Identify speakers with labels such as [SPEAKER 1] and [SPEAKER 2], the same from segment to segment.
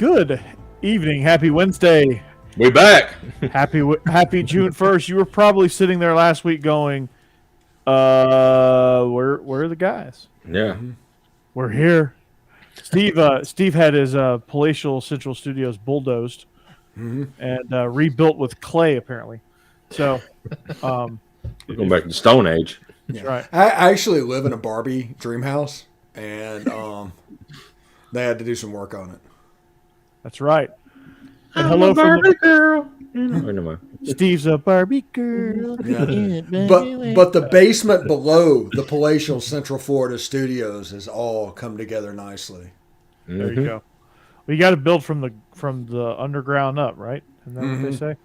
[SPEAKER 1] Good evening. Happy Wednesday.
[SPEAKER 2] We back.
[SPEAKER 1] Happy June 1st. You were probably sitting there last week going, where are the guys?
[SPEAKER 2] Yeah.
[SPEAKER 1] We're here. Steve had his palatial Central Studios bulldozed and rebuilt with clay, apparently. So
[SPEAKER 2] we're going back to the Stone Age.
[SPEAKER 1] That's right.
[SPEAKER 3] I actually live in a Barbie dream house, and they had to do some work on it.
[SPEAKER 1] That's right. And hello from
[SPEAKER 2] Barbie girl. Never mind.
[SPEAKER 1] Steve's a Barbie girl.
[SPEAKER 3] Yeah. But the basement below the palatial Central Florida Studios has all come together nicely.
[SPEAKER 1] There you go. Well, you got to build from the underground up, right? Isn't that what they say?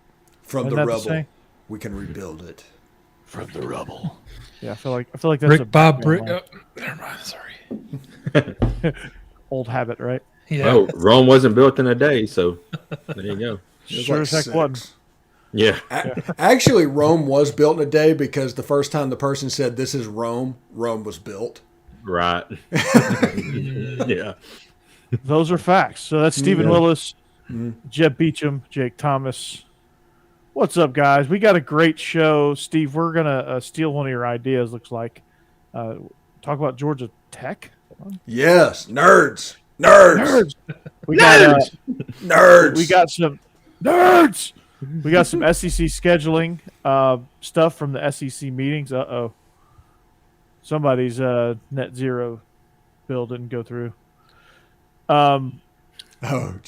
[SPEAKER 3] From
[SPEAKER 1] Isn't
[SPEAKER 3] the
[SPEAKER 1] that
[SPEAKER 3] rubble, we can rebuild it.
[SPEAKER 1] From the rubble. Yeah, I feel like that's
[SPEAKER 4] Rick Bob Brick. Oh, never mind. Sorry.
[SPEAKER 1] Old habit, right?
[SPEAKER 4] Yeah.
[SPEAKER 2] Oh, Rome wasn't built in a day, so there you go.
[SPEAKER 1] Sure as heck wasn't.
[SPEAKER 2] Yeah.
[SPEAKER 3] Actually, Rome was built in a day because the first time the person said, "This is Rome," Rome was built.
[SPEAKER 2] Right. Yeah.
[SPEAKER 1] Those are facts. So that's Stephen Willis, Jeb Beechum, Jake Thomas. What's up, guys? We got a great show. Steve, we're going to steal one of your ideas, looks like. Talk about Georgia Tech?
[SPEAKER 3] Yes. Nerds.
[SPEAKER 1] We got
[SPEAKER 3] nerds.
[SPEAKER 1] We got some nerds. We got some SEC scheduling stuff from the SEC meetings. Uh-oh. Somebody's net zero bill didn't go through. But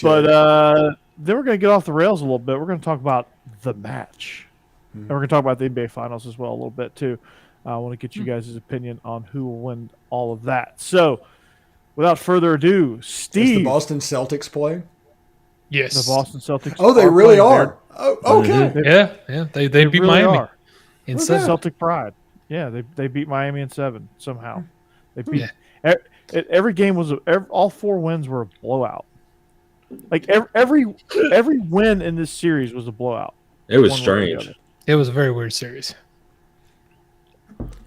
[SPEAKER 1] then we're going to get off the rails a little bit. We're going to talk about the match. And we're going to talk about the NBA Finals as well a little bit, too. I want to get you guys' opinion on who will win all of that. So, without further ado, Steve.
[SPEAKER 3] Is the Boston Celtics playing?
[SPEAKER 4] Yes.
[SPEAKER 1] The Boston Celtics.
[SPEAKER 3] Oh, they really are. Oh, okay.
[SPEAKER 4] Yeah. They beat
[SPEAKER 1] really
[SPEAKER 4] Miami
[SPEAKER 1] are.
[SPEAKER 4] in 7.
[SPEAKER 1] Celtic pride. Yeah, they beat Miami in 7 somehow. They beat every game was all 4 wins were a blowout. Like every win in this series was a blowout.
[SPEAKER 2] It was strange.
[SPEAKER 4] It was a very weird series.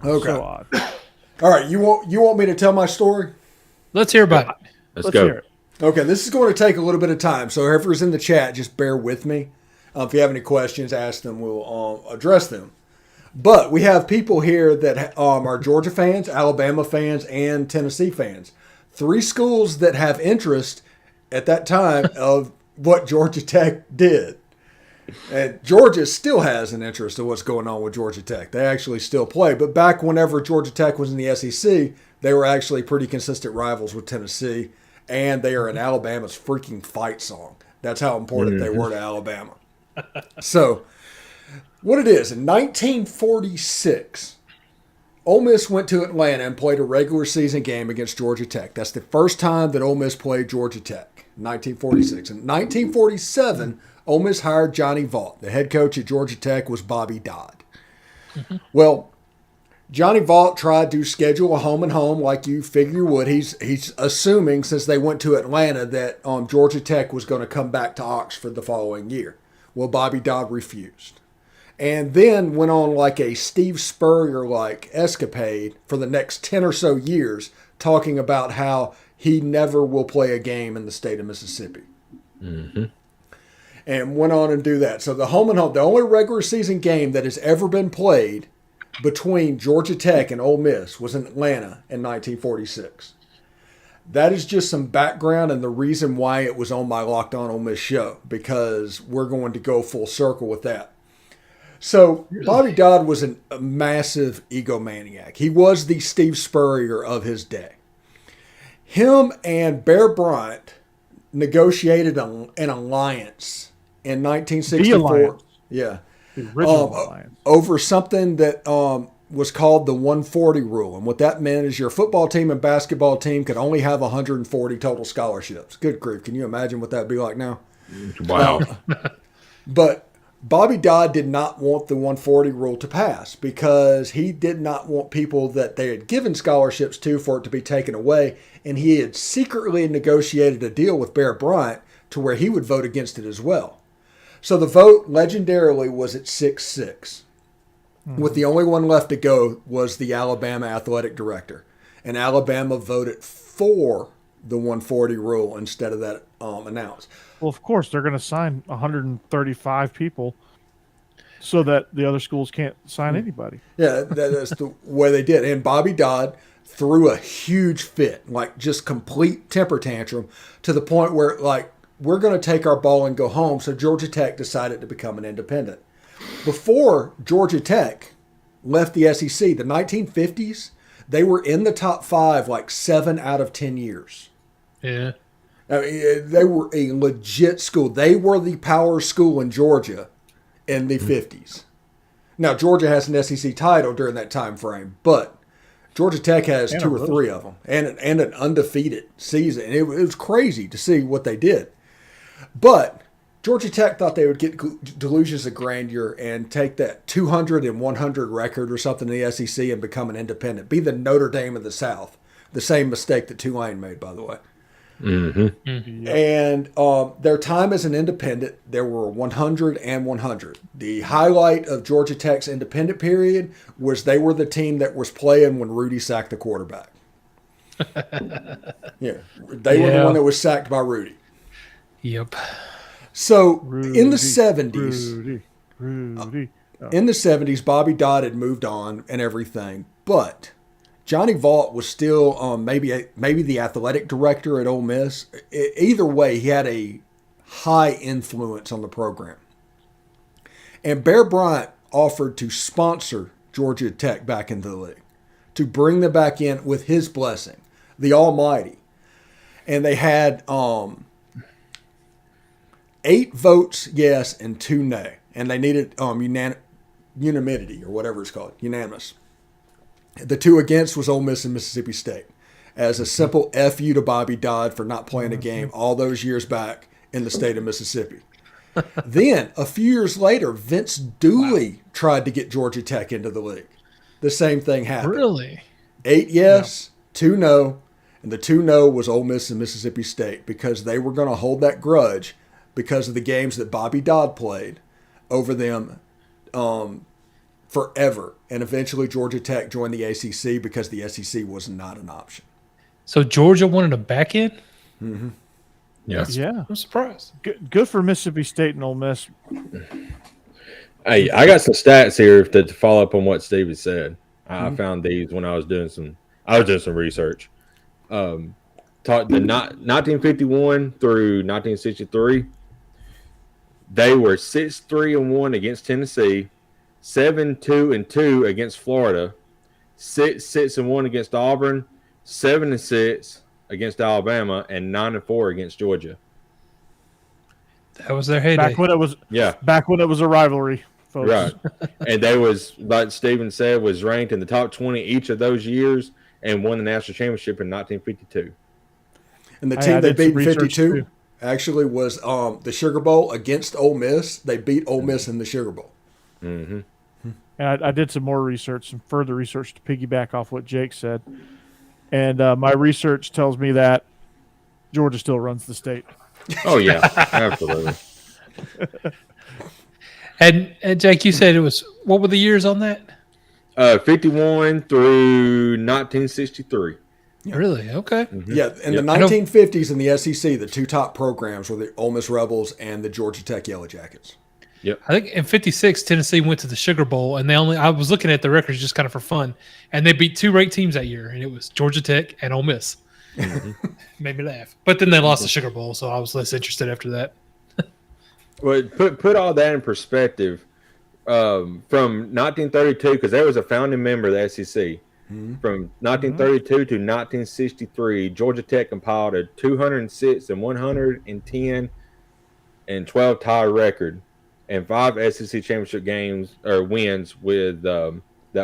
[SPEAKER 3] Okay.
[SPEAKER 1] So odd.
[SPEAKER 3] All right. You want me to tell my story?
[SPEAKER 4] Let's hear about it.
[SPEAKER 2] Let's go.
[SPEAKER 1] hear it.
[SPEAKER 3] Okay, this is going to take a little bit of time, so whoever's in the chat, just bear with me. If you have any questions, ask them. We'll address them. But we have people here that are Georgia fans, Alabama fans, and Tennessee fans. 3 schools that have interest at that time of what Georgia Tech did. And Georgia still has an interest in what's going on with Georgia Tech. They actually still play. But back whenever Georgia Tech was in the SEC, they were actually pretty consistent rivals with Tennessee. And they are in Alabama's freaking fight song. That's how important they were to Alabama. So, what it is, in 1946, Ole Miss went to Atlanta and played a regular season game against Georgia Tech. That's the first time that Ole Miss played Georgia Tech, 1946. In 1947, Ole Miss hired Johnny Vaught. The head coach at Georgia Tech was Bobby Dodd. Well, Johnny Vaught tried to schedule a home and home like you figure you would. He's assuming, since they went to Atlanta, that Georgia Tech was going to come back to Oxford the following year. Well, Bobby Dodd refused. And then went on like a Steve Spurrier-like escapade for the next 10 or so years, talking about how he never will play a game in the state of Mississippi. And went on and do that. So the home and home, the only regular season game that has ever been played between Georgia Tech and Ole Miss was in Atlanta in 1946. That is just some background and the reason why it was on my Locked On Ole Miss show, because we're going to go full circle with that. So Bobby Dodd was a massive egomaniac. He was the Steve Spurrier of his day. Him and Bear Bryant negotiated an alliance in 1964. Yeah.
[SPEAKER 1] The original alliance.
[SPEAKER 3] Over something that was called the 140 rule. And what that meant is your football team and basketball team could only have 140 total scholarships. Good grief. Can you imagine what that would be like now?
[SPEAKER 2] Wow.
[SPEAKER 3] But Bobby Dodd did not want the 140 rule to pass because he did not want people that they had given scholarships to for it to be taken away. And he had secretly negotiated a deal with Bear Bryant to where he would vote against it as well. So the vote legendarily was at 6-6. With the only one left to go was the Alabama athletic director. And Alabama voted for the 140 rule instead of that announced.
[SPEAKER 1] Well, of course, they're going to sign 135 people so that the other schools can't sign anybody.
[SPEAKER 3] Yeah, that's the way they did. And Bobby Dodd threw a huge fit, like just complete temper tantrum to the point where, like, we're going to take our ball and go home. So Georgia Tech decided to become an independent. Before Georgia Tech left the SEC, the 1950s, they were in the top 5 like 7 out of 10 years.
[SPEAKER 4] Yeah.
[SPEAKER 3] I mean, they were a legit school. They were the power school in Georgia in the 50s. Now, Georgia has an SEC title during that time frame, but Georgia Tech has 2 or 3 of them and an undefeated season. It was crazy to see what they did. But Georgia Tech thought they would get delusions of grandeur and take that 200 and 100 record or something in the SEC and become an independent, be the Notre Dame of the South. The same mistake that Tulane made, by the way.
[SPEAKER 2] Mm-hmm.
[SPEAKER 4] Mm-hmm.
[SPEAKER 3] And their time as an independent, there were 100 and 100. The highlight of Georgia Tech's independent period was they were the team that was playing when Rudy sacked the quarterback. Yeah, they were the one that was sacked by Rudy.
[SPEAKER 4] Yep.
[SPEAKER 3] So
[SPEAKER 1] Rudy,
[SPEAKER 3] in the 70s,
[SPEAKER 1] Rudy.
[SPEAKER 3] in the 70s, Bobby Dodd had moved on and everything, but Johnny Vaught was still maybe the athletic director at Ole Miss. Either way, he had a high influence on the program. And Bear Bryant offered to sponsor Georgia Tech back into the league, to bring them back in with his blessing, the Almighty. And they had 8 votes yes and 2 nay. And they needed unanimity or whatever it's called, unanimous. The 2 against was Ole Miss and Mississippi State, as a simple F you to Bobby Dodd for not playing a game all those years back in the state of Mississippi. Then, a few years later, Vince Dooley tried to get Georgia Tech into the league. The same thing happened.
[SPEAKER 4] Really?
[SPEAKER 3] 8 yes, 2 no, and the 2 no was Ole Miss and Mississippi State because they were going to hold that grudge because of the games that Bobby Dodd played over them forever. And eventually Georgia Tech joined the ACC because the SEC was not an option.
[SPEAKER 4] So Georgia wanted a back end?
[SPEAKER 3] Mm-hmm.
[SPEAKER 2] Yes.
[SPEAKER 1] Yeah.
[SPEAKER 4] I'm surprised.
[SPEAKER 1] Good for Mississippi State and Ole Miss.
[SPEAKER 2] Hey, I got some stats here to follow up on what Steve had said. I found these when I was doing some research. The 1951 through 1963, they were 6-3-1 against Tennessee, 7-2-2 against Florida, 6-1 against Auburn, 7-6 against Alabama, and 9-4 against Georgia.
[SPEAKER 4] That was their heyday.
[SPEAKER 1] Back when it was a rivalry, folks.
[SPEAKER 2] Right. And they was, like Steven said, was ranked in the top 20 each of those years and won the national championship in 1952.
[SPEAKER 3] And the team they beat in 52 actually was the Sugar Bowl against Ole Miss. They beat Ole Miss in the Sugar Bowl.
[SPEAKER 2] Mm-hmm.
[SPEAKER 1] And I did some more research, some further research to piggyback off what Jake said. And my research tells me that Georgia still runs the state.
[SPEAKER 2] Oh, yeah, absolutely.
[SPEAKER 4] And Jake, you said it was, what were the years on that?
[SPEAKER 2] 51 through 1963.
[SPEAKER 3] Yeah.
[SPEAKER 4] Really? Okay.
[SPEAKER 2] Mm-hmm.
[SPEAKER 3] Yeah, in the 1950s in the SEC, the 2 top programs were the Ole Miss Rebels and the Georgia Tech Yellow Jackets.
[SPEAKER 2] Yep.
[SPEAKER 4] I think in 56, Tennessee went to the Sugar Bowl, and I was looking at the records just kind of for fun, and they beat 2 ranked teams that year, and it was Georgia Tech and Ole Miss.
[SPEAKER 2] Mm-hmm.
[SPEAKER 4] Made me laugh. But then they lost the Sugar Bowl, so I was less interested after that.
[SPEAKER 2] Well, put all that in perspective. From 1932, because there was a founding member of the SEC. Mm-hmm. From 1932 to 1963, Georgia Tech compiled a 206 and 110 and 12 tie record, and 5 SEC championship games or wins with that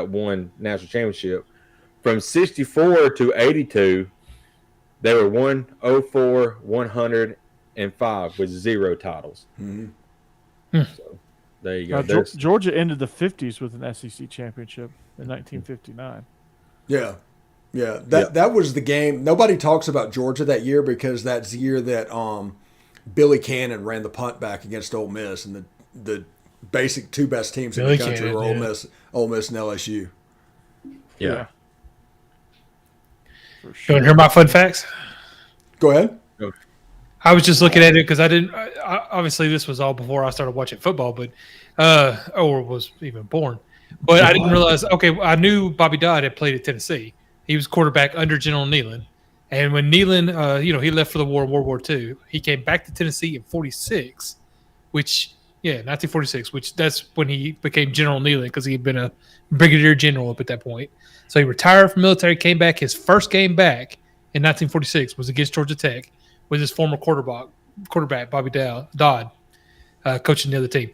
[SPEAKER 2] one national championship. From 64 to 82, they were 104, 105 with 0 titles.
[SPEAKER 3] Mm-hmm.
[SPEAKER 2] So there you go.
[SPEAKER 1] Georgia ended the 50s with an SEC championship in 1959.
[SPEAKER 3] Yeah. Yeah. That was the game. Nobody talks about Georgia that year because that's the year that Billy Cannon ran the punt back against Ole Miss, and the basic 2 best teams in the country were Ole Miss and LSU.
[SPEAKER 2] Yeah.
[SPEAKER 1] For
[SPEAKER 4] You
[SPEAKER 1] sure.
[SPEAKER 4] want to hear my fun facts?
[SPEAKER 3] Go ahead.
[SPEAKER 4] I was just looking at it because I didn't. Obviously, this was all before I started watching football, but or was even born. But I didn't realize. Okay, I knew Bobby Dodd had played at Tennessee. He was quarterback under General Neyland, and when Neyland, he left for the war in World War II. He came back to Tennessee in '46, 1946, which that's when he became General Neyland because he had been a brigadier general up at that point. So he retired from military, came back. His first game back in 1946 was against Georgia Tech with his former quarterback Bobby Dodd, coaching the other team.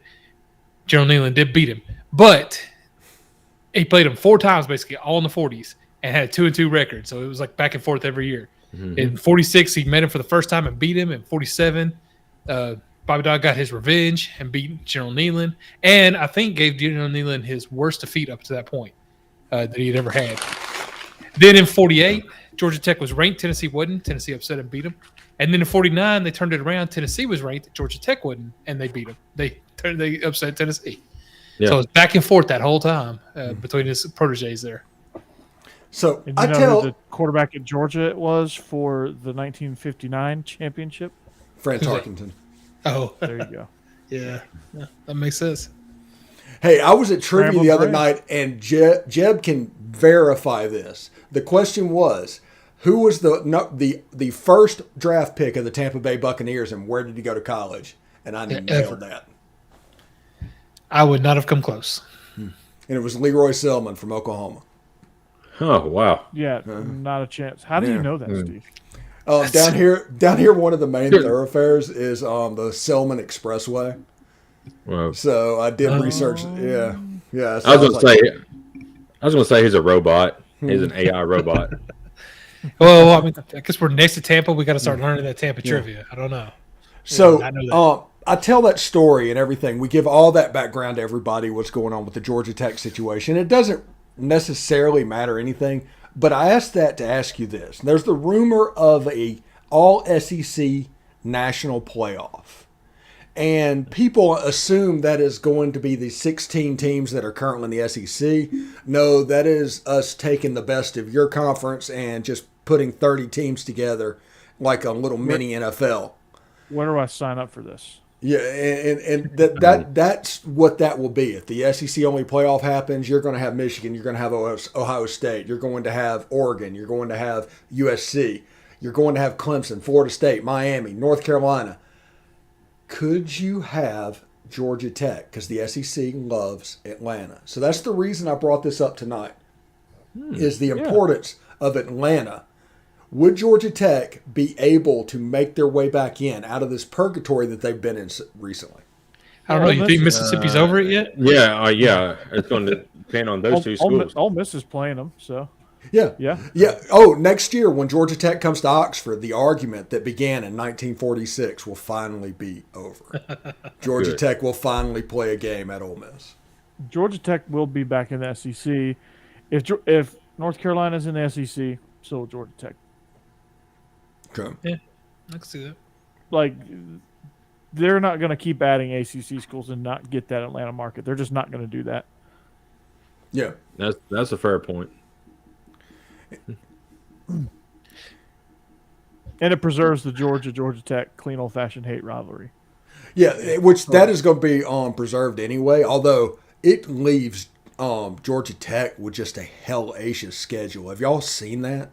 [SPEAKER 4] General Neyland did beat him, but he played him 4 times, basically all in the 40s, and had a 2-2 record. So it was like back and forth every year. Mm-hmm. In 46, he met him for the first time and beat him. In 47, Bobby Dodd got his revenge and beat General Neyland, and I think gave General Neyland his worst defeat up to that point that he had ever had. Then in 48, Georgia Tech was ranked. Tennessee wasn't. Tennessee upset and beat him. And then in 49, they turned it around. Tennessee was ranked. Georgia Tech wasn't, and they beat them. They upset Tennessee. Yeah. So it was back and forth that whole time between his proteges there.
[SPEAKER 3] So
[SPEAKER 1] and you know who the quarterback at Georgia was for the 1959 championship?
[SPEAKER 3] Fran Tarkenton.
[SPEAKER 4] Oh,
[SPEAKER 1] there you go.
[SPEAKER 4] Yeah, that makes sense.
[SPEAKER 3] Hey, I was at trivia the other night, and Jeb can verify this. The question was, who was the first draft pick of the Tampa Bay Buccaneers, and where did he go to college? And I nailed that.
[SPEAKER 4] I would not have come close.
[SPEAKER 3] And it was Leroy Selman from Oklahoma.
[SPEAKER 2] Oh, wow.
[SPEAKER 1] Yeah, not a chance. How do you know that, Steve?
[SPEAKER 3] Down here, one of the main thoroughfares is the Selman Expressway.
[SPEAKER 2] Wow.
[SPEAKER 3] So I did research. Yeah. So
[SPEAKER 2] I was gonna say he's a robot. He's an AI robot.
[SPEAKER 4] Well, I mean, I guess we're next to Tampa. We got to start learning that Tampa trivia. I don't know.
[SPEAKER 3] So I tell that story and everything. We give all that background to everybody. What's going on with the Georgia Tech situation? It doesn't necessarily matter anything. But I asked that to ask you this. There's the rumor of a all-SEC national playoff. And people assume that is going to be the 16 teams that are currently in the SEC. No, that is us taking the best of your conference and just putting 30 teams together like a little mini NFL.
[SPEAKER 1] Where do I sign up for this?
[SPEAKER 3] Yeah, and that's what that will be. If the SEC only playoff happens, you're going to have Michigan, you're going to have Ohio State, you're going to have Oregon, you're going to have USC, you're going to have Clemson, Florida State, Miami, North Carolina. Could you have Georgia Tech? Because the SEC loves Atlanta. So that's the reason I brought this up tonight, is the importance of Atlanta. Would Georgia Tech be able to make their way back in out of this purgatory that they've been in recently?
[SPEAKER 4] I don't know. You think Mississippi's over it yet?
[SPEAKER 2] Yeah. It's going to depend on those two schools.
[SPEAKER 1] Ole Miss is playing them, so.
[SPEAKER 3] Yeah. Oh, next year when Georgia Tech comes to Oxford, the argument that began in 1946 will finally be over. Georgia Tech will finally play a game at Ole Miss.
[SPEAKER 1] Georgia Tech will be back in the SEC. If North Carolina's in the SEC, so will Georgia Tech.
[SPEAKER 3] Okay.
[SPEAKER 4] Yeah, I can see that.
[SPEAKER 1] Like, they're not going to keep adding ACC schools and not get that Atlanta market. They're just not going to do that.
[SPEAKER 3] Yeah.
[SPEAKER 2] That's a fair point.
[SPEAKER 1] And it preserves the Georgia Tech clean old-fashioned hate rivalry.
[SPEAKER 3] Yeah, which that is going to be preserved anyway, although it leaves Georgia Tech with just a hellacious schedule. Have y'all seen that?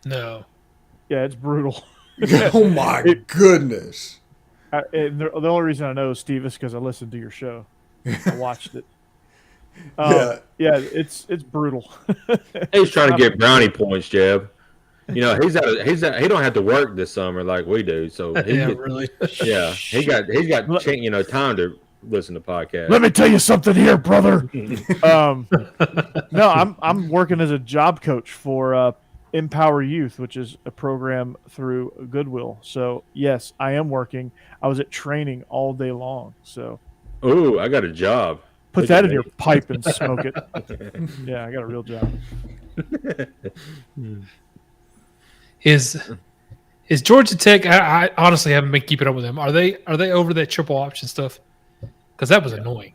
[SPEAKER 4] No.
[SPEAKER 1] Yeah, it's brutal.
[SPEAKER 3] Oh, my goodness.
[SPEAKER 1] The only reason I know, Steve, is because I listened to your show. I watched it. It's brutal.
[SPEAKER 2] He's trying to get brownie points, Jeb. You know, he don't have to work this summer like we do. So
[SPEAKER 4] really.
[SPEAKER 2] Yeah, he's got time to listen to podcasts.
[SPEAKER 1] Let me tell you something here, brother. No, I'm working as a job coach for Empower Youth, which is a program through Goodwill. So yes, I am working. I was at training all day long. So.
[SPEAKER 2] Ooh, I got a job.
[SPEAKER 1] Put that in your pipe and smoke it. Yeah, I got a real job.
[SPEAKER 4] Is Georgia Tech? I honestly haven't been keeping up with them. Are they over that triple option stuff? Because that was annoying.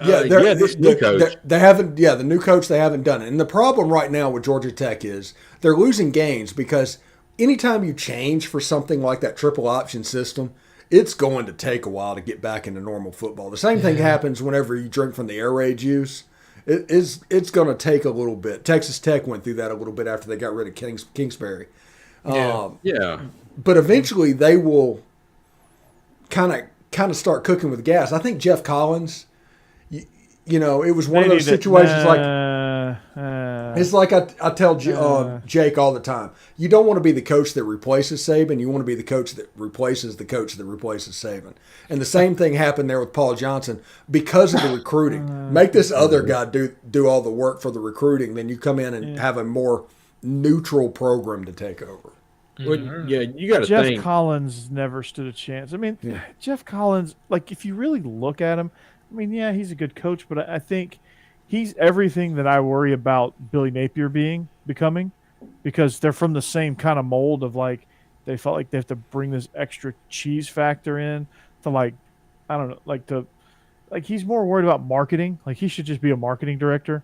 [SPEAKER 2] This new coach.
[SPEAKER 3] They haven't. Yeah, the new coach, they haven't done it. And the problem right now with Georgia Tech is they're losing games because anytime you change for something like that triple option system, it's going to take a while to get back into normal football. The same thing happens whenever you drink from the air raid juice. It's going to take a little bit. Texas Tech went through that a little bit after they got rid of Kingsbury. But eventually they will kind of start cooking with gas. I think Jeff Collins, you know, it was one of those situations it's like I tell Jake all the time. You don't want to be the coach that replaces Saban. You want to be the coach that replaces the coach that replaces Saban. And the same thing happened there with Paul Johnson because of the recruiting. Make this other guy do all the work for the recruiting. Then you come in and have a more neutral program to take over.
[SPEAKER 2] Well, you got to think.
[SPEAKER 1] Jeff Collins never stood a chance. I mean, Jeff Collins, like if you really look at him, I mean, yeah, he's a good coach, but I think he's everything that I worry about Billy Napier becoming, because they're from the same kind of mold of like they felt like they have to bring this extra cheese factor in to like, I don't know, like he's more worried about marketing. Like he should just be a marketing director,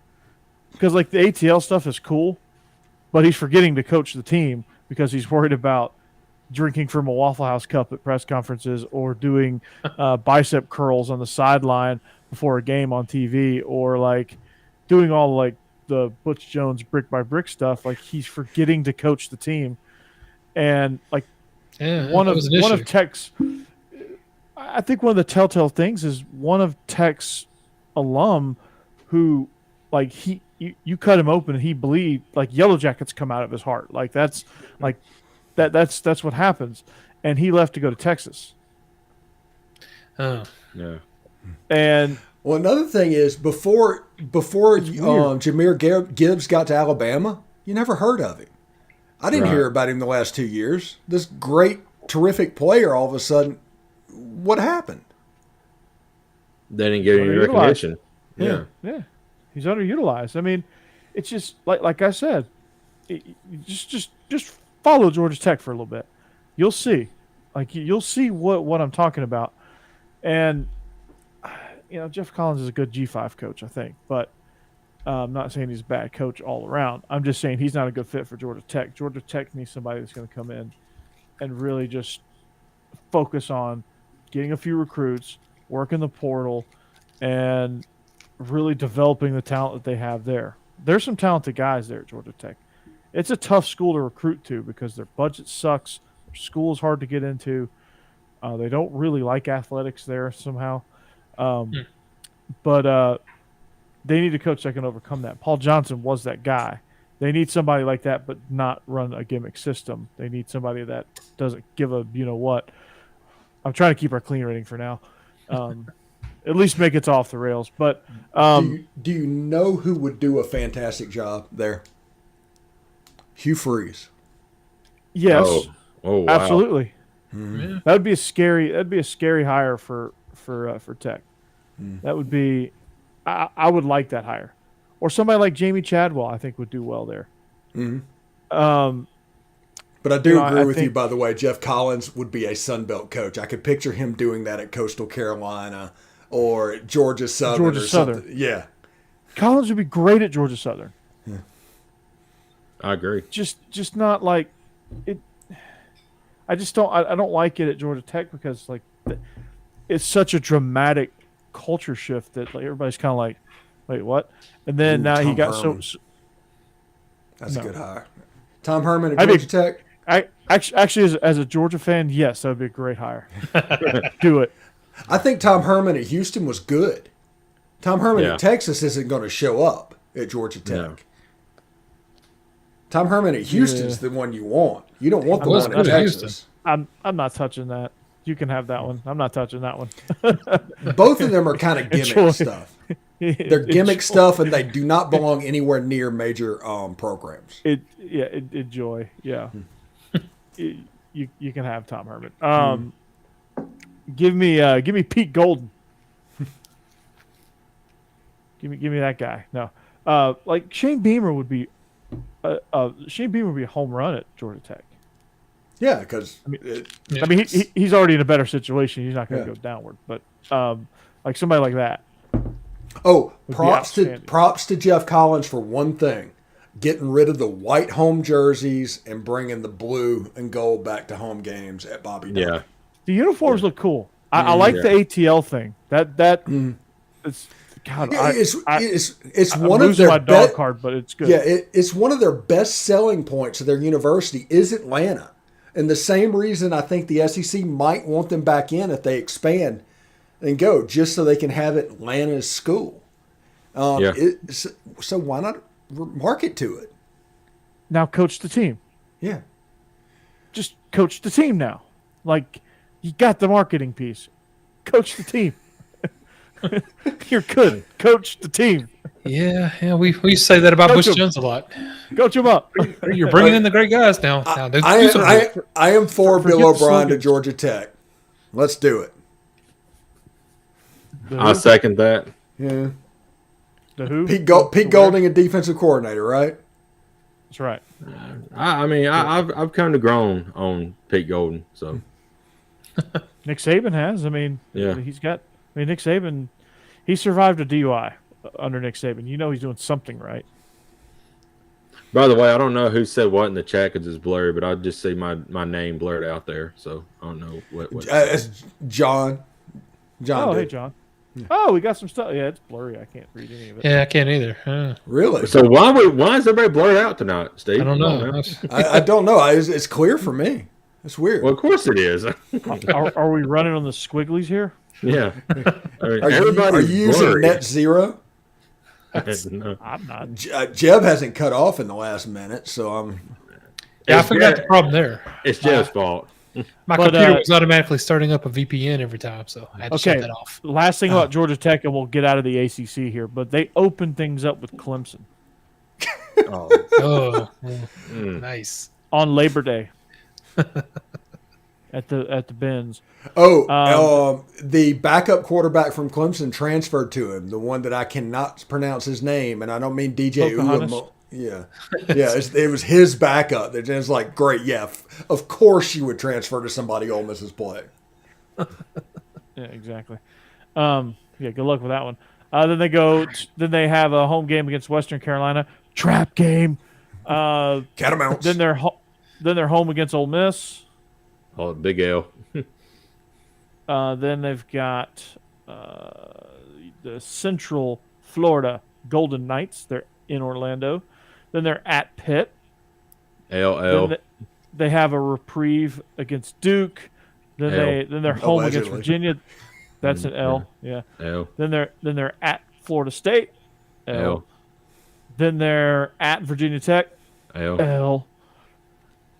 [SPEAKER 1] because like the ATL stuff is cool, but he's forgetting to coach the team because he's worried about drinking from a Waffle House cup at press conferences or doing bicep curls on the sideline before a game on TV, or like doing all like the Butch Jones brick by brick stuff. Like he's forgetting to coach the team. And like one of Tech's, I think one of the telltale things is one of Tech's alum who like you cut him open and he bleed, like Yellow Jackets come out of his heart. Like that's what happens. And he left to go to Texas.
[SPEAKER 2] Oh, yeah.
[SPEAKER 1] And
[SPEAKER 3] well, another thing is before Jahmyr Gibbs got to Alabama, you never heard of him. I didn't hear about him the last 2 years. This great, terrific player, all of a sudden, what happened?
[SPEAKER 2] They didn't get any recognition.
[SPEAKER 1] Yeah. He's underutilized. I mean, it's just like I said, just follow Georgia Tech for a little bit. You'll see. Like you'll see what I'm talking about. And you know, Jeff Collins is a good G5 coach, I think, but I'm not saying he's a bad coach all around. I'm just saying he's not a good fit for Georgia Tech. Georgia Tech needs somebody that's going to come in and really just focus on getting a few recruits, working the portal, and really developing the talent that they have there. There's some talented guys there at Georgia Tech. It's a tough school to recruit to because their budget sucks. Their school is hard to get into. They don't really like athletics there somehow. But they need a coach that can overcome that. Paul Johnson was that guy. They need somebody like that, but not run a gimmick system. They need somebody that doesn't give a you-know-what. I'm trying to keep our clean rating for now. At least make it off the rails. But
[SPEAKER 3] do you know who would do a fantastic job there? Hugh Freeze.
[SPEAKER 1] Yes.
[SPEAKER 2] Oh, wow.
[SPEAKER 1] Absolutely.
[SPEAKER 3] Mm-hmm.
[SPEAKER 1] That'd be a scary hire for Tech. That would be I would like that hire. Or somebody like Jamie Chadwell, I think, would do well there.
[SPEAKER 3] Mm-hmm. But I do agree with you, by the way. Jeff Collins would be a Sun Belt coach. I could picture him doing that at Coastal Carolina or Georgia Southern. Something. Yeah.
[SPEAKER 1] Collins would be great at Georgia Southern.
[SPEAKER 3] Yeah.
[SPEAKER 2] I agree.
[SPEAKER 1] Just not like it. I just don't. I don't like it at Georgia Tech because like it's such a dramatic culture shift that like everybody's kind of like, wait, what? And then now he got
[SPEAKER 3] Herman.
[SPEAKER 1] so.
[SPEAKER 3] That's a good hire. Tom Herman at Georgia Tech.
[SPEAKER 1] I actually, as a Georgia fan, yes, that would be a great hire. Do it.
[SPEAKER 3] I think Tom Herman at Houston was good. Tom Herman at Texas isn't going to show up at Georgia Tech.
[SPEAKER 2] No.
[SPEAKER 3] Tom Herman at Houston's the one you want. You don't want the one at Texas.
[SPEAKER 1] I'm not touching that. You can have that one. I'm not touching that one.
[SPEAKER 3] Both of them are kind of gimmick stuff. They're gimmick stuff, and they do not belong anywhere near major programs.
[SPEAKER 1] Enjoy. Yeah. You can have Tom Herman. Give me Pete Golden. give me that guy. No. Like Shane Beamer would be a home run at Georgia Tech.
[SPEAKER 3] Yeah, because
[SPEAKER 1] I mean he's already in a better situation. He's not going to go downward, but like somebody like that.
[SPEAKER 3] Oh,
[SPEAKER 1] would be
[SPEAKER 3] props
[SPEAKER 1] outstanding.
[SPEAKER 3] to Jeff Collins for one thing. Getting rid of the white home jerseys and bringing the blue and gold back to home games at Bobby Dodd.
[SPEAKER 2] Yeah.
[SPEAKER 1] The uniforms look cool. I like the ATL thing. It's God.
[SPEAKER 3] Yeah, it's
[SPEAKER 1] I'm
[SPEAKER 3] one of
[SPEAKER 1] losing
[SPEAKER 3] their
[SPEAKER 1] my dog card, but it's good.
[SPEAKER 3] Yeah, it's one of their best selling points of their university is Atlanta, and the same reason I think the SEC might want them back in if they expand and go, just so they can have Atlanta's school. So why not market to it?
[SPEAKER 1] Now coach the team.
[SPEAKER 3] Yeah.
[SPEAKER 1] Just coach the team now. Like, you got the marketing piece. Coach the team. You're good. Coach the team.
[SPEAKER 4] Yeah. We used to say that about
[SPEAKER 1] Coach
[SPEAKER 4] Bush
[SPEAKER 1] him.
[SPEAKER 4] Jones a lot.
[SPEAKER 1] Coach them up.
[SPEAKER 4] You're bringing in the great guys now.
[SPEAKER 3] I am for
[SPEAKER 1] Forget
[SPEAKER 3] Bill
[SPEAKER 1] the
[SPEAKER 3] O'Brien to
[SPEAKER 1] slogans.
[SPEAKER 3] Georgia Tech. Let's do it.
[SPEAKER 2] I second that.
[SPEAKER 3] Yeah.
[SPEAKER 1] The who?
[SPEAKER 3] Pete Golding, a defensive coordinator, right?
[SPEAKER 1] That's right.
[SPEAKER 2] I've kind of grown on Pete Golden. So
[SPEAKER 1] Nick Saban has. I mean,
[SPEAKER 2] Yeah.
[SPEAKER 1] he's got. I mean, Nick Saban, he survived a DUI under Nick Saban. You know he's doing something right.
[SPEAKER 2] by the way, I don't know who said what in the chat because it's blurry, but I just see my name blurred out there. So I don't know what.
[SPEAKER 3] It's John.
[SPEAKER 1] Oh, hey,
[SPEAKER 3] did.
[SPEAKER 1] John. Oh, we got some stuff. Yeah, it's blurry. I can't read any of it.
[SPEAKER 4] Yeah, I can't either.
[SPEAKER 3] Really?
[SPEAKER 2] So why is everybody blurred out tonight, Steve?
[SPEAKER 4] I don't know.
[SPEAKER 3] I don't know. It's clear for me. It's weird.
[SPEAKER 2] Well, of course it is.
[SPEAKER 1] Are we running on the squigglies here?
[SPEAKER 2] Yeah. I mean,
[SPEAKER 3] Are you
[SPEAKER 2] everybody's
[SPEAKER 3] using
[SPEAKER 2] blurry.
[SPEAKER 3] net zero?
[SPEAKER 2] No.
[SPEAKER 1] I'm not.
[SPEAKER 3] Jeb hasn't cut off in the last minute, so I'm.
[SPEAKER 4] Yeah, I figured out the problem there.
[SPEAKER 2] It's Jeff's fault.
[SPEAKER 4] My
[SPEAKER 1] But,
[SPEAKER 4] computer was automatically starting up a VPN every time, so I had to shut
[SPEAKER 1] Okay.
[SPEAKER 4] that off.
[SPEAKER 1] Last thing about Georgia Tech, and we'll get out of the ACC here, but they opened things up with Clemson
[SPEAKER 2] Oh.
[SPEAKER 4] Oh,
[SPEAKER 2] Mm.
[SPEAKER 4] nice.
[SPEAKER 1] on Labor Day at the Benz.
[SPEAKER 3] The backup quarterback from Clemson transferred to him. The one that I cannot pronounce his name, and I don't mean DJ
[SPEAKER 1] Pocahontas?
[SPEAKER 3] Uwamo. Yeah, it was his backup. That was like, great, yeah. Of course, you would transfer to somebody Ole Miss's play.
[SPEAKER 1] Yeah, exactly. Yeah, good luck with that one. Then they have a home game against Western Carolina. Trap game.
[SPEAKER 3] Catamounts.
[SPEAKER 1] Then they're home against Ole Miss.
[SPEAKER 2] Oh, big L.
[SPEAKER 1] Then they've got the Central Florida Golden Knights. They're in Orlando. Then they're at Pitt.
[SPEAKER 2] LL.
[SPEAKER 1] Then they have a reprieve against Duke. Then they're home against
[SPEAKER 3] Allegedly.
[SPEAKER 1] Virginia. That's an L. Yeah.
[SPEAKER 2] L.
[SPEAKER 1] Then they're at Florida State.
[SPEAKER 2] L.
[SPEAKER 1] Then they're at Virginia Tech.
[SPEAKER 2] L.
[SPEAKER 1] L.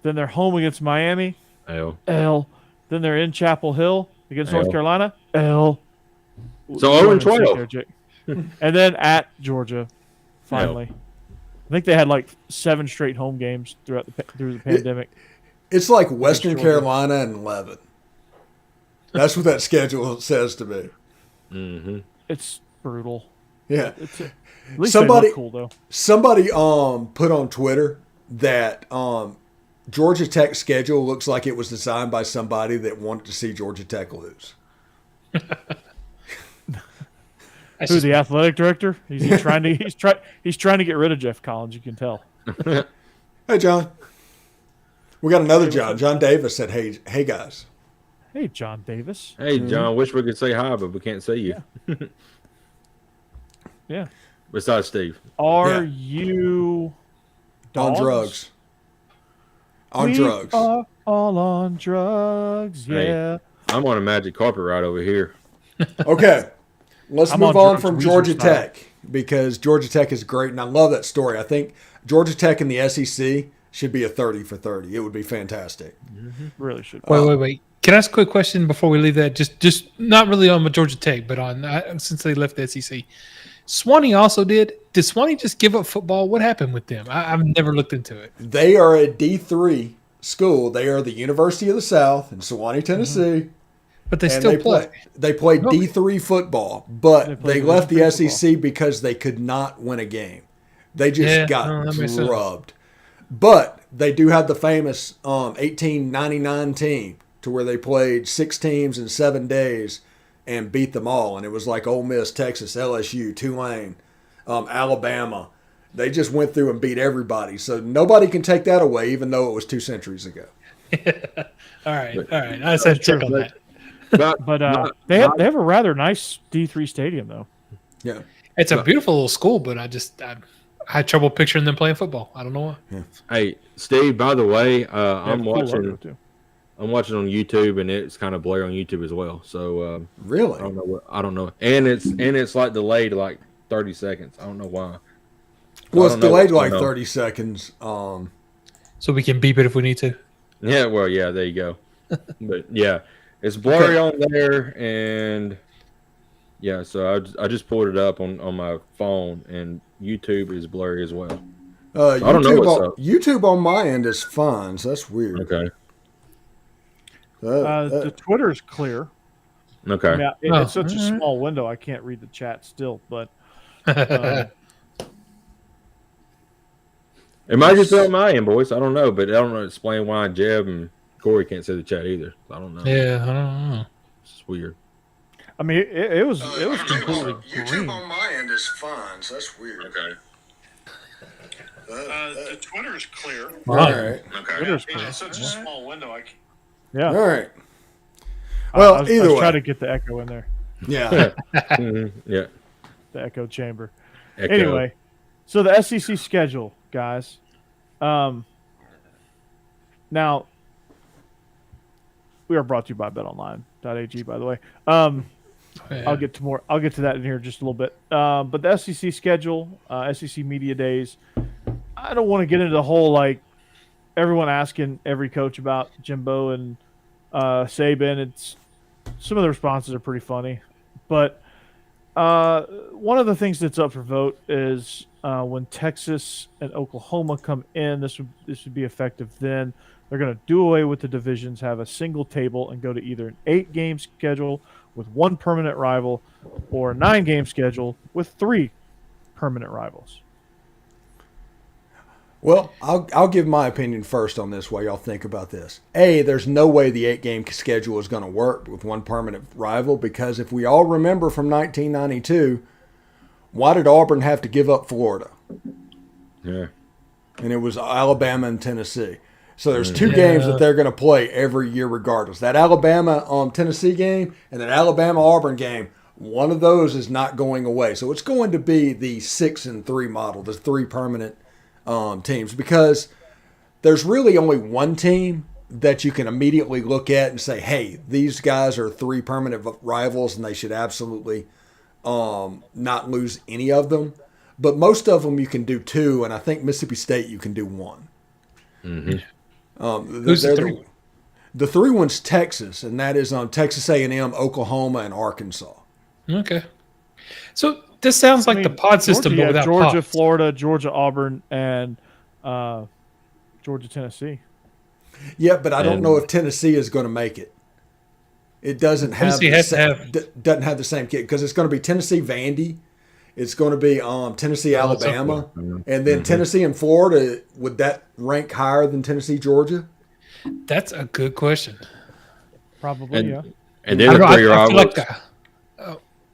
[SPEAKER 1] Then they're home against Miami.
[SPEAKER 2] L.
[SPEAKER 1] L. Then they're in Chapel Hill against
[SPEAKER 2] L.
[SPEAKER 1] North Carolina. L.
[SPEAKER 2] So 0-12.
[SPEAKER 1] And then at Georgia, finally. I think they had like 7 straight home games through the pandemic.
[SPEAKER 3] It's like Western
[SPEAKER 1] Georgia.
[SPEAKER 3] Carolina and 11. That's what that schedule says to me.
[SPEAKER 2] Mm-hmm.
[SPEAKER 1] It's brutal.
[SPEAKER 3] Yeah.
[SPEAKER 1] At least
[SPEAKER 3] Somebody-
[SPEAKER 1] they look cool though.
[SPEAKER 3] Somebody put on Twitter that Georgia Tech's schedule looks like it was designed by somebody that wanted to see Georgia Tech lose.
[SPEAKER 4] That's
[SPEAKER 1] Who's
[SPEAKER 4] just-
[SPEAKER 1] the athletic director? He's trying to get rid of Jeff Collins. You can tell.
[SPEAKER 3] Hey, John. We got another John. John Davis said, hey guys.
[SPEAKER 1] Hey, John Davis.
[SPEAKER 2] Hey, John. Wish we could say hi, but we can't see you.
[SPEAKER 1] Yeah.
[SPEAKER 2] Besides Steve.
[SPEAKER 1] Are
[SPEAKER 3] Yeah.
[SPEAKER 1] you
[SPEAKER 3] On
[SPEAKER 1] dogs?
[SPEAKER 3] drugs. On
[SPEAKER 1] We
[SPEAKER 3] drugs.
[SPEAKER 1] are all on drugs.
[SPEAKER 2] Hey.
[SPEAKER 1] Yeah.
[SPEAKER 2] I'm on a magic carpet right over here.
[SPEAKER 3] Okay. Let's
[SPEAKER 1] I'm
[SPEAKER 3] move
[SPEAKER 1] on
[SPEAKER 3] on
[SPEAKER 1] drugs,
[SPEAKER 3] from
[SPEAKER 1] Weezer
[SPEAKER 3] Georgia
[SPEAKER 1] style.
[SPEAKER 3] Tech because Georgia Tech is great, and I love that story. I think Georgia Tech in the SEC should be a 30 for 30. It would be fantastic.
[SPEAKER 1] Really should.
[SPEAKER 4] Wait. Can I ask a quick question before we leave that? Just not really on Georgia Tech, but on since they left the SEC. Swanee also did. Did Swanee just give up football? What happened with them? I've never looked into it.
[SPEAKER 3] They are a D3 school. They are the University of the South in Sewanee, Tennessee.
[SPEAKER 4] But they
[SPEAKER 3] And
[SPEAKER 4] still play.
[SPEAKER 3] They play
[SPEAKER 4] Okay.
[SPEAKER 3] D3 football, but
[SPEAKER 1] play
[SPEAKER 3] they left the
[SPEAKER 1] D3
[SPEAKER 3] SEC because they could not win a game. They just
[SPEAKER 4] Yeah,
[SPEAKER 3] got
[SPEAKER 4] no, that makes sense.
[SPEAKER 3] drubbed. But they do have the famous 1899 team to where they played 6 teams in 7 days and beat them all. And it was like Ole Miss, Texas, LSU, Tulane, Alabama. They just went through and beat everybody. So nobody can take that away, even though it was 2 centuries ago.
[SPEAKER 4] All right. I just had to check on that.
[SPEAKER 1] But they have a rather nice D3 stadium, though.
[SPEAKER 3] Yeah.
[SPEAKER 4] It's a beautiful little school, but I had trouble picturing them playing football. I don't know why.
[SPEAKER 3] Yeah.
[SPEAKER 2] Hey, Steve, by the way, I'm
[SPEAKER 1] Cool
[SPEAKER 2] watching
[SPEAKER 1] logo, too.
[SPEAKER 2] on YouTube, and it's kind of blurry on YouTube as well. So
[SPEAKER 3] Really?
[SPEAKER 2] I don't know. And it's like delayed like 30 seconds. I don't know why.
[SPEAKER 3] Well, it's delayed like 30 seconds.
[SPEAKER 4] So we can beep it if we need to.
[SPEAKER 2] Yeah, well, yeah, there you go. But yeah, it's blurry on there, and yeah, so I just pulled it up on my phone, and YouTube is blurry as well. I don't know what's up.
[SPEAKER 3] YouTube on my end is fine, so that's weird.
[SPEAKER 2] Okay.
[SPEAKER 1] The Twitter's clear.
[SPEAKER 2] Okay.
[SPEAKER 1] I mean, it's such a small window, I can't read the chat still, but
[SPEAKER 2] It might just be on my end, boys. I don't know, but I don't know. Explain why Jeb and Corey can't see the chat either. I don't know.
[SPEAKER 4] Yeah, I don't know.
[SPEAKER 2] It's weird.
[SPEAKER 1] I mean, it was completely
[SPEAKER 3] YouTube
[SPEAKER 1] green.
[SPEAKER 3] on my end is fine, so that's weird.
[SPEAKER 2] Okay.
[SPEAKER 1] The Twitter's clear.
[SPEAKER 3] All right.
[SPEAKER 2] Okay.
[SPEAKER 1] Twitter's clear.
[SPEAKER 5] It's such a small window.
[SPEAKER 1] Yeah.
[SPEAKER 3] All right. Well,
[SPEAKER 1] I was
[SPEAKER 3] either way.
[SPEAKER 1] trying to get the echo in there,
[SPEAKER 3] Yeah.
[SPEAKER 2] Yeah.
[SPEAKER 1] the echo chamber.
[SPEAKER 2] Echo.
[SPEAKER 1] Anyway, so the SEC schedule, guys. Now, we are brought to you by BetOnline.ag, by the way.
[SPEAKER 4] Yeah.
[SPEAKER 1] I'll get to that in here just a little bit. But the SEC schedule, SEC media days. I don't want to get into the whole like everyone asking every coach about Jimbo and Saban. It's some of the responses are pretty funny, but one of the things that's up for vote is when Texas and Oklahoma come in. This would be effective then. They're going to do away with the divisions, have a single table, and go to either an 8-game schedule with 1 permanent rival or a 9-game schedule with 3 permanent rivals.
[SPEAKER 3] Well, I'll give my opinion first on this while y'all think about this. There's no way the 8-game schedule is going to work with 1 permanent rival, because if we all remember from 1992, why did Auburn have to give up Florida?
[SPEAKER 2] Yeah.
[SPEAKER 3] And it was Alabama and Tennessee. So there's 2 games that they're going to play every year regardless. That Alabama-Tennessee game and that Alabama-Auburn game, one of those is not going away. So it's going to be the 6-3 model, the 3 permanent teams, because there's really only one team that you can immediately look at and say, hey, these guys are 3 permanent rivals and they should absolutely not lose any of them. But most of them you can do 2, and I think Mississippi State you can do 1.
[SPEAKER 2] Mm-hmm.
[SPEAKER 4] Who's the 3?
[SPEAKER 3] The 3 one's Texas, and that is Texas A&M, Oklahoma, and Arkansas.
[SPEAKER 4] Okay. So this sounds like the pod system, but without
[SPEAKER 1] Georgia,
[SPEAKER 4] pods.
[SPEAKER 1] Florida, Georgia, Auburn, and Georgia, Tennessee.
[SPEAKER 3] Yeah, but I don't know if Tennessee is going to make it. It doesn't have doesn't have the same kid, because it's going to be Tennessee, Vandy. It's going to be Tennessee, Alabama, and then Tennessee and Florida. Would that rank higher than Tennessee, Georgia?
[SPEAKER 4] That's a good question.
[SPEAKER 1] Probably, yeah.
[SPEAKER 2] And then the 3 rivals.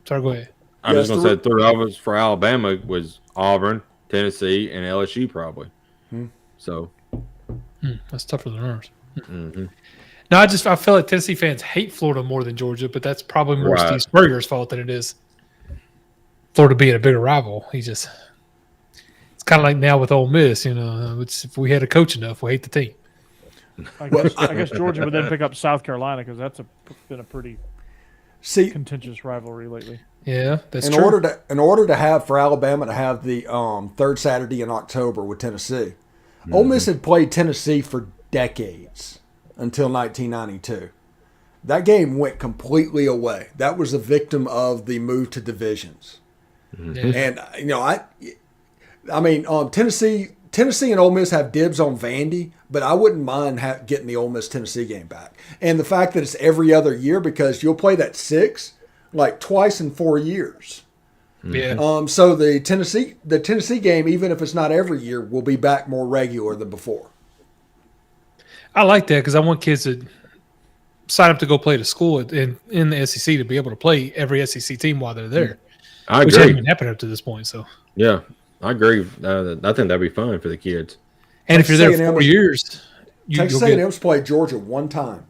[SPEAKER 4] Sorry, go ahead.
[SPEAKER 2] I was going to say 3 rivals for Alabama was Auburn, Tennessee, and LSU probably. So
[SPEAKER 4] that's tougher than ours.
[SPEAKER 2] mm-hmm.
[SPEAKER 4] No, I feel like Tennessee fans hate Florida more than Georgia, but that's probably more Steve Spurrier's fault than it is Florida being a bigger rival. It's kind of like now with Ole Miss, if we had a coach enough, we hate the team.
[SPEAKER 1] I guess Georgia would then pick up South Carolina, because that's been a pretty contentious rivalry lately.
[SPEAKER 4] Yeah, that's true.
[SPEAKER 3] In order to have for Alabama to have the 3rd Saturday in October with Tennessee, Ole Miss had played Tennessee for decades until 1992. That game went completely away. That was a victim of the move to divisions. And I mean, Tennessee and Ole Miss have dibs on Vandy, but I wouldn't mind getting the Ole Miss Tennessee game back. And the fact that it's every other year, because you'll play that 6 like twice in 4 years.
[SPEAKER 4] Yeah.
[SPEAKER 3] So the Tennessee game, even if it's not every year, will be back more regular than before.
[SPEAKER 4] I like that, because I want kids to sign up to go play at a school in the SEC to be able to play every SEC team while they're there.
[SPEAKER 2] I
[SPEAKER 4] Which
[SPEAKER 2] agree.
[SPEAKER 4] hasn't been happening up to this point. So
[SPEAKER 2] Yeah, I agree. I think that'd be fun for the kids.
[SPEAKER 4] and if you're there
[SPEAKER 3] Texas
[SPEAKER 4] 4 years,
[SPEAKER 3] Texas A&M's played Georgia one time.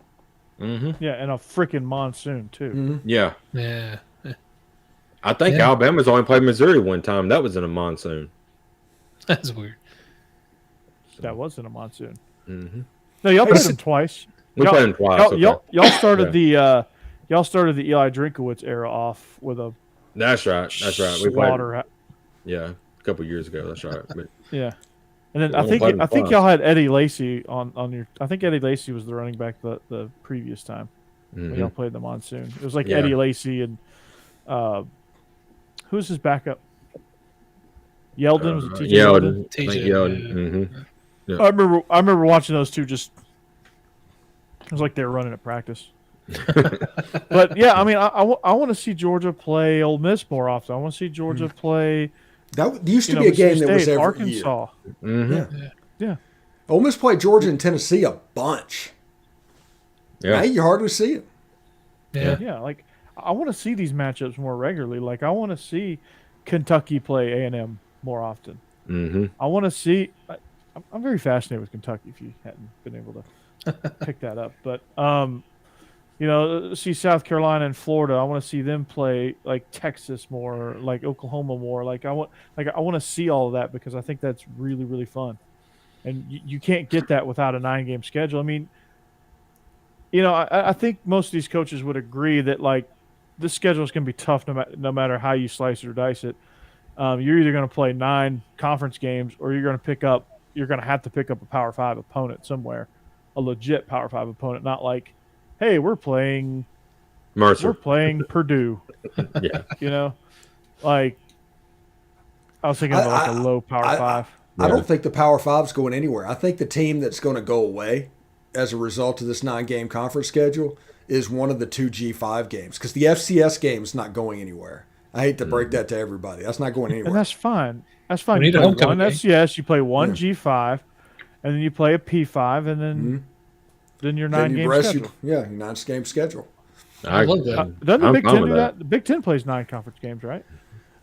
[SPEAKER 2] Mm-hmm.
[SPEAKER 1] Yeah, and a freaking monsoon too.
[SPEAKER 2] Yeah.
[SPEAKER 4] yeah.
[SPEAKER 2] I think Alabama's only played Missouri one time. That was in a monsoon.
[SPEAKER 4] That's weird.
[SPEAKER 1] That wasn't a monsoon.
[SPEAKER 2] Mm-hmm.
[SPEAKER 1] No, y'all played them twice.
[SPEAKER 2] We played them twice.
[SPEAKER 1] Y'all started the Eli Drinkowitz era off with a
[SPEAKER 2] That's right. We played.
[SPEAKER 1] slaughter.
[SPEAKER 2] Yeah, a couple years ago. That's right. But
[SPEAKER 1] Yeah, and then
[SPEAKER 2] We
[SPEAKER 1] I
[SPEAKER 2] only played them
[SPEAKER 1] think
[SPEAKER 2] twice.
[SPEAKER 1] y'all had Eddie Lacy on your. I think Eddie Lacy was the running back the previous time when y'all played the monsoon. It was like
[SPEAKER 2] Yeah.
[SPEAKER 1] Eddie Lacy and who's his backup? Yeldon was it TJ Yeldon?
[SPEAKER 2] Yeldon. I think Yeldon. Mm-hmm.
[SPEAKER 1] I remember watching those two just. It was like they were running at practice. But yeah, I mean, I want to see Georgia play Ole Miss more often. I want to see Georgia play.
[SPEAKER 3] That used to be a game that was every
[SPEAKER 1] Arkansas.
[SPEAKER 3] year.
[SPEAKER 2] Mm-hmm.
[SPEAKER 1] Yeah.
[SPEAKER 3] Ole Miss played Georgia and Tennessee a bunch.
[SPEAKER 2] Yeah.
[SPEAKER 3] Now you hardly see it.
[SPEAKER 4] Yeah.
[SPEAKER 1] Yeah, like I want to see these matchups more regularly. Like I want to see Kentucky play A&M more often.
[SPEAKER 2] Mm-hmm.
[SPEAKER 1] I want to see. I'm very fascinated with Kentucky. If you hadn't been able to pick that up, but see South Carolina and Florida. I want to see them play like Texas more, like Oklahoma more. I want to see all of that because I think that's really really fun, and you can't get that without a 9-game schedule. I mean, I think most of these coaches would agree that like this schedule is going to be tough no matter how you slice it or dice it. You're either going to play 9 conference games or you're going to have to pick up a Power 5 opponent somewhere, a legit Power 5 opponent, not like, hey, we're playing
[SPEAKER 2] Mercer.
[SPEAKER 1] We're playing Purdue.
[SPEAKER 2] Yeah.
[SPEAKER 1] Like I was thinking of like a low Power 5.
[SPEAKER 3] I don't think the Power 5's going anywhere. I think the team that's going to go away as a result of this 9-game conference schedule is one of the 2 G5 games because the FCS game is not going anywhere. I hate to break that to everybody. That's not going anywhere.
[SPEAKER 1] And that's fine. That's fine.
[SPEAKER 4] We
[SPEAKER 1] You
[SPEAKER 4] need a
[SPEAKER 1] play
[SPEAKER 4] homecoming
[SPEAKER 1] one
[SPEAKER 4] game.
[SPEAKER 1] FCS, you play one G5, and then you play a P5, and then your
[SPEAKER 3] Then
[SPEAKER 1] 9-game
[SPEAKER 3] rest
[SPEAKER 1] schedule.
[SPEAKER 3] your 9-game schedule.
[SPEAKER 4] I love that.
[SPEAKER 1] Doesn't the
[SPEAKER 2] I'm
[SPEAKER 1] Big
[SPEAKER 2] fine
[SPEAKER 1] Ten
[SPEAKER 2] with
[SPEAKER 1] do that? The Big Ten plays 9 conference games, right?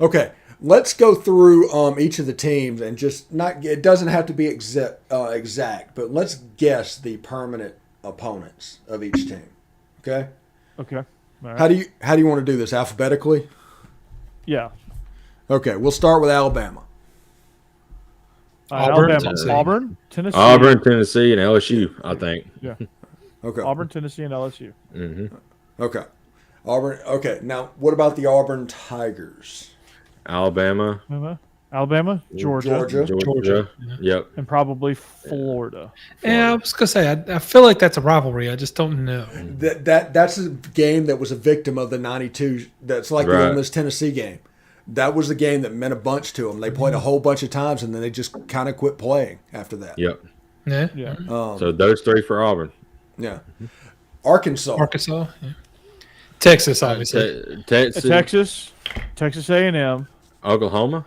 [SPEAKER 3] Okay, let's go through each of the teams and just not. It doesn't have to be exact, but let's guess the permanent opponents of each team. Okay.
[SPEAKER 1] Okay. All right.
[SPEAKER 3] How do you want to do this alphabetically?
[SPEAKER 1] Yeah.
[SPEAKER 3] Okay, we'll start with Alabama.
[SPEAKER 4] Auburn,
[SPEAKER 1] Alabama,
[SPEAKER 4] Tennessee.
[SPEAKER 1] Auburn,
[SPEAKER 2] Tennessee, and LSU, I think.
[SPEAKER 1] Yeah.
[SPEAKER 3] Okay.
[SPEAKER 1] Auburn, Tennessee, and LSU.
[SPEAKER 2] Mm-hmm.
[SPEAKER 3] Okay. Auburn. Okay. Now, what about the Auburn Tigers?
[SPEAKER 2] Alabama,
[SPEAKER 1] Alabama, Georgia,
[SPEAKER 2] Georgia. Yep.
[SPEAKER 1] and probably Florida.
[SPEAKER 4] Yeah, I was gonna say I feel like that's a rivalry. I just don't know.
[SPEAKER 3] That's a game that was a victim of the '92. That's like the Ole Miss Tennessee game. That was the game that meant a bunch to them. They played a whole bunch of times, and then they just kind of quit playing after that.
[SPEAKER 2] Yep.
[SPEAKER 4] Yeah.
[SPEAKER 1] Yeah.
[SPEAKER 2] So those 3 for Auburn.
[SPEAKER 3] Yeah. Arkansas.
[SPEAKER 4] Arkansas. Yeah. Texas, obviously.
[SPEAKER 2] Texas,
[SPEAKER 1] Texas A&M,
[SPEAKER 2] Oklahoma,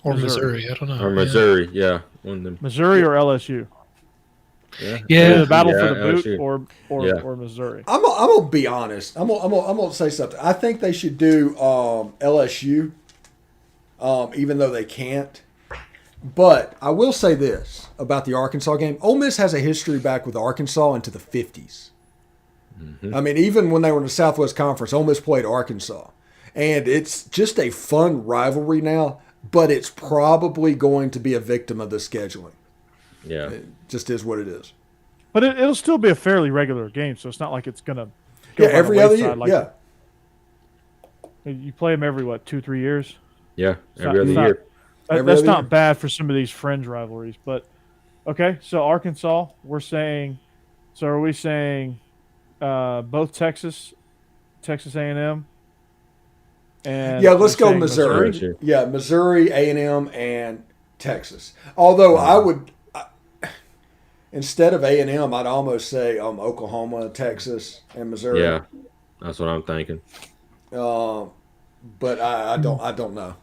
[SPEAKER 4] Or
[SPEAKER 1] Missouri.
[SPEAKER 4] Missouri. I don't know.
[SPEAKER 2] or Missouri. Yeah. One of them.
[SPEAKER 1] Missouri, or LSU.
[SPEAKER 2] Yeah.
[SPEAKER 4] Yeah.
[SPEAKER 1] The battle for the
[SPEAKER 2] LSU.
[SPEAKER 1] boot or Missouri.
[SPEAKER 3] I'm gonna be honest. I'm gonna say something. I think they should do LSU, even though they can't. But I will say this about the Arkansas game: Ole Miss has a history back with Arkansas into the '50s. I mean, even when they were in the Southwest Conference, Ole Miss played Arkansas, and it's just a fun rivalry now. But it's probably going to be a victim of the scheduling.
[SPEAKER 2] Yeah.
[SPEAKER 3] It just is what it is.
[SPEAKER 1] But it'll still be a fairly regular game, so it's not like it's gonna go
[SPEAKER 3] Yeah,
[SPEAKER 1] by the
[SPEAKER 3] every other
[SPEAKER 1] wayside.
[SPEAKER 3] year.
[SPEAKER 1] Yeah. You play them every 2-3 years.
[SPEAKER 2] Yeah.
[SPEAKER 1] not-
[SPEAKER 2] Every other
[SPEAKER 1] it's not-
[SPEAKER 2] year.
[SPEAKER 3] Every
[SPEAKER 1] That's
[SPEAKER 3] other
[SPEAKER 1] not
[SPEAKER 3] year.
[SPEAKER 1] bad for some of these fringe rivalries, but okay. So Arkansas, we're saying. So are we saying both Texas A&M, and
[SPEAKER 3] Yeah, let's
[SPEAKER 1] we're
[SPEAKER 3] go
[SPEAKER 1] saying
[SPEAKER 3] Missouri.
[SPEAKER 2] Missouri.
[SPEAKER 3] Yeah, Missouri, A&M, and Texas. Although I would, instead of A&M, I'd almost say Oklahoma, Texas, and Missouri.
[SPEAKER 2] Yeah. That's what I'm thinking.
[SPEAKER 3] But I don't know.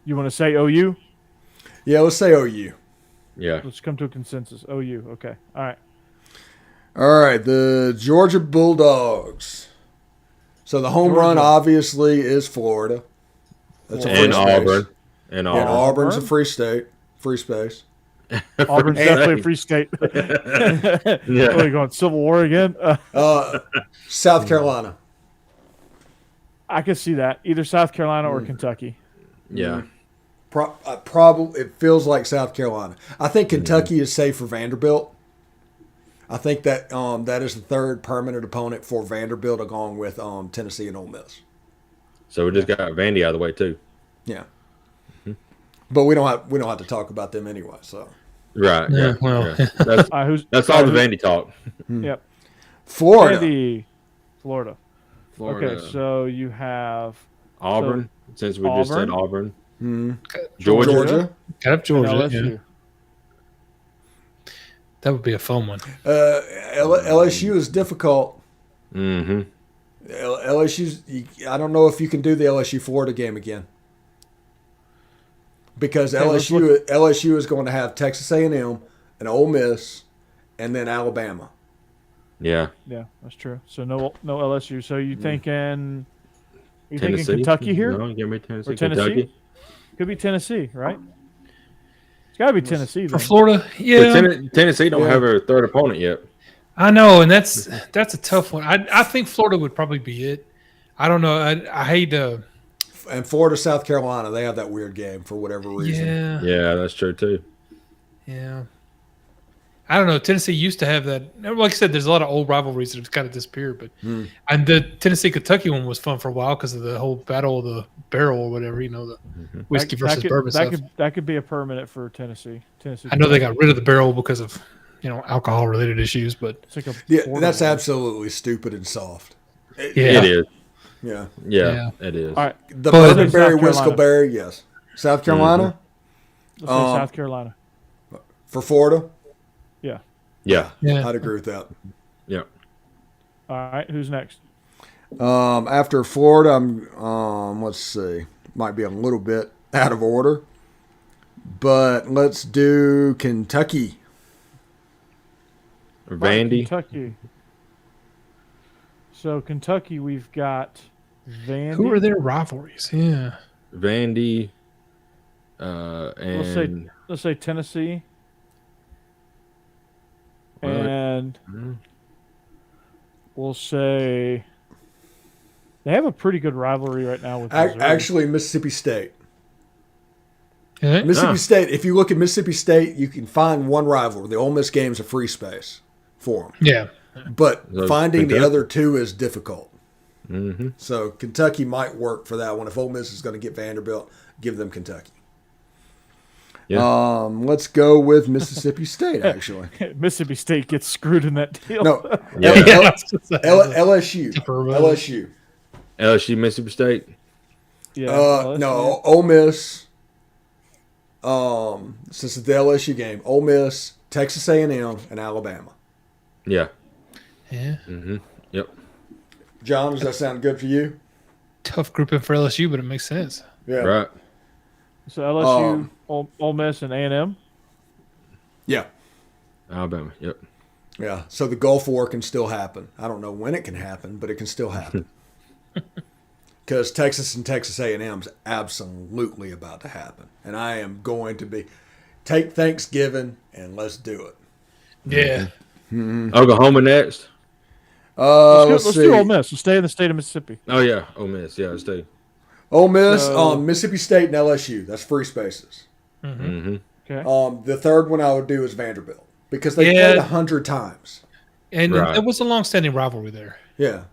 [SPEAKER 1] You want to say OU?
[SPEAKER 3] Yeah, let's say OU.
[SPEAKER 2] Yeah.
[SPEAKER 1] Let's come to a consensus. OU. Okay. All right.
[SPEAKER 3] All right, the Georgia Bulldogs. So the home run obviously is Florida. That's a free
[SPEAKER 2] And
[SPEAKER 3] space.
[SPEAKER 2] Auburn. And
[SPEAKER 3] Auburn's a free state, free space.
[SPEAKER 1] Auburn's definitely a free state.
[SPEAKER 2] Yeah.
[SPEAKER 1] What are we going, Civil War again?
[SPEAKER 3] South Carolina.
[SPEAKER 1] I could see that. Either South Carolina or Kentucky.
[SPEAKER 2] Yeah.
[SPEAKER 3] Probably it feels like South Carolina. I think Kentucky is safe for Vanderbilt. I think that that is the third permanent opponent for Vanderbilt, along with Tennessee and Ole Miss.
[SPEAKER 2] So we just got Vandy out of the way too.
[SPEAKER 3] Yeah, but we don't have to talk about them anyway. So
[SPEAKER 2] Right.
[SPEAKER 4] Yeah,
[SPEAKER 2] Yeah.
[SPEAKER 4] well.
[SPEAKER 2] Yeah. That's all the Vandy talk.
[SPEAKER 1] Yep.
[SPEAKER 3] Florida.
[SPEAKER 1] Vandy, Florida.
[SPEAKER 2] Florida.
[SPEAKER 1] Okay, so you have
[SPEAKER 2] Auburn, since we just said
[SPEAKER 1] Auburn.
[SPEAKER 2] Auburn.
[SPEAKER 3] Georgia.
[SPEAKER 4] Got up Georgia.
[SPEAKER 1] LSU.
[SPEAKER 4] Yeah. That would be a fun one.
[SPEAKER 3] LSU is difficult.
[SPEAKER 2] Mm-hmm.
[SPEAKER 3] LSU's. I don't know if you can do the LSU Florida game again, because LSU is going to have Texas A&M and Ole Miss, and then Alabama.
[SPEAKER 2] Yeah.
[SPEAKER 1] Yeah, that's true. So no LSU. So you thinking? You
[SPEAKER 2] Tennessee.
[SPEAKER 1] thinking Kentucky here?
[SPEAKER 2] No, give me Tennessee.
[SPEAKER 1] Or Tennessee?
[SPEAKER 2] Kentucky.
[SPEAKER 1] Could be Tennessee, right? It's got to be Tennessee
[SPEAKER 4] For
[SPEAKER 1] then.
[SPEAKER 4] Florida, yeah.
[SPEAKER 2] But Tennessee don't have a third opponent yet.
[SPEAKER 4] I know, and that's a tough one. I think Florida would probably be it. I don't know. I hate to.
[SPEAKER 3] And Florida, South Carolina, they have that weird game for whatever reason.
[SPEAKER 4] Yeah.
[SPEAKER 2] Yeah, that's true too.
[SPEAKER 4] Yeah. I don't know. Tennessee used to have that. Like I said, there's a lot of old rivalries that have kind of disappeared. But and the Tennessee-Kentucky one was fun for a while because of the whole battle of the barrel or whatever. You know, the whiskey versus bourbon stuff.
[SPEAKER 1] That could be a permanent for Tennessee.
[SPEAKER 4] I know they got rid of the barrel because of alcohol-related issues, but
[SPEAKER 1] It's like
[SPEAKER 3] that's absolutely stupid and soft.
[SPEAKER 2] It is.
[SPEAKER 3] Yeah.
[SPEAKER 2] Yeah, it is.
[SPEAKER 1] All right,
[SPEAKER 3] The
[SPEAKER 4] But-
[SPEAKER 3] bourbon berry, whiskleberry, yes. South Carolina
[SPEAKER 1] let's say South Carolina.
[SPEAKER 3] for Florida.
[SPEAKER 2] Yeah.
[SPEAKER 4] yeah.
[SPEAKER 3] I'd agree with that.
[SPEAKER 2] Yeah.
[SPEAKER 1] All right, who's next?
[SPEAKER 3] After Florida, I'm let's see, might be a little bit out of order, but let's do Kentucky.
[SPEAKER 2] Vandy.
[SPEAKER 1] Kentucky. So Kentucky, we've got Vandy.
[SPEAKER 4] Who are their rivalries? Yeah.
[SPEAKER 2] Vandy. And
[SPEAKER 1] Let's say Tennessee.
[SPEAKER 2] All right.
[SPEAKER 1] And we'll say they have a pretty good rivalry right now with Missouri.
[SPEAKER 3] Actually, Mississippi State.
[SPEAKER 4] Yeah.
[SPEAKER 3] Mississippi State. If you look at Mississippi State, you can find one rival. The Ole Miss game's a free space for them.
[SPEAKER 4] Yeah.
[SPEAKER 3] But
[SPEAKER 2] So
[SPEAKER 3] finding the
[SPEAKER 2] Kentucky.
[SPEAKER 3] other two is difficult.
[SPEAKER 2] Mm-hmm.
[SPEAKER 3] So Kentucky might work for that one. If Ole Miss is going to get Vanderbilt, give them Kentucky.
[SPEAKER 2] Yeah.
[SPEAKER 3] Let's go with Mississippi State, actually.
[SPEAKER 1] Mississippi State gets screwed in that deal.
[SPEAKER 3] No,
[SPEAKER 2] Yeah.
[SPEAKER 3] LSU. LSU.
[SPEAKER 2] LSU, Mississippi State.
[SPEAKER 1] Yeah.
[SPEAKER 3] No, Ole Miss. Since it's the LSU game, Ole Miss, Texas A&M, and Alabama.
[SPEAKER 2] Yeah.
[SPEAKER 4] Yeah.
[SPEAKER 2] Mm-hmm. Yep.
[SPEAKER 3] John, does that sound good for you?
[SPEAKER 4] Tough grouping for LSU, but it makes sense.
[SPEAKER 3] Yeah.
[SPEAKER 2] Right.
[SPEAKER 1] So LSU, Ole Miss, and A&M.
[SPEAKER 3] Yeah.
[SPEAKER 2] Alabama. Yep.
[SPEAKER 3] Yeah. So the Gulf War can still happen. I don't know when it can happen, but it can still happen. Because Texas and Texas A&M is absolutely about to happen. And I am going to take Thanksgiving and let's do it.
[SPEAKER 4] Yeah.
[SPEAKER 2] Oklahoma next.
[SPEAKER 1] Let's
[SPEAKER 3] see.
[SPEAKER 1] do Ole Miss. We'll stay in the state of Mississippi.
[SPEAKER 2] Oh yeah, Ole Miss. Yeah, let's do.
[SPEAKER 3] Ole Miss,
[SPEAKER 1] So-
[SPEAKER 3] Mississippi State, and LSU. That's free spaces.
[SPEAKER 2] Mm-hmm.
[SPEAKER 1] Okay.
[SPEAKER 3] The third one I would do is Vanderbilt because they
[SPEAKER 4] Yeah.
[SPEAKER 3] played 100 times.
[SPEAKER 4] And
[SPEAKER 2] Right.
[SPEAKER 4] it was a long-standing rivalry there.
[SPEAKER 3] Yeah.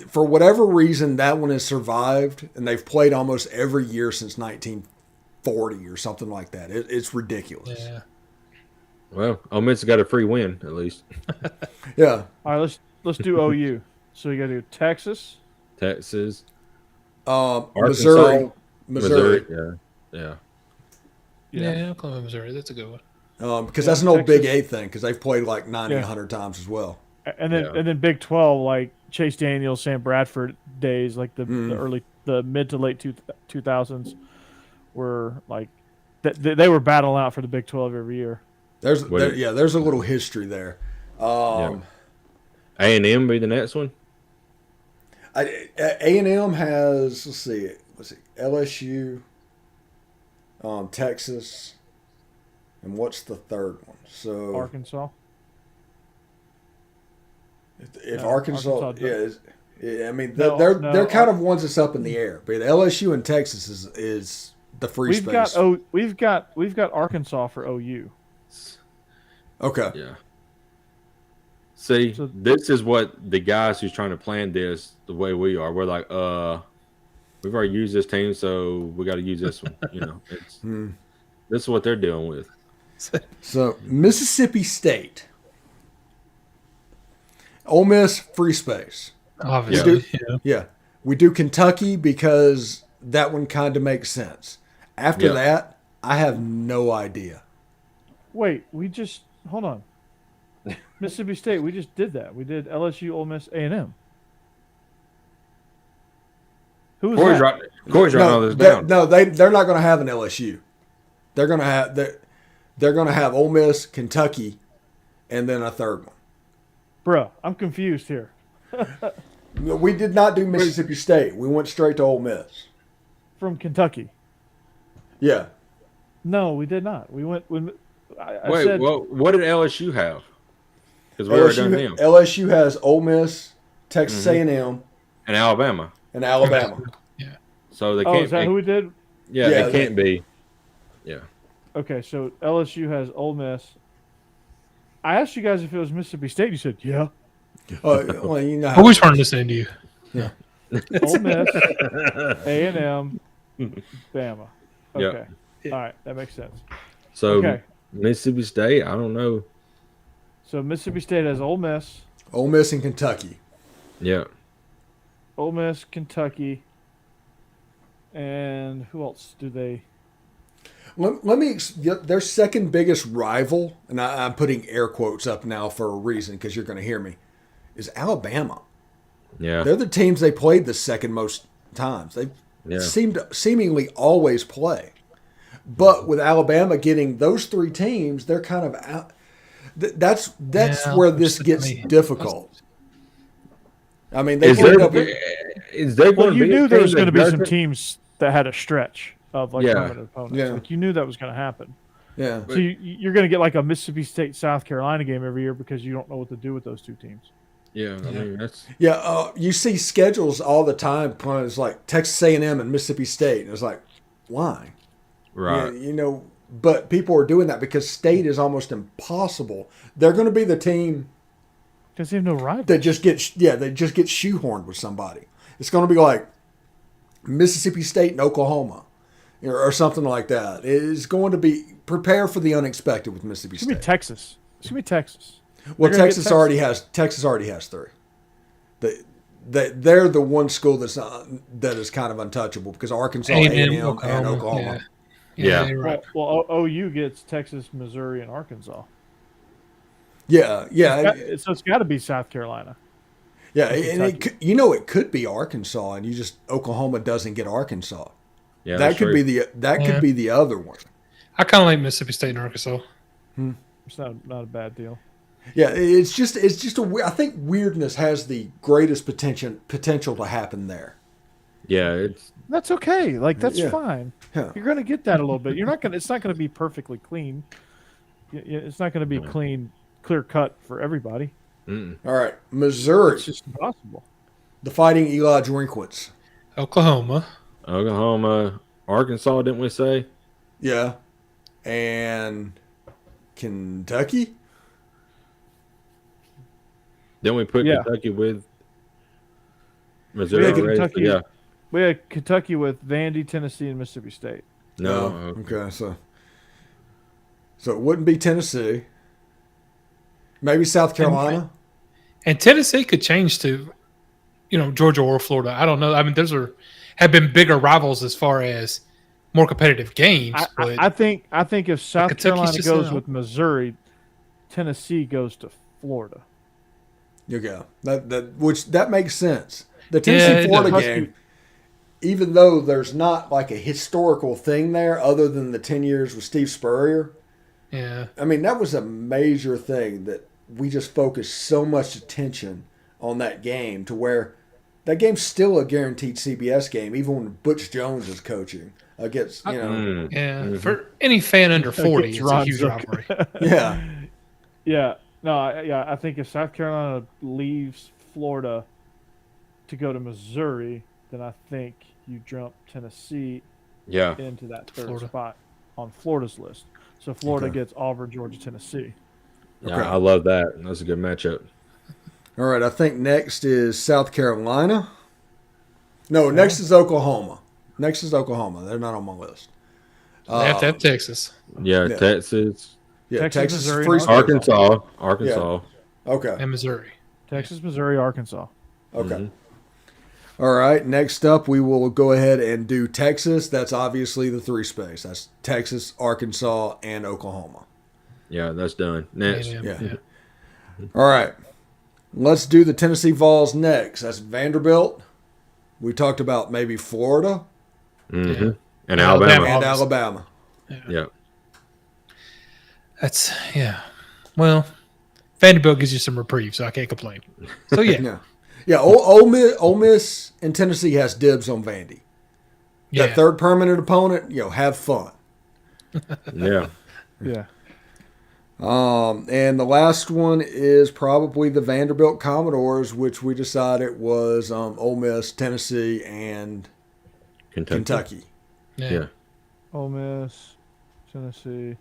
[SPEAKER 3] For whatever reason, that one has survived, and they've played almost every year since 1940 or something like that. It's ridiculous.
[SPEAKER 4] Yeah.
[SPEAKER 2] Well, Ole Miss has got a free win at least.
[SPEAKER 3] Yeah.
[SPEAKER 1] All right, let's do OU. So you got to do Texas.
[SPEAKER 2] Texas,
[SPEAKER 3] Missouri.
[SPEAKER 2] Missouri. Yeah.
[SPEAKER 4] Yeah, Oklahoma, Missouri. That's a good one.
[SPEAKER 3] Because that's an old
[SPEAKER 1] Texas.
[SPEAKER 3] Big 8 thing because they've played like 90,
[SPEAKER 1] Yeah.
[SPEAKER 3] 100 times as well.
[SPEAKER 1] And then Big 12, like Chase Daniels, Sam Bradford days, like the mid to late 2000s, were like they were battling out for the Big 12 every year.
[SPEAKER 3] There's a little history there.
[SPEAKER 2] A&M be the next one.
[SPEAKER 3] A&M has let's see LSU, Texas, and what's the third one? So
[SPEAKER 1] Arkansas.
[SPEAKER 3] If
[SPEAKER 1] No,
[SPEAKER 3] Arkansas
[SPEAKER 1] does.
[SPEAKER 3] I mean
[SPEAKER 1] No,
[SPEAKER 3] they're kind of ones that's up in the air. But LSU and Texas is the free space.
[SPEAKER 1] We've got Arkansas for OU.
[SPEAKER 3] Okay.
[SPEAKER 2] Yeah. See, this is what the guys who's trying to plan this the way we are. We're like, we've already used this team, so we got to use this one. This is what they're dealing with.
[SPEAKER 3] So Mississippi State, Ole Miss, free space.
[SPEAKER 4] Obviously,
[SPEAKER 3] Yeah. We do Kentucky because that one kind of makes sense. After that, I have no idea.
[SPEAKER 1] Wait, hold on. Mississippi State, we just did that. We did LSU, Ole Miss, A&M. Who was that?
[SPEAKER 2] Corey's writing all this down.
[SPEAKER 3] They're not going to have an LSU. They're going to have Ole Miss, Kentucky, and then a third one.
[SPEAKER 1] Bruh, I'm confused here.
[SPEAKER 3] We did not do Mississippi State. We went straight to Ole Miss.
[SPEAKER 1] From Kentucky.
[SPEAKER 3] Yeah.
[SPEAKER 1] No, we did not. We went when
[SPEAKER 2] what did LSU have? Because we already done them.
[SPEAKER 3] LSU has Ole Miss, Texas A&M,
[SPEAKER 2] and Alabama.
[SPEAKER 4] Yeah.
[SPEAKER 2] So they can't.
[SPEAKER 1] Is that who we did?
[SPEAKER 2] Yeah, they can't be. Yeah.
[SPEAKER 1] Okay, so LSU has Ole Miss. I asked you guys if it was Mississippi State. You said yeah.
[SPEAKER 3] Well, you know.
[SPEAKER 4] Who's turning this into you?
[SPEAKER 3] Yeah.
[SPEAKER 1] Ole Miss, A&M, Bama. Okay.
[SPEAKER 2] Yep.
[SPEAKER 1] All right, that makes sense.
[SPEAKER 2] So Mississippi State, I don't know.
[SPEAKER 1] So Mississippi State has Ole Miss,
[SPEAKER 3] and Kentucky.
[SPEAKER 2] Yeah.
[SPEAKER 1] Ole Miss, Kentucky, and who else do they?
[SPEAKER 3] Let me. Their second biggest rival, and I'm putting air quotes up now for a reason because you're going to hear me, is Alabama.
[SPEAKER 2] Yeah.
[SPEAKER 3] They're the teams they played the second most times. They seem to seemingly always play. But with Alabama getting those three teams, they're kind of out. That's where this gets difficult. I mean, they ended up with.
[SPEAKER 1] You knew there was going to be some teams that had a stretch of permanent opponents.
[SPEAKER 3] Yeah.
[SPEAKER 1] Like you knew that was going to happen.
[SPEAKER 3] Yeah.
[SPEAKER 1] So you're going to get like a Mississippi State South Carolina game every year because you don't know what to do with those two teams.
[SPEAKER 2] Yeah, I mean that's.
[SPEAKER 3] Yeah, you see schedules all the time. It's like Texas A&M and Mississippi State, and it's like, why?
[SPEAKER 2] Right.
[SPEAKER 3] But people are doing that because State is almost impossible. They're going to be the team
[SPEAKER 1] because they have no rival.
[SPEAKER 3] They just get shoehorned with somebody. It's going to be like Mississippi State and Oklahoma, or something like that. It's going to be prepare for the unexpected with Mississippi State.
[SPEAKER 1] It's going to be Texas.
[SPEAKER 3] Well, Texas already has three. They're the one school that is kind of untouchable because Arkansas, A&M, and Oklahoma.
[SPEAKER 2] Yeah.
[SPEAKER 4] Right.
[SPEAKER 1] Well, OU gets Texas, Missouri, and Arkansas.
[SPEAKER 3] Yeah.
[SPEAKER 1] So it's got to be South Carolina.
[SPEAKER 3] Yeah, and it could be Arkansas, and Oklahoma doesn't get Arkansas.
[SPEAKER 2] Yeah,
[SPEAKER 3] that could be the other one.
[SPEAKER 4] I kind of like Mississippi State and Arkansas.
[SPEAKER 1] It's not a bad deal.
[SPEAKER 3] Yeah, it's just I think weirdness has the greatest potential to happen there.
[SPEAKER 2] Yeah,
[SPEAKER 1] that's okay. Like that's fine.
[SPEAKER 3] Yeah.
[SPEAKER 1] You're going to get that a little bit. It's not going to be perfectly clean. It's not going to be clear cut for everybody.
[SPEAKER 2] Mm-mm.
[SPEAKER 3] All right, Missouri.
[SPEAKER 1] It's just impossible.
[SPEAKER 3] The Fighting Eli Drinkwitz.
[SPEAKER 4] Oklahoma,
[SPEAKER 2] Arkansas. Didn't we say?
[SPEAKER 3] Yeah, and Kentucky.
[SPEAKER 2] Didn't we put Kentucky with Missouri?
[SPEAKER 1] We had Kentucky with Vandy, Tennessee, and Mississippi State.
[SPEAKER 2] No.
[SPEAKER 3] Okay, so it wouldn't be Tennessee. Maybe South Carolina.
[SPEAKER 4] And Tennessee could change to, Georgia or Florida. I don't know. I mean, those have been bigger rivals as far as more competitive games.
[SPEAKER 1] I think if South Carolina goes with Missouri, Tennessee goes to Florida.
[SPEAKER 3] You go. That makes sense. The Tennessee-Florida game, even though there's not like a historical thing there other than the 10 years with Steve Spurrier.
[SPEAKER 4] Yeah.
[SPEAKER 3] I mean, that was a major thing that we just focus so much attention on that game to where that game's still a guaranteed CBS game, even when Butch Jones is coaching against, you know.
[SPEAKER 4] Yeah, for any fan under 40, it's a huge rivalry.
[SPEAKER 3] Yeah.
[SPEAKER 1] Yeah. No, I think if South Carolina leaves Florida to go to Missouri, then I think you jump Tennessee into that third spot on Florida's list. So Florida gets Auburn, Georgia, Tennessee.
[SPEAKER 2] Yeah, I love that. That's a good matchup.
[SPEAKER 3] All right, I think next is South Carolina. No, next is Oklahoma. They're not on my list.
[SPEAKER 4] They have to have Texas.
[SPEAKER 2] Yeah, Texas.
[SPEAKER 3] Yeah, Texas,
[SPEAKER 1] Missouri,
[SPEAKER 3] Free State.
[SPEAKER 2] Arkansas.
[SPEAKER 3] Yeah. Okay.
[SPEAKER 4] And Missouri.
[SPEAKER 1] Texas, Missouri, Arkansas.
[SPEAKER 3] Okay. All right. Next up, we will go ahead and do Texas. That's obviously the 3 space. That's Texas, Arkansas, and Oklahoma.
[SPEAKER 2] Yeah, that's done. Next.
[SPEAKER 3] Yeah. All right. Let's do the Tennessee Vols next. That's Vanderbilt. We talked about maybe Florida.
[SPEAKER 2] Mm-hmm. And Alabama.
[SPEAKER 3] And Alabama.
[SPEAKER 2] Yeah.
[SPEAKER 4] That's Well, Vanderbilt gives you some reprieve, so I can't complain. So
[SPEAKER 3] Yeah. Ole Miss and Tennessee has dibs on Vandy. That third permanent opponent, have fun.
[SPEAKER 2] Yeah.
[SPEAKER 1] Yeah.
[SPEAKER 3] And the last one is probably the Vanderbilt Commodores, which we decided was Ole Miss, Tennessee, and Kentucky.
[SPEAKER 2] Yeah.
[SPEAKER 1] Ole Miss, Tennessee,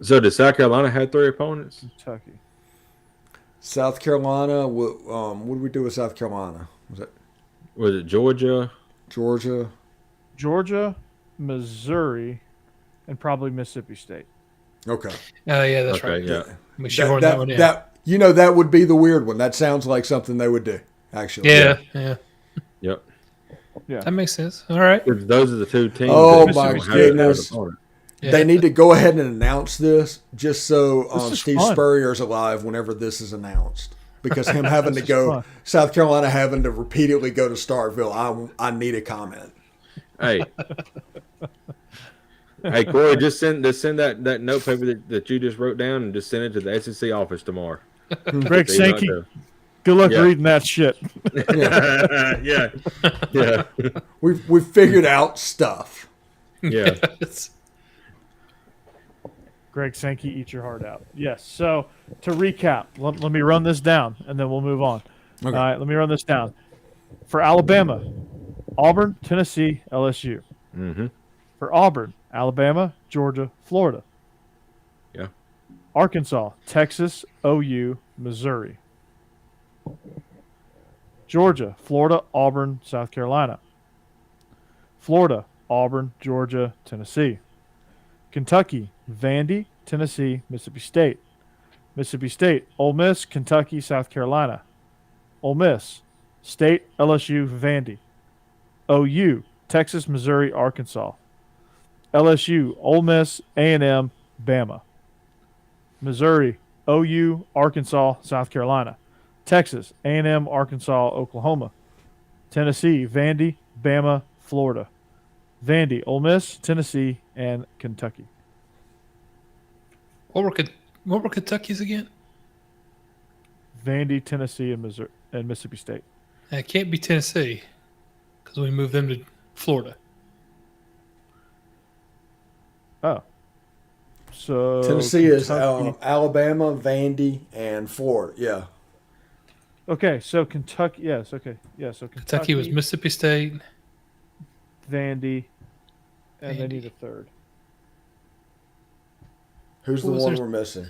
[SPEAKER 2] So did South Carolina have 3 opponents?
[SPEAKER 1] Kentucky.
[SPEAKER 3] South Carolina, what did we do with South Carolina?
[SPEAKER 2] Was it Georgia?
[SPEAKER 3] Georgia,
[SPEAKER 1] Missouri, and probably Mississippi State.
[SPEAKER 3] Okay.
[SPEAKER 4] Oh, yeah, that's right.
[SPEAKER 2] Yeah.
[SPEAKER 4] We should that one in.
[SPEAKER 3] That would be the weird one. That sounds like something they would do, actually.
[SPEAKER 4] Yeah.
[SPEAKER 2] Yep.
[SPEAKER 1] Yeah.
[SPEAKER 4] That makes sense. All right.
[SPEAKER 2] Those are the 2 teams.
[SPEAKER 3] Oh,
[SPEAKER 2] that
[SPEAKER 3] my
[SPEAKER 2] Mississippi State
[SPEAKER 3] goodness.
[SPEAKER 2] has an opponent.
[SPEAKER 4] Yeah.
[SPEAKER 3] They need to go ahead and announce this just so
[SPEAKER 1] This is
[SPEAKER 3] Steve
[SPEAKER 1] fun.
[SPEAKER 3] Spurrier's alive whenever this is announced. Because him having to
[SPEAKER 1] is
[SPEAKER 3] go,
[SPEAKER 1] fun.
[SPEAKER 3] South Carolina having to repeatedly go to Starkville, I need a comment.
[SPEAKER 2] Hey. Hey, Corey, just send that note paper that you just wrote down and just send it to the SEC office tomorrow.
[SPEAKER 1] Greg
[SPEAKER 2] So you
[SPEAKER 1] Sankey,
[SPEAKER 2] know
[SPEAKER 1] good luck
[SPEAKER 2] Yeah.
[SPEAKER 1] reading that shit.
[SPEAKER 2] Yeah.
[SPEAKER 3] We've figured out stuff.
[SPEAKER 2] Yeah.
[SPEAKER 1] Greg Sankey, eat your heart out. Yes. So to recap, let me run this down, and then we'll move on.
[SPEAKER 3] Okay.
[SPEAKER 1] All right, let me run this down. For Alabama, Auburn, Tennessee, LSU.
[SPEAKER 2] Mm-hmm.
[SPEAKER 1] For Auburn, Alabama, Georgia, Florida.
[SPEAKER 2] Yeah.
[SPEAKER 1] Arkansas, Texas, OU, Missouri. Georgia, Florida, Auburn, South Carolina. Florida, Auburn, Georgia, Tennessee. Kentucky, Vandy, Tennessee, Mississippi State. Mississippi State, Ole Miss, Kentucky, South Carolina. Ole Miss, State, LSU, Vandy. OU, Texas, Missouri, Arkansas. LSU, Ole Miss, A&M, Bama. Missouri, OU, Arkansas, South Carolina. Texas, A&M, Arkansas, Oklahoma. Tennessee, Vandy, Bama, Florida. Vandy, Ole Miss, Tennessee, and Kentucky.
[SPEAKER 4] What were Kentucky's again?
[SPEAKER 1] Vandy, Tennessee, and Missouri and Mississippi State.
[SPEAKER 4] It can't be Tennessee because we moved them to Florida.
[SPEAKER 1] Oh. So
[SPEAKER 3] Tennessee is
[SPEAKER 1] Kentucky-
[SPEAKER 3] Alabama, Vandy, and Florida. Yeah.
[SPEAKER 1] Okay, so Kentucky. Yes, okay. Yeah, so
[SPEAKER 4] Kentucky was Mississippi State.
[SPEAKER 1] Vandy, and they
[SPEAKER 4] Vandy.
[SPEAKER 1] need a third.
[SPEAKER 3] Who's the
[SPEAKER 4] What was
[SPEAKER 3] one
[SPEAKER 4] their-
[SPEAKER 3] we're missing?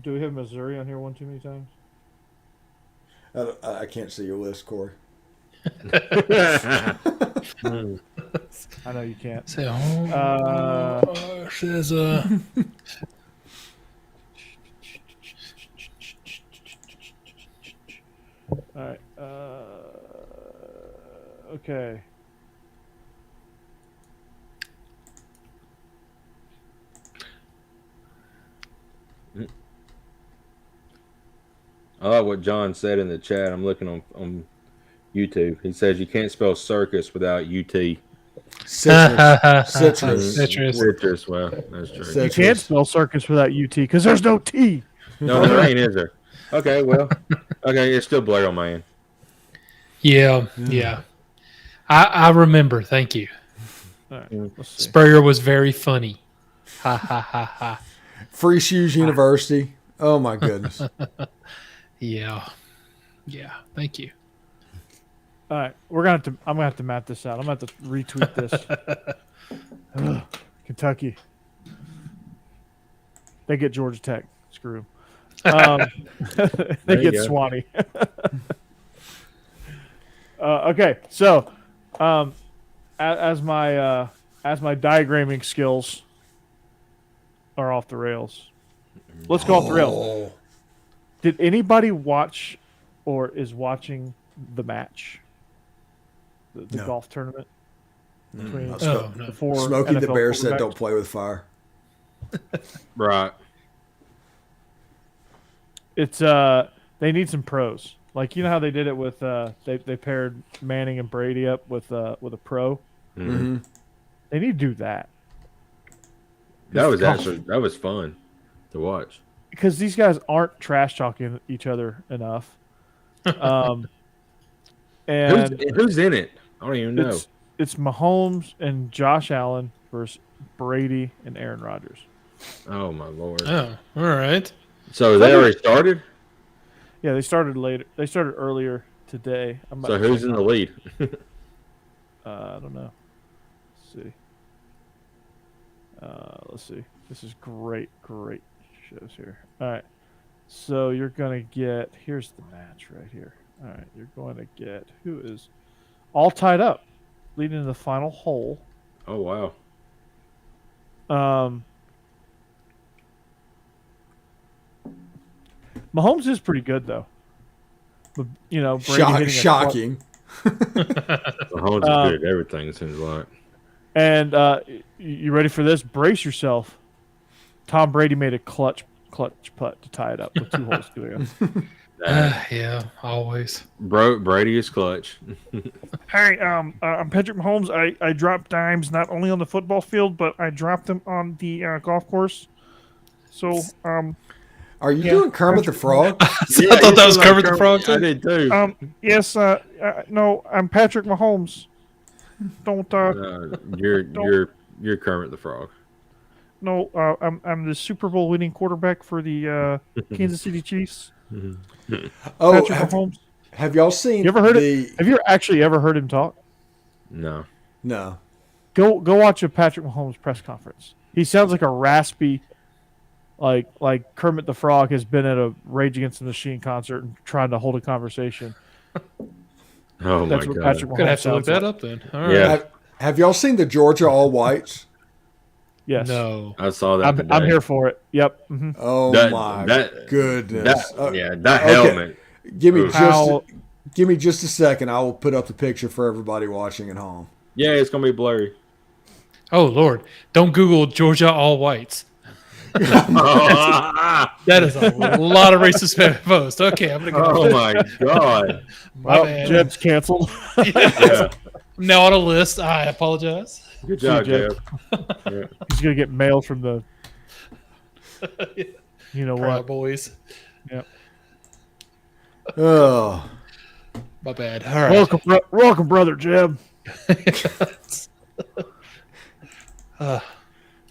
[SPEAKER 1] Do we have Missouri on here one too many times?
[SPEAKER 3] I can't see your list, Corey.
[SPEAKER 1] I know you can't.
[SPEAKER 4] Say, says
[SPEAKER 1] All right. Okay.
[SPEAKER 2] I like what John said in the chat. I'm looking on YouTube. He says you can't spell circus without UT.
[SPEAKER 3] Citrus.
[SPEAKER 2] Well, that's true.
[SPEAKER 1] You can't spell circus without UT because there's no T.
[SPEAKER 2] No, there ain't, is there? Okay, well, it's still Blair on my end.
[SPEAKER 4] Yeah. I remember. Thank you.
[SPEAKER 1] All right, let's see.
[SPEAKER 4] Spurrier was very funny. Ha ha ha ha.
[SPEAKER 3] Free Shoes University. Oh my goodness.
[SPEAKER 4] Yeah. Thank you.
[SPEAKER 1] All right, I'm gonna have to map this out. I'm gonna have to retweet this. Ugh, Kentucky. They get Georgia Tech. Screw 'em. They get Swanee. Okay, so as my diagramming skills are off the rails, let's go off the rails. Did anybody watch or is watching the match? The golf tournament between the four
[SPEAKER 3] Smokey
[SPEAKER 1] NFL
[SPEAKER 3] the Bear said,
[SPEAKER 1] quarterbacks?
[SPEAKER 3] "Don't play with fire."
[SPEAKER 2] Right.
[SPEAKER 1] It's they need some pros. Like, you know how they did it with they paired Manning and Brady up with a pro.
[SPEAKER 3] Mm-hmm.
[SPEAKER 1] They need to do that.
[SPEAKER 2] That was fun to watch.
[SPEAKER 1] Because these guys aren't trash talking each other enough. And
[SPEAKER 2] who's in it? I don't even know.
[SPEAKER 1] It's Mahomes and Josh Allen versus Brady and Aaron Rodgers.
[SPEAKER 2] Oh my Lord!
[SPEAKER 4] Oh, all right.
[SPEAKER 2] So they already started.
[SPEAKER 1] Yeah, they started later. They started earlier today.
[SPEAKER 2] So who's in the lead?
[SPEAKER 1] I don't know. Let's see. This is great shows here. All right. So you're going to get, here's the match right here. All right. You're going to get, who is all tied up, leading to the final hole.
[SPEAKER 2] Oh, wow.
[SPEAKER 1] Mahomes is pretty good, though. But, you know, Brady
[SPEAKER 3] shocking.
[SPEAKER 2] Mahomes is good at everything, it seems like.
[SPEAKER 1] And you ready for this? Brace yourself. Tom Brady made a clutch putt to tie it up with 2 holes to go.
[SPEAKER 4] Yeah, always.
[SPEAKER 2] Brady is clutch.
[SPEAKER 1] Hey, I'm Patrick Mahomes. I drop dimes not only on the football field, but I drop them on the golf course. So,
[SPEAKER 3] are you doing Kermit the Frog?
[SPEAKER 4] I thought that was Kermit the Frog too.
[SPEAKER 2] I did too.
[SPEAKER 1] Yes. No, I'm Patrick Mahomes. Don't.
[SPEAKER 2] You're Kermit the Frog.
[SPEAKER 1] No, I'm the Super Bowl winning quarterback for the Kansas City Chiefs.
[SPEAKER 3] Oh,
[SPEAKER 1] Patrick Mahomes.
[SPEAKER 3] Have y'all seen?
[SPEAKER 1] You ever heard it? Have you actually ever heard him talk?
[SPEAKER 2] No.
[SPEAKER 1] Go watch a Patrick Mahomes press conference. He sounds like a raspy, like Kermit the Frog has been at a Rage Against the Machine concert and trying to hold a conversation.
[SPEAKER 2] Oh
[SPEAKER 1] That's
[SPEAKER 2] my
[SPEAKER 1] what
[SPEAKER 2] God!
[SPEAKER 1] Patrick Mahomes
[SPEAKER 4] Gonna have to look
[SPEAKER 1] sounds
[SPEAKER 4] that
[SPEAKER 1] like.
[SPEAKER 4] up then. All right.
[SPEAKER 2] Yeah.
[SPEAKER 3] Have y'all seen the Georgia All Whites?
[SPEAKER 1] Yes.
[SPEAKER 4] No.
[SPEAKER 2] I saw that. today.
[SPEAKER 1] I'm here for it. Yep. Mm-hmm.
[SPEAKER 3] Oh my goodness!
[SPEAKER 2] That helmet.
[SPEAKER 3] Give me just a second. I will put up the picture for everybody watching at home.
[SPEAKER 2] Yeah, it's gonna be blurry.
[SPEAKER 4] Oh Lord! Don't Google Georgia all whites. That is a lot of racist posts. Okay, I'm gonna go.
[SPEAKER 2] Oh my God!
[SPEAKER 1] Well, Jeb's canceled.
[SPEAKER 2] Yeah.
[SPEAKER 4] Now on a list. I apologize.
[SPEAKER 2] Good job, Jeb.
[SPEAKER 1] Yeah. He's gonna get mail from the. You know
[SPEAKER 4] Proud
[SPEAKER 1] what,
[SPEAKER 4] boys?
[SPEAKER 1] Yep.
[SPEAKER 3] Oh,
[SPEAKER 4] My bad. All right.
[SPEAKER 1] Welcome, brother Jeb.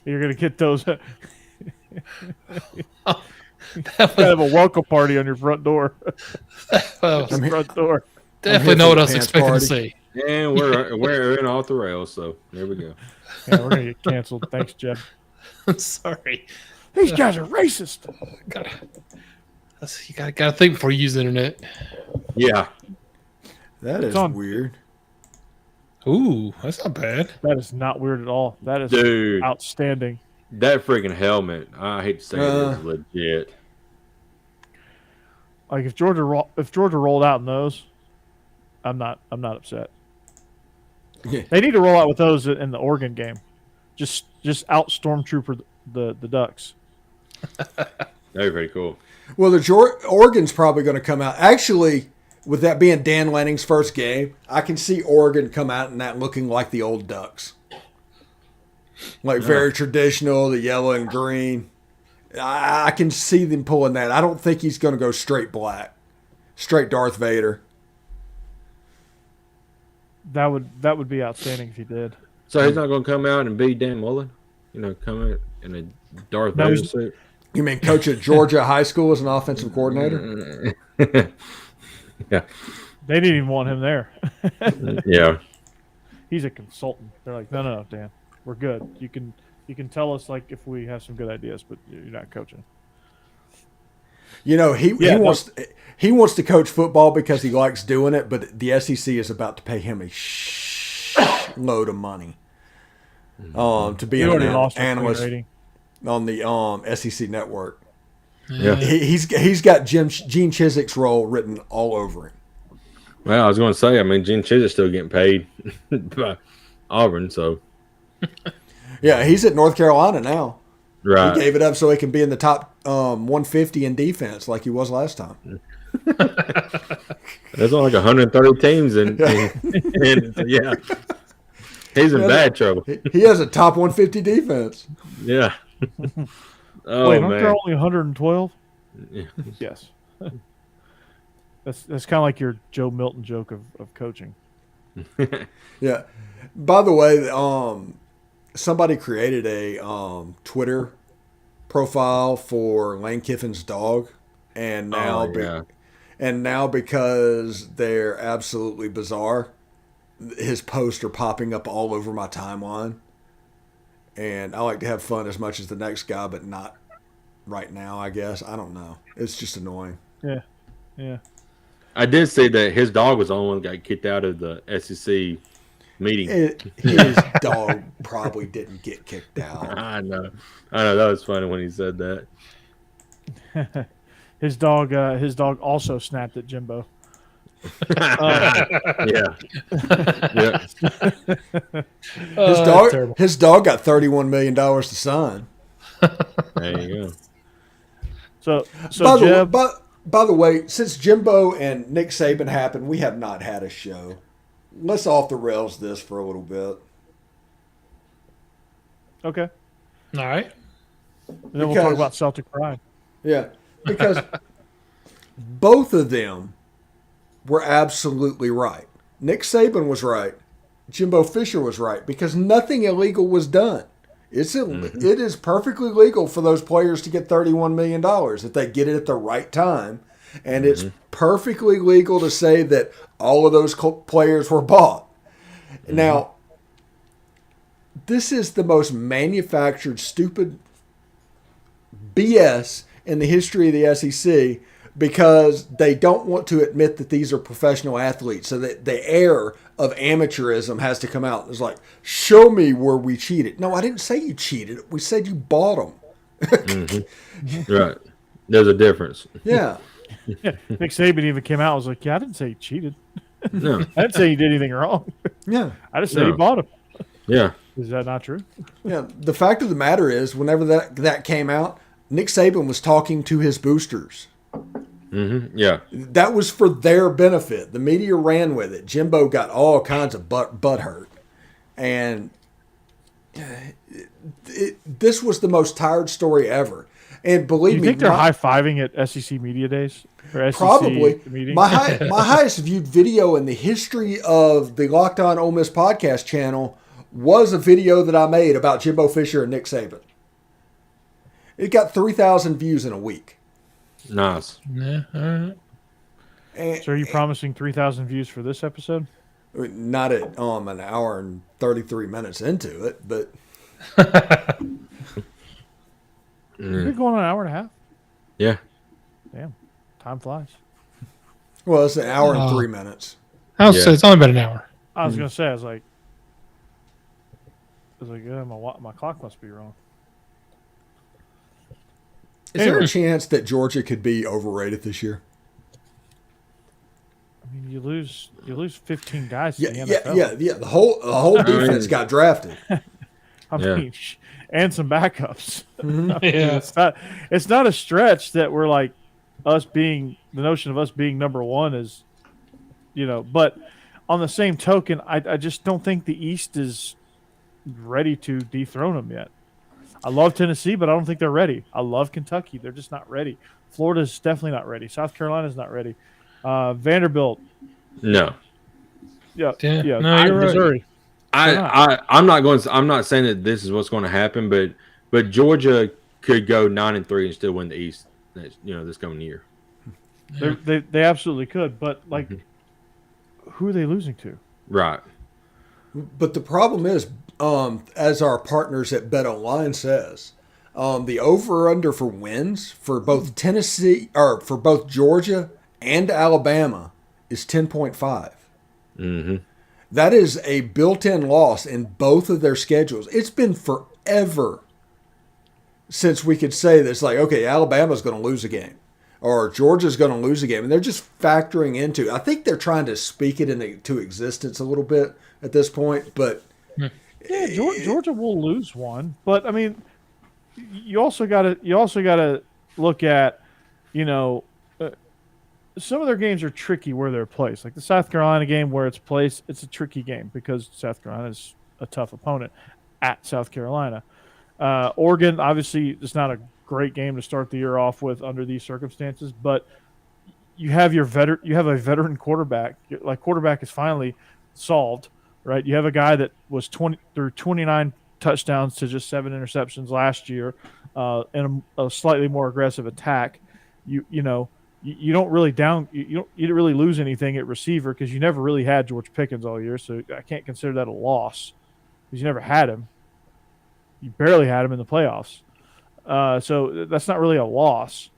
[SPEAKER 1] You're gonna get those. Have a welcome party on your front door. Front door.
[SPEAKER 4] Definitely know what I was expecting to see.
[SPEAKER 2] And we're in off the rails, so there we go.
[SPEAKER 1] Yeah, we're gonna get canceled. Thanks, Jeb.
[SPEAKER 4] I'm sorry.
[SPEAKER 1] These guys are racist.
[SPEAKER 4] You gotta think before you use the internet.
[SPEAKER 2] Yeah.
[SPEAKER 3] that is weird.
[SPEAKER 4] Ooh, that's not bad.
[SPEAKER 1] That is not weird at all. That is outstanding.
[SPEAKER 2] That freaking helmet. I hate to say it is legit.
[SPEAKER 1] Like if Georgia rolled out in those, I'm not upset.
[SPEAKER 3] Yeah.
[SPEAKER 1] They need to roll out with those in the Oregon game. Just out stormtrooper the Ducks.
[SPEAKER 2] That'd be pretty cool.
[SPEAKER 3] Well, Oregon's probably going to come out. Actually, with that being Dan Lanning's first game, I can see Oregon come out and that looking like the old Ducks. Like very traditional, the yellow and green. I can see them pulling that. I don't think he's going to go straight black, straight Darth Vader.
[SPEAKER 1] That would be outstanding if he did.
[SPEAKER 2] So he's not going to come out and be Dan Mullen? Come out in a Darth Vader suit?
[SPEAKER 3] You mean coach at Georgia High School as an offensive coordinator?
[SPEAKER 2] Yeah.
[SPEAKER 1] They didn't even want him there.
[SPEAKER 2] Yeah.
[SPEAKER 1] He's a consultant. They're like, no, Dan, we're good. You can tell us like if we have some good ideas, but you're not coaching.
[SPEAKER 3] He wants to coach football because he likes doing it, but the SEC is about to pay him a load of money to be an analyst on the SEC network.
[SPEAKER 2] Yeah,
[SPEAKER 3] he's got Gene Chiswick's role written all over him.
[SPEAKER 2] Well, I was going to say, Gene Chiswick's still getting paid by Auburn, so
[SPEAKER 3] yeah, he's at North Carolina now.
[SPEAKER 2] Right,
[SPEAKER 3] he gave it up so he can be in the top 150 in defense like he was last time.
[SPEAKER 2] There's only like 130 teams, and yeah, he's in bad trouble.
[SPEAKER 3] He has a top 150 defense.
[SPEAKER 2] Yeah. Oh,
[SPEAKER 1] wait,
[SPEAKER 2] man.
[SPEAKER 1] aren't there only 112?
[SPEAKER 2] Yeah.
[SPEAKER 1] Yes. That's kind of like your Joe Milton joke of coaching.
[SPEAKER 3] Yeah. By the way, somebody created a Twitter profile for Lane Kiffin's dog, and now because they're absolutely bizarre, his posts are popping up all over my timeline. And I like to have fun as much as the next guy, but not right now, I guess. I don't know. It's just annoying.
[SPEAKER 1] Yeah.
[SPEAKER 2] I did say that his dog was the only one that got kicked out of the SEC meeting.
[SPEAKER 3] His dog probably didn't get kicked out.
[SPEAKER 2] I know. That was funny when he said that.
[SPEAKER 1] His dog also snapped at Jimbo.
[SPEAKER 2] Yeah.
[SPEAKER 3] His dog got $31 million to sign.
[SPEAKER 2] There you go.
[SPEAKER 1] So Jeb,
[SPEAKER 3] by the way, since Jimbo and Nick Saban happened, we have not had a show. Let's off the rails this for a little bit.
[SPEAKER 1] Okay.
[SPEAKER 4] All right.
[SPEAKER 1] And then we'll talk about Celtic pride.
[SPEAKER 3] Yeah, because both of them were absolutely right. Nick Saban was right. Jimbo Fisher was right because nothing illegal was done. It is perfectly legal for those players to get $31 million if they get it at the right time. And it's perfectly legal to say that all of those players were bought. Now, this is the most manufactured, stupid BS in the history of the SEC because they don't want to admit that these are professional athletes. So that the air of amateurism has to come out. It's like, show me where we cheated. No, I didn't say you cheated. We said you bought them.
[SPEAKER 2] Right. There's a difference.
[SPEAKER 3] Yeah.
[SPEAKER 1] Nick Saban even came out and was like, yeah, I didn't say he cheated.
[SPEAKER 2] No.
[SPEAKER 1] I didn't say he did anything wrong.
[SPEAKER 3] Yeah.
[SPEAKER 1] I just said he bought him.
[SPEAKER 2] Yeah.
[SPEAKER 1] Is that not true?
[SPEAKER 3] Yeah. The fact of the matter is, whenever that came out, Nick Saban was talking to his boosters.
[SPEAKER 2] Yeah.
[SPEAKER 3] That was for their benefit. The media ran with it. Jimbo got all kinds of butt hurt. And this was the most tired story ever. And believe me,
[SPEAKER 1] you think they're high-fiving at SEC Media Days? Or SEC
[SPEAKER 3] probably.
[SPEAKER 1] meetings?
[SPEAKER 3] My highest viewed video in the history of the Locked On Ole Miss podcast channel was a video that I made about Jimbo Fisher and Nick Saban. It got 3,000 views in a week.
[SPEAKER 2] Nice.
[SPEAKER 4] Yeah, all right.
[SPEAKER 1] So are you promising 3,000 views for this episode?
[SPEAKER 3] Not at an hour and 33 minutes into it, but
[SPEAKER 1] You're going an hour and a half?
[SPEAKER 2] Yeah.
[SPEAKER 1] Damn. Time flies.
[SPEAKER 3] well, it's an hour and 3 minutes.
[SPEAKER 4] I was say it's only about an hour.
[SPEAKER 1] I was going to say, I was like, yeah, my clock must be wrong.
[SPEAKER 3] Is there a chance that Georgia could be overrated this year?
[SPEAKER 1] I mean, you lose 15 guys to
[SPEAKER 3] Yeah,
[SPEAKER 1] the NFL.
[SPEAKER 3] yeah. The whole defense got drafted.
[SPEAKER 1] I mean, and some backups.
[SPEAKER 4] Yeah.
[SPEAKER 1] It's not a stretch that we're like the notion of us being number one is But on the same token, I just don't think the East is ready to dethrone them yet. I love Tennessee, but I don't think they're ready. I love Kentucky. They're just not ready. Florida's definitely not ready. South Carolina's not ready. Vanderbilt.
[SPEAKER 2] No.
[SPEAKER 1] Yeah.
[SPEAKER 4] No, you're right.
[SPEAKER 1] Missouri.
[SPEAKER 2] I'm not saying that this is what's going to happen, but Georgia could go 9-3 and still win the East. This coming year.
[SPEAKER 1] They absolutely could, but who are they losing to?
[SPEAKER 2] Right.
[SPEAKER 3] But the problem is, as our partners at BetOnline says, the over/under for wins for both Tennessee or for both Georgia and Alabama is 10.5.
[SPEAKER 2] Mm-hmm.
[SPEAKER 3] That is a built-in loss in both of their schedules. It's been forever since we could say this, like, okay, Alabama's going to lose a game or Georgia's going to lose a game. And they're just factoring into, I think they're trying to speak it into existence a little bit at this point. But
[SPEAKER 1] yeah, Georgia will lose one. But, I mean, you also got to look at, some of their games are tricky where they're placed. Like the South Carolina game where it's placed, it's a tricky game because South Carolina is a tough opponent at South Carolina. Oregon, obviously, it's not a great game to start the year off with under these circumstances, but you have a veteran quarterback. Like quarterback is finally solved, right? You have a guy that was 29 touchdowns to just 7 interceptions last year, and a slightly more aggressive attack. You don't really you didn't really lose anything at receiver because you never really had George Pickens all year, so I can't consider that a loss because you never had him. You barely had him in the playoffs, so that's not really a loss.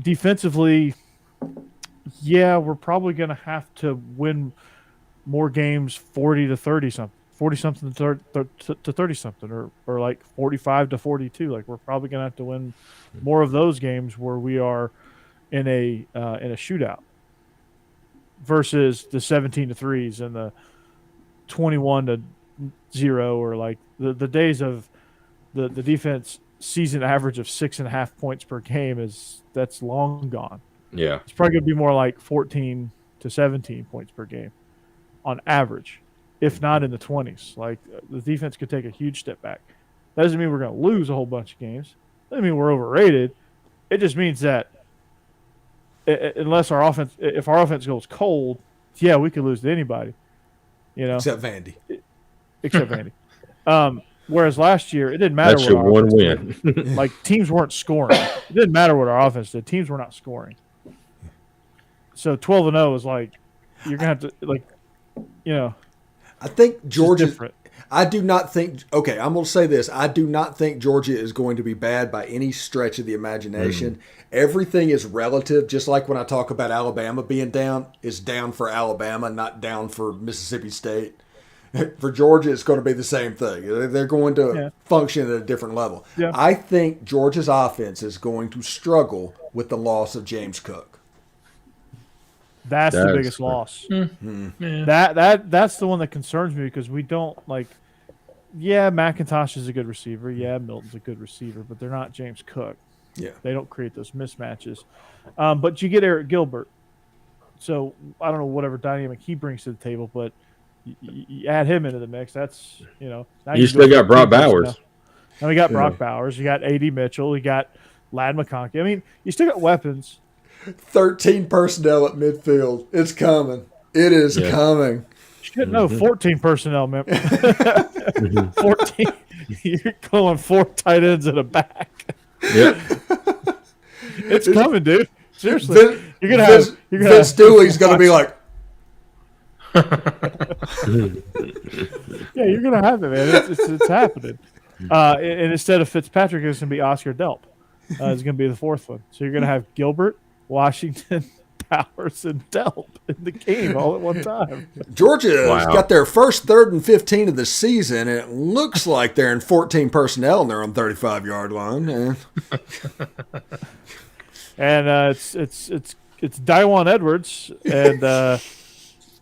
[SPEAKER 1] Defensively, yeah, we're probably going to have to win more games 40-30 something. 40-something to 30-something, or like 45-42. Like we're probably going to have to win more of those games where we are in a shootout versus the 17-3s and the 21-0, or like the days of the defense season average of 6.5 points per game that's long gone.
[SPEAKER 2] Yeah,
[SPEAKER 1] it's probably going to be more like 14 to 17 points per game on average, if not in the 20s. Like the defense could take a huge step back. That doesn't mean we're going to lose a whole bunch of games. Doesn't mean we're overrated. It just means that if our offense goes cold, yeah, we could lose to anybody.
[SPEAKER 3] Except Vandy.
[SPEAKER 1] Except Vandy. Whereas last year, it didn't matter.
[SPEAKER 2] That's your one win.
[SPEAKER 1] Like teams weren't scoring. It didn't matter what our offense did. Teams were not scoring. So 12-0 is like you're gonna have to
[SPEAKER 3] I think Georgia.
[SPEAKER 1] different.
[SPEAKER 3] I do not think. Okay, I'm going to say this. I do not think Georgia is going to be bad by any stretch of the imagination. Everything is relative. Just like when I talk about Alabama being down, it's down for Alabama, not down for Mississippi State. For Georgia, it's going to be the same thing. They're going to function at a different level.
[SPEAKER 1] Yeah.
[SPEAKER 3] I think Georgia's offense is going to struggle with the loss of James Cook.
[SPEAKER 1] That's the biggest loss. That's the one that concerns me because we don't like. Yeah, McIntosh is a good receiver. Yeah, Milton's a good receiver, but they're not James Cook.
[SPEAKER 3] Yeah,
[SPEAKER 1] they don't create those mismatches. But you get Eric Gilbert, so I don't know whatever dynamic he brings to the table, but you add him into the mix. That's Now
[SPEAKER 2] you still got Brock Bowers.
[SPEAKER 1] Now we got Brock Bowers. You got A.D. Mitchell. You got Ladd McConkey. I mean, you still got weapons.
[SPEAKER 3] 13 personnel at midfield. It's coming. It is coming.
[SPEAKER 1] Shit, no, 14 personnel, man. 14. You're going 4 tight ends and a back.
[SPEAKER 2] Yep.
[SPEAKER 1] It's coming, dude. Seriously.
[SPEAKER 3] Vince Dooley's going to be like.
[SPEAKER 1] Yeah, you're going to have it, man. It's happening. And instead of Fitzpatrick, it's going to be Oscar Delp. It's going to be the 4th one. So you're going to have Gilbert, Washington, Powers, and Delp in the game all at one time.
[SPEAKER 3] Georgia's got their first 3rd and 15 of the season, and it looks like they're in 14 personnel and they're on 35-yard line.
[SPEAKER 1] And it's Daewon Edwards, and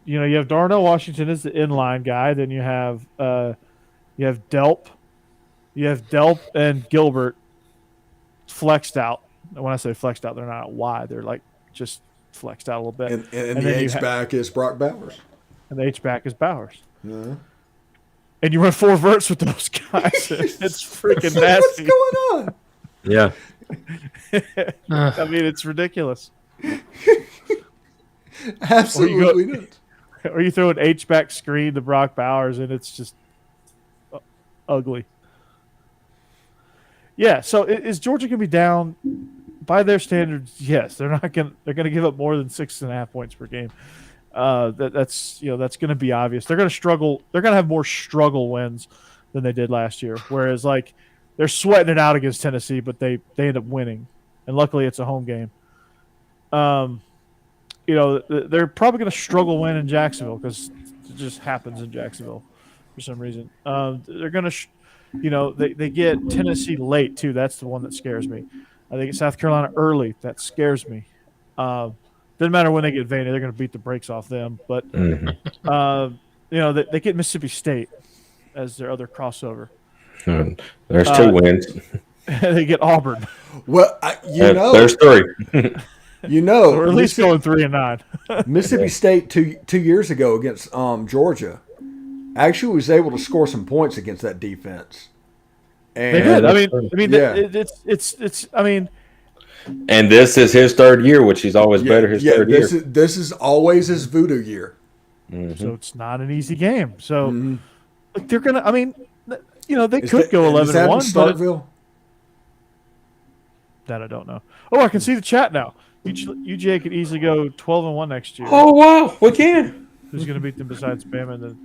[SPEAKER 1] you have Darnell Washington as the inline guy. Then you have Delp, and Gilbert flexed out. When I say flexed out, they're not wide. They're like just flexed out a little bit.
[SPEAKER 3] And
[SPEAKER 1] then
[SPEAKER 3] the H-back is Brock Bowers.
[SPEAKER 1] And the H-back is Bowers.
[SPEAKER 3] Yeah.
[SPEAKER 1] And you run 4 verts with those guys. It's freaking nasty.
[SPEAKER 3] What's going on?
[SPEAKER 2] Yeah.
[SPEAKER 1] I mean, it's ridiculous.
[SPEAKER 3] Absolutely not.
[SPEAKER 1] Or you throw an H-back screen to Brock Bowers, and it's just ugly. Yeah. So is Georgia going to be down by their standards? Yes, they're not going. They're going to give up more than 6.5 points per game. That's going to be obvious. They're going to struggle. They're going to have more struggle wins than they did last year. Whereas like they're sweating it out against Tennessee, but they end up winning, and luckily it's a home game. They're probably going to struggle win in Jacksonville because it just happens in Jacksonville for some reason. They're going to, they get Tennessee late too. That's the one that scares me. I think South Carolina early. That scares me. Doesn't matter when they get Vandy, they're going to beat the brakes off them. But they get Mississippi State as their other crossover.
[SPEAKER 2] There's 2 wins.
[SPEAKER 1] They get Auburn.
[SPEAKER 3] Well,
[SPEAKER 2] there's 3.
[SPEAKER 1] Or at least going 3-9.
[SPEAKER 3] Mississippi State two years ago against Georgia actually was able to score some points against that defense. And
[SPEAKER 1] they did. I mean,
[SPEAKER 2] and this is his 3rd year, which he's always better his 3rd year.
[SPEAKER 3] This is always his voodoo year.
[SPEAKER 2] Mm-hmm.
[SPEAKER 1] So it's not an easy game. So they're gonna. I mean, they could go 11-1,
[SPEAKER 3] Starkville?
[SPEAKER 1] That I don't know. Oh, I can see the chat now. UGA could easily go 12-1 next year.
[SPEAKER 2] Oh wow, we can.
[SPEAKER 1] Who's going to beat them besides Bama?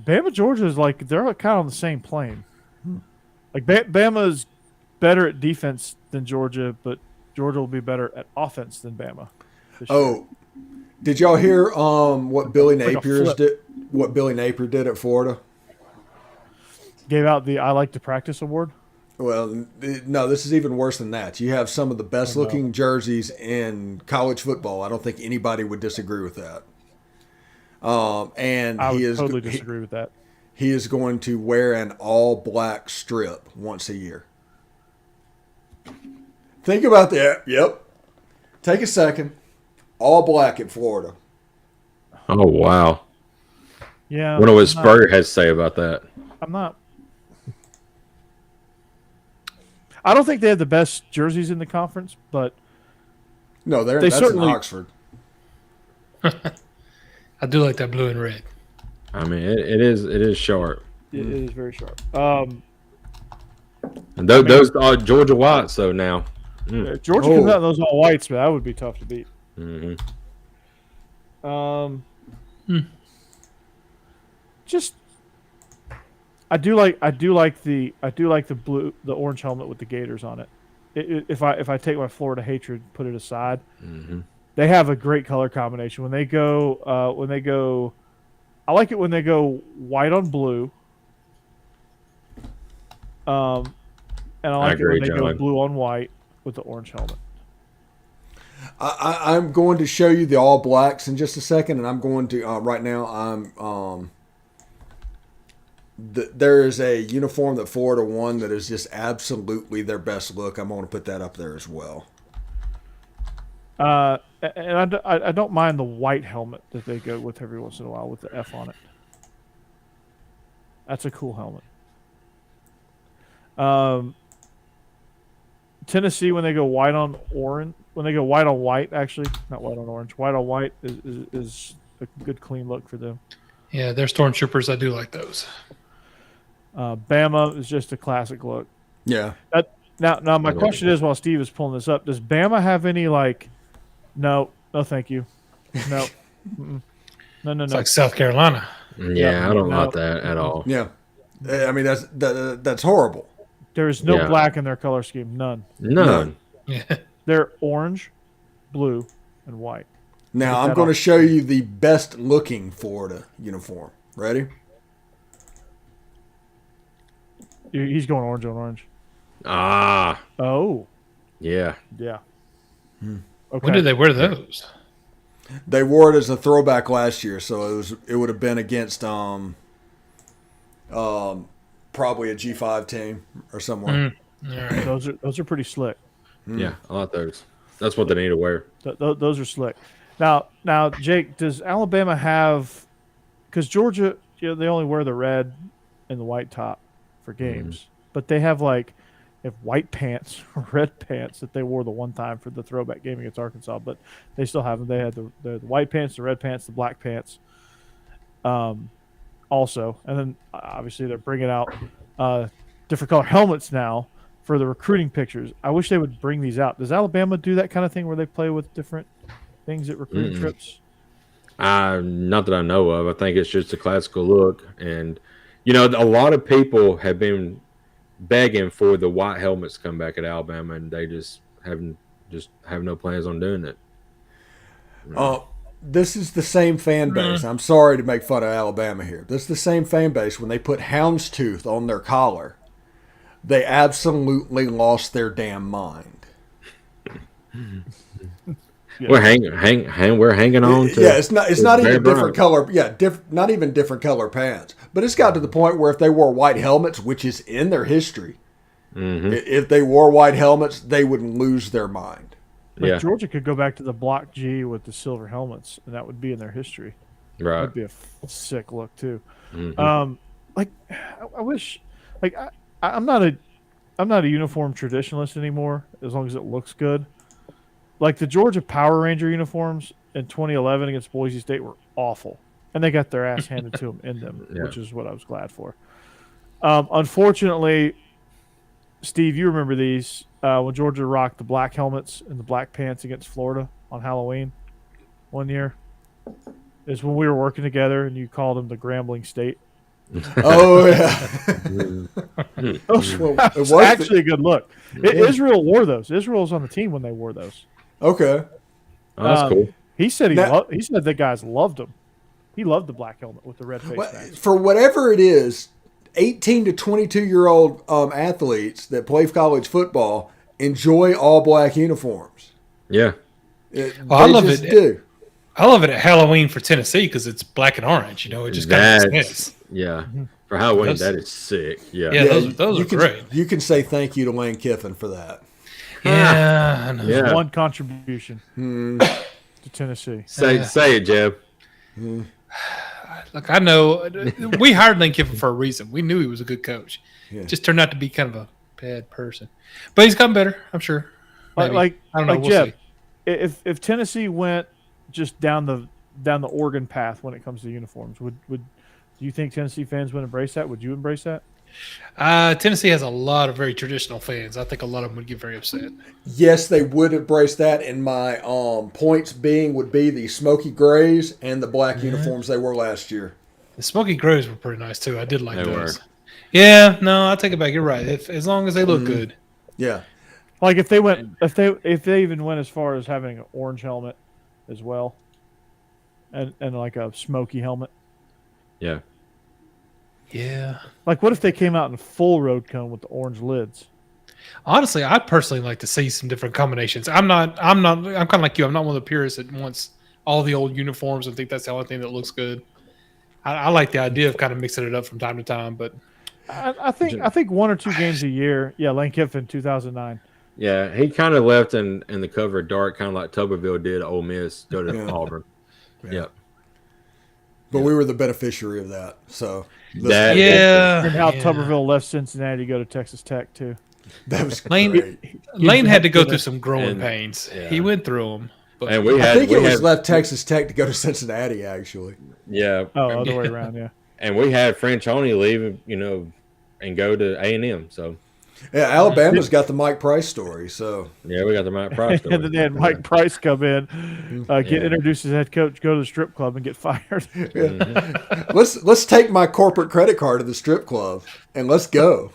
[SPEAKER 1] Bama, Georgia is like they're kind of on the same plane. Like Bama is better at defense than Georgia, but Georgia will be better at offense than Bama.
[SPEAKER 3] Did y'all hear what Billy Napier did? What Billy Napier did at Florida?
[SPEAKER 1] Gave out the I Like to Practice award.
[SPEAKER 3] Well, no, this is even worse than that. You have some of the best-looking jerseys in college football. I don't think anybody would disagree with that. And
[SPEAKER 1] I would totally disagree with that.
[SPEAKER 3] He is going to wear an all-black strip once a year. Think about that. Yep. Take a second. All black at Florida.
[SPEAKER 2] Oh, wow.
[SPEAKER 1] Yeah.
[SPEAKER 2] I wonder what Spurrier has to say about that.
[SPEAKER 1] I don't think they have the best jerseys in the conference, but
[SPEAKER 3] no, that's certainly in Oxford.
[SPEAKER 4] I do like that blue and red.
[SPEAKER 2] I mean, it is sharp.
[SPEAKER 1] It is very sharp.
[SPEAKER 2] And those are Georgia whites, though, now.
[SPEAKER 1] Georgia comes out in those all whites, but that would be tough to beat.
[SPEAKER 2] Mm-hmm.
[SPEAKER 1] Just I do like the blue, the orange helmet with the Gators on it. If I take my Florida hatred, put it aside, they have a great color combination. When they go, I like it when they go white on blue. And I like it when they go blue on white with the orange helmet.
[SPEAKER 3] I'm going to show you the all blacks in just a second, and I'm going to right now. There is a uniform that Florida won that is just absolutely their best look. I'm going to put that up there as well.
[SPEAKER 1] And I don't mind the white helmet that they go with every once in a while with the F on it. That's a cool helmet. Tennessee, when they go white on orange, when they go white on white, actually not white on orange, white on white is a good clean look for them.
[SPEAKER 4] Yeah, they're stormtroopers. I do like those.
[SPEAKER 1] Bama is just a classic look.
[SPEAKER 3] Yeah.
[SPEAKER 1] Now my question is, while Steve is pulling this up, does Bama have any like? No, thank you. No, no.
[SPEAKER 4] It's like South Carolina.
[SPEAKER 2] Yeah, I don't like that at all.
[SPEAKER 3] Yeah, I mean that's horrible.
[SPEAKER 1] There is no black in their color scheme. None.
[SPEAKER 4] Yeah.
[SPEAKER 1] They're orange, blue, and white.
[SPEAKER 3] Now I'm going to show you the best looking Florida uniform. Ready?
[SPEAKER 1] He's going orange on orange.
[SPEAKER 2] Ah.
[SPEAKER 1] Oh.
[SPEAKER 2] Yeah.
[SPEAKER 1] Yeah.
[SPEAKER 4] Okay. When did they wear those?
[SPEAKER 3] They wore it as a throwback last year, so it would have been against probably a G5 team or someone.
[SPEAKER 4] All right.
[SPEAKER 1] Those are pretty slick.
[SPEAKER 2] Yeah, I like those. That's what they need to wear.
[SPEAKER 1] Those are slick. Now, Jake, does Alabama have? Because Georgia, they only wear the red and the white top for games, but they have if white pants or red pants that they wore the one time for the throwback game against Arkansas, but they still have them. They had the white pants, the red pants, the black pants. Also, and then obviously they're bringing out different color helmets now for the recruiting pictures. I wish they would bring these out. Does Alabama do that kind of thing where they play with different things at recruiting trips?
[SPEAKER 2] Not that I know of. I think it's just a classical look, and a lot of people have been begging for the white helmets to come back at Alabama, and they just have no plans on doing it.
[SPEAKER 3] This is the same fan base. I'm sorry to make fun of Alabama here. This is the same fan base when they put houndstooth on their collar. They absolutely lost their damn mind.
[SPEAKER 2] Yeah. We're hanging on to.
[SPEAKER 3] Yeah, it's not even different color. Yeah, not even different color pants. But it's got to the point where if they wore white helmets, which is in their history, if they wore white helmets, they would lose their mind.
[SPEAKER 1] But Georgia could go back to the block G with the silver helmets, and that would be in their history.
[SPEAKER 2] Right,
[SPEAKER 1] that'd be a sick look too. I wish, I'm not a uniform traditionalist anymore. As long as it looks good. Like the Georgia Power Ranger uniforms in 2011 against Boise State were awful, and they got their ass handed to them in them, which is what I was glad for. Unfortunately, Steve, you remember these when Georgia rocked the black helmets and the black pants against Florida on Halloween one year. Is when we were working together, and you called them the Grambling State.
[SPEAKER 3] Oh yeah,
[SPEAKER 1] it was actually a good look. Israel wore those. Israel was on the team when they wore those.
[SPEAKER 3] Okay,
[SPEAKER 2] that's cool.
[SPEAKER 1] He said he said the guys loved them. He loved the black helmet with the red face mask.
[SPEAKER 3] For whatever it is, 18 to 22-year-old athletes that play college football enjoy all black uniforms.
[SPEAKER 2] Yeah,
[SPEAKER 4] I love it. I love it at Halloween for Tennessee because it's black and orange. It just kind of makes sense.
[SPEAKER 2] Yeah, for Halloween, that is sick. Yeah,
[SPEAKER 4] those are great.
[SPEAKER 3] You can say thank you to Lane Kiffin for that.
[SPEAKER 4] Yeah, I know.
[SPEAKER 1] Yeah. One contribution to Tennessee.
[SPEAKER 2] Say it, Jeb.
[SPEAKER 4] Look, I know we hired Lane Kiffin for a reason. We knew he was a good coach.
[SPEAKER 3] Yeah.
[SPEAKER 4] Just turned out to be kind of a bad person, but he's gotten better. I'm sure.
[SPEAKER 1] Like
[SPEAKER 4] I don't know.
[SPEAKER 1] Like Jeb, if Tennessee went just down the Oregon path when it comes to uniforms, would do you think Tennessee fans would embrace that? Would you embrace that?
[SPEAKER 4] Tennessee has a lot of very traditional fans. I think a lot of them would get very upset.
[SPEAKER 3] Yes, they would embrace that, and my points would be the smoky grays and the black uniforms they wore last year.
[SPEAKER 4] The smoky grays were pretty nice too. I did like those. Yeah, no, I'll take it back. You're right. As long as they look good.
[SPEAKER 3] Yeah.
[SPEAKER 1] Like if they even went as far as having an orange helmet as well, and like a smoky helmet.
[SPEAKER 2] Yeah.
[SPEAKER 4] Yeah.
[SPEAKER 1] Like what if they came out in full road cone with the orange lids?
[SPEAKER 4] Honestly, I'd personally like to see some different combinations. I'm kind of like you. I'm not one of the purists that wants all the old uniforms and think that's the only thing that looks good. I like the idea of kind of mixing it up from time to time, but
[SPEAKER 1] I think one or two games a year. Yeah, Lane Kiffin, 2009.
[SPEAKER 2] Yeah, he kind of left in the cover of dark, kind of like Tuberville did at Ole Miss, go to Auburn. Yeah.
[SPEAKER 3] But we were the beneficiary of that. So
[SPEAKER 1] and how Tuberville left Cincinnati to go to Texas Tech too.
[SPEAKER 3] That was
[SPEAKER 4] Lane had to go through some growing pains. Yeah. He went through them. But
[SPEAKER 2] and
[SPEAKER 3] I think it was left Texas Tech to go to Cincinnati, actually.
[SPEAKER 2] Yeah.
[SPEAKER 1] Oh, other way around, yeah.
[SPEAKER 2] And we had Franchione leave, and go to A&M. So
[SPEAKER 3] yeah, Alabama's got the Mike Price story. So
[SPEAKER 2] yeah, we got the Mike Price story.
[SPEAKER 1] And then they had Mike Price come in, get introduced as head coach, go to the strip club, and get fired.
[SPEAKER 3] Let's take my corporate credit card to the strip club and let's go.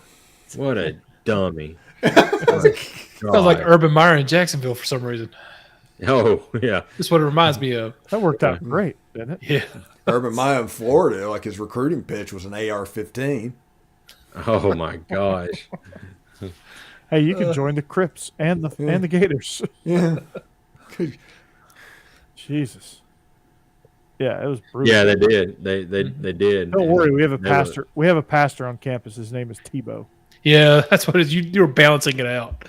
[SPEAKER 2] What a dummy!
[SPEAKER 4] Sounds like Urban Meyer in Jacksonville for some reason.
[SPEAKER 2] Oh yeah,
[SPEAKER 4] that's what it reminds me of.
[SPEAKER 1] That worked out great, didn't it?
[SPEAKER 4] Yeah.
[SPEAKER 3] Urban Meyer in Florida, like his recruiting pitch was an AR-15.
[SPEAKER 2] Oh my gosh!
[SPEAKER 1] Hey, you can join the Crips and the Gators.
[SPEAKER 3] Yeah.
[SPEAKER 1] Jesus. Yeah, it was brutal.
[SPEAKER 2] Yeah, they did. They did.
[SPEAKER 1] Don't worry, we have a pastor. We have a pastor on campus. His name is Tebow.
[SPEAKER 4] Yeah, that's what it is. You were balancing it out.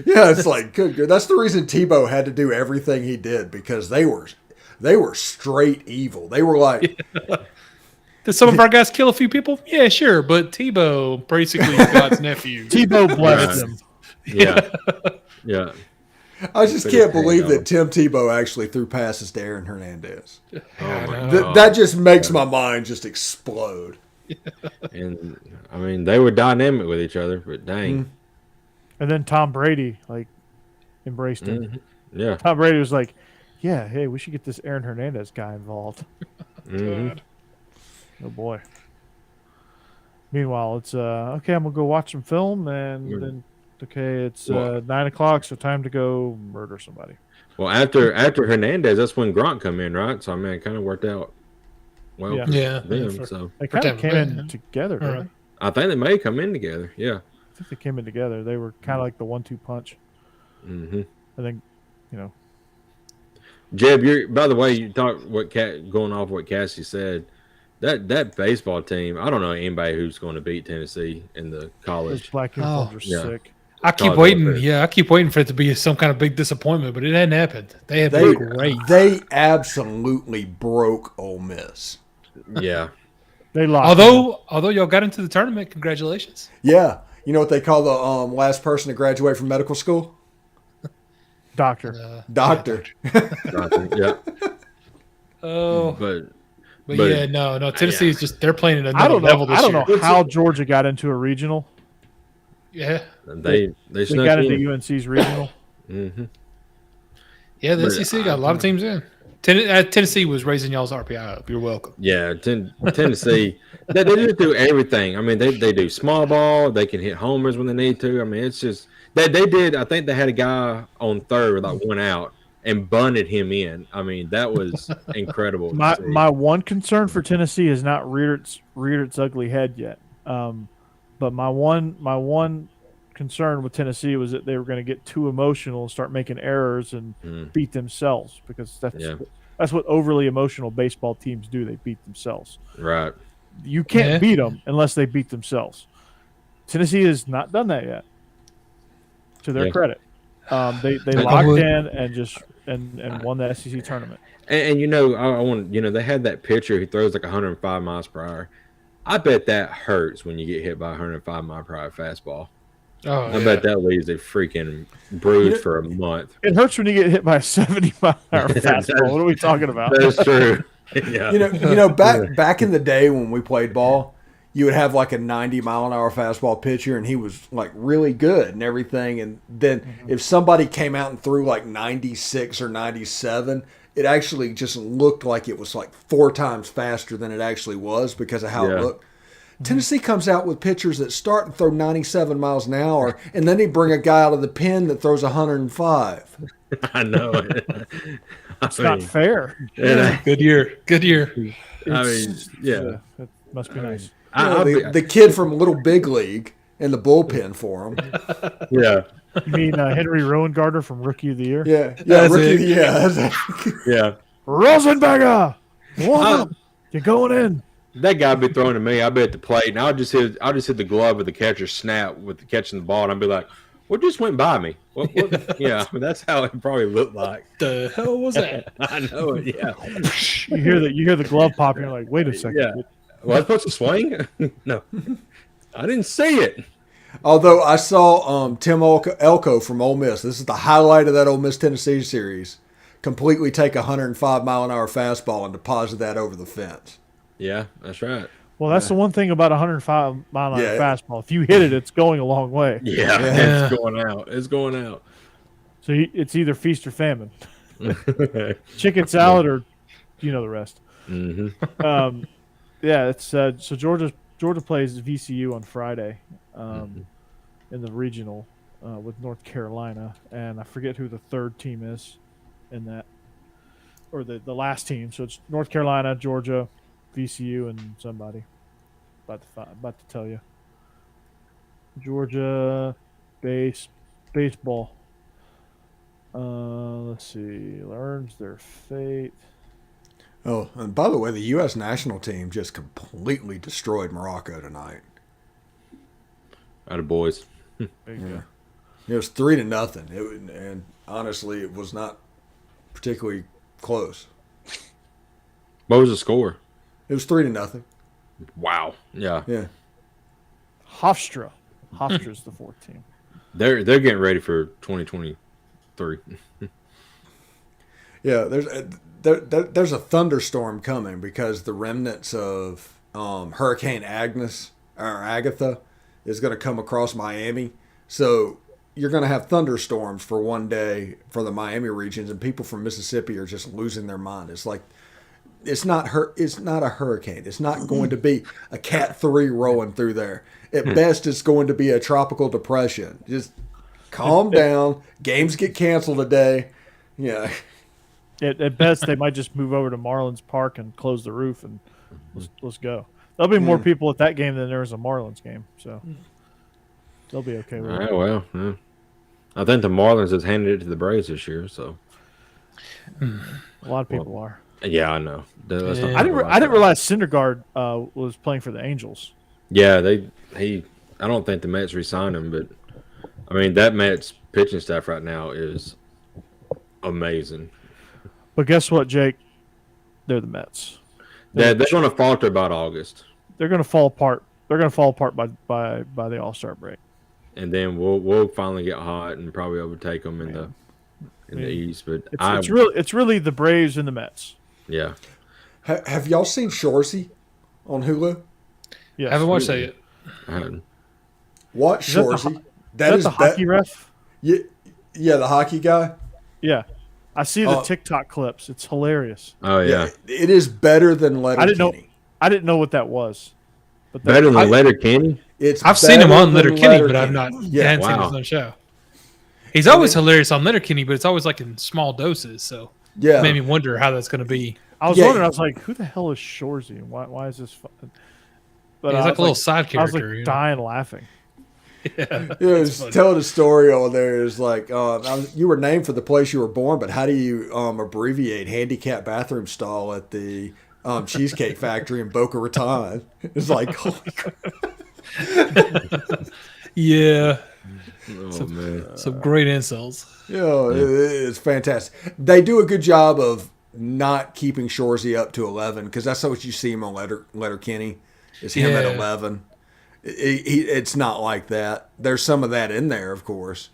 [SPEAKER 3] Yeah, it's like good. That's the reason Tebow had to do everything he did, because they were straight evil. They were like,
[SPEAKER 4] Did some of our guys kill a few people? Yeah, sure. But Tebow, basically God's nephew.
[SPEAKER 1] Tebow blessed him.
[SPEAKER 2] Yeah. Yeah.
[SPEAKER 3] I just can't believe that Tim Tebow actually threw passes to Aaron Hernandez.
[SPEAKER 2] Oh my God.
[SPEAKER 3] That just makes my mind just explode.
[SPEAKER 2] And I mean, they were dynamic with each other, but dang.
[SPEAKER 1] And then Tom Brady embraced him.
[SPEAKER 2] Mm-hmm. Yeah.
[SPEAKER 1] Tom Brady was like, "Yeah, hey, we should get this Aaron Hernandez guy involved."
[SPEAKER 2] Mm-hmm.
[SPEAKER 1] Oh boy. Meanwhile, it's okay. I'm gonna go watch some film, and then it's 9:00, so time to go murder somebody.
[SPEAKER 2] Well, after Hernandez, that's when Gronk come in, right? So I mean, it kind of worked out well.
[SPEAKER 1] Yeah.
[SPEAKER 2] For them, so
[SPEAKER 1] They kind of came in together, didn't they?
[SPEAKER 2] I think they may come in together. Yeah.
[SPEAKER 1] I think they came in together. They were kind of like the 1-2 punch.
[SPEAKER 2] Mm-hmm.
[SPEAKER 1] I think,
[SPEAKER 2] Jeb, by the way, you talked going off what Cassie said. That baseball team, I don't know anybody who's going to beat Tennessee in the
[SPEAKER 1] those
[SPEAKER 2] college.
[SPEAKER 1] black uniforms are sick.
[SPEAKER 4] I keep waiting. Yeah, I keep waiting for it to be some kind of big disappointment, but it hadn't happened. They have been great.
[SPEAKER 3] They absolutely broke Ole Miss.
[SPEAKER 2] Yeah.
[SPEAKER 1] They lost.
[SPEAKER 4] Although y'all got into the tournament, congratulations.
[SPEAKER 3] Yeah. You know what they call the last person to graduate from medical school?
[SPEAKER 1] Doctor.
[SPEAKER 3] Doctor.
[SPEAKER 2] Yeah.
[SPEAKER 4] Oh.
[SPEAKER 2] But
[SPEAKER 4] yeah, no. Tennessee is just, they're playing at another level this year.
[SPEAKER 1] I don't know how Georgia got into a regional.
[SPEAKER 4] Yeah.
[SPEAKER 2] They
[SPEAKER 1] got into UNC's regional.
[SPEAKER 2] Mm-hmm.
[SPEAKER 4] Yeah, the SEC got a lot of teams in. Tennessee was raising y'all's RPI up. You're welcome.
[SPEAKER 2] Yeah, Tennessee, they just do everything. I mean, they do small ball. They can hit homers when they need to. I mean, it's just they did. I think they had a guy on third with like one out and bunted him in. I mean, that was incredible.
[SPEAKER 1] My one concern for Tennessee has not reared its ugly head yet. But my one concern with Tennessee was that they were going to get too emotional and start making errors and beat themselves, because that's what overly emotional baseball teams do. They beat themselves.
[SPEAKER 2] Right.
[SPEAKER 1] You can't beat them unless they beat themselves. Tennessee has not done that yet, to their credit. They locked in and won the SEC tournament.
[SPEAKER 2] And I want they had that pitcher who throws like 105 miles per hour. I bet that hurts when you get hit by a 105 mile per hour fastball.
[SPEAKER 4] Oh,
[SPEAKER 2] I bet that leaves a freaking bruise for a month.
[SPEAKER 1] It hurts when you get hit by a 70 mile per hour fastball. What are we talking about?
[SPEAKER 2] That's true. Yeah.
[SPEAKER 3] Back in the day when we played ball, you would have like a 90 mile an hour fastball pitcher, and he was like really good and everything. And then if somebody came out and threw like 96 or 97, it actually just looked like it was like 4 times faster than it actually was because of how it looked. Tennessee comes out with pitchers that start and throw 97 miles an hour, and then they bring a guy out of the pen that throws 105.
[SPEAKER 2] I know.
[SPEAKER 1] It's not fair.
[SPEAKER 4] Good year.
[SPEAKER 2] I mean, yeah.
[SPEAKER 1] It must be nice.
[SPEAKER 3] The kid from Little Big League in the bullpen for him.
[SPEAKER 2] Yeah.
[SPEAKER 1] You mean Henry Rowengartner from Rookie of the Year?
[SPEAKER 3] Yeah.
[SPEAKER 2] Yeah.
[SPEAKER 1] Rosenberger, you're going in.
[SPEAKER 2] That guy be throwing to me. I'll be at the plate, and I'll just hit the glove of the catcher snap with catching the ball, and I'll be like, "What just went by me?" What? Yeah, I mean, that's how it probably looked like.
[SPEAKER 4] The hell was that?
[SPEAKER 2] I know it. Yeah.
[SPEAKER 1] You hear the glove pop, and you're like, "Wait a second."
[SPEAKER 2] Yeah. Was I supposed to swing? No, I didn't see it.
[SPEAKER 3] Although I saw Tim Elko from Ole Miss. This is the highlight of that Ole Miss Tennessee series. Completely take a 105 mile an hour fastball and deposit that over the fence.
[SPEAKER 2] Yeah, that's right.
[SPEAKER 1] Well, that's the one thing about 105 mile an hour fastball. If you hit it, it's going a long way.
[SPEAKER 2] Yeah, it's going out. It's going out.
[SPEAKER 1] So it's either feast or famine. Chicken salad or the rest.
[SPEAKER 2] Mm-hmm.
[SPEAKER 1] It's so Georgia plays VCU on Friday in the regional with North Carolina, and I forget who the third team is in that, or the last team. So it's North Carolina, Georgia, VCU, and somebody. About to tell you. Georgia baseball. Let's see. Learns their fate.
[SPEAKER 3] Oh, and by the way, the U.S. national team just completely destroyed Morocco tonight.
[SPEAKER 2] out of boys.
[SPEAKER 1] There you go.
[SPEAKER 3] It was 3-0. And honestly, it was not particularly close.
[SPEAKER 2] What was the score?
[SPEAKER 3] It was 3-0.
[SPEAKER 2] Wow. Yeah.
[SPEAKER 3] Yeah.
[SPEAKER 1] Hofstra's the fourth team.
[SPEAKER 2] They're getting ready for 2023.
[SPEAKER 3] Yeah, there's a thunderstorm coming because the remnants of Hurricane Agatha is going to come across Miami. So you're going to have thunderstorms for one day for the Miami regions, and people from Mississippi are just losing their mind. It's like it's not a hurricane. It's not going to be a Cat 3 rolling through there. At best, it's going to be a tropical depression. Just calm down. Games get canceled today. Yeah.
[SPEAKER 1] At best, they might just move over to Marlins Park and close the roof and let's go. There'll be more people at that game than there was a Marlins game, so they'll be okay with it.
[SPEAKER 2] Well, yeah. I think the Marlins has handed it to the Braves this year, so
[SPEAKER 1] a lot of people are.
[SPEAKER 2] Yeah, I know.
[SPEAKER 1] I didn't realize Syndergaard was playing for the Angels.
[SPEAKER 2] Yeah, I don't think the Mets re-signed him, but I mean that Mets pitching staff right now is amazing.
[SPEAKER 1] But guess what, Jake? They're the Mets.
[SPEAKER 2] They're going to falter about August.
[SPEAKER 1] They're going to fall apart. They're going to fall apart by the All-Star break.
[SPEAKER 2] And then we'll finally get hot and probably overtake them in the East. But
[SPEAKER 1] it's really the Braves and the Mets.
[SPEAKER 2] Yeah.
[SPEAKER 3] Have y'all seen Shoresy on Hulu?
[SPEAKER 1] Yeah,
[SPEAKER 4] I haven't watched that yet.
[SPEAKER 2] I hadn't.
[SPEAKER 3] Watch Shoresy.
[SPEAKER 1] Is that the hockey ref?
[SPEAKER 3] Yeah, the hockey guy.
[SPEAKER 1] Yeah. I see the TikTok clips. It's hilarious.
[SPEAKER 2] Oh yeah.
[SPEAKER 3] It is better than Letterkenny.
[SPEAKER 1] I didn't know what that was.
[SPEAKER 2] But better than Letterkenny?
[SPEAKER 4] I've seen him on Letterkenny, but I've not seen his own show. He's always hilarious on Letterkenny, but it's always like in small doses. So it made me wonder how that's going to be.
[SPEAKER 1] I was wondering. I was like, who the hell is Shoresy? And why is this fun? But
[SPEAKER 4] he's like a little side character.
[SPEAKER 1] I was like dying laughing.
[SPEAKER 3] Telling a story on there is like you were named for the place you were born, but how do you abbreviate handicap bathroom stall at the Cheesecake Factory in Boca Raton? It's like, holy crap.
[SPEAKER 4] Yeah.
[SPEAKER 2] Oh, man.
[SPEAKER 4] Some great insults.
[SPEAKER 3] It's fantastic. They do a good job of not keeping Shoresy up to 11 because that's what you see him on Letterkenny. Is him at 11. It's not like that. There's some of that in there, of course,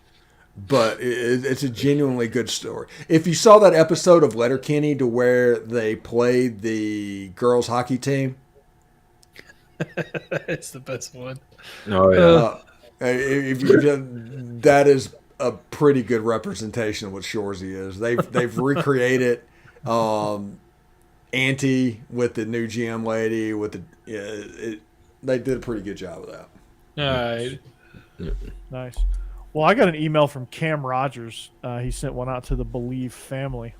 [SPEAKER 3] but it's a genuinely good story. If you saw that episode of Letterkenny to where they played the girls hockey team,
[SPEAKER 4] it's the best one.
[SPEAKER 2] Oh yeah,
[SPEAKER 3] that is a pretty good representation of what Shoresy is. They've recreated Auntie with the new GM lady with they did a pretty good job of that.
[SPEAKER 4] All right.
[SPEAKER 1] Nice. Well, I got an email from Cam Rogers. He sent one out to the Bleav family.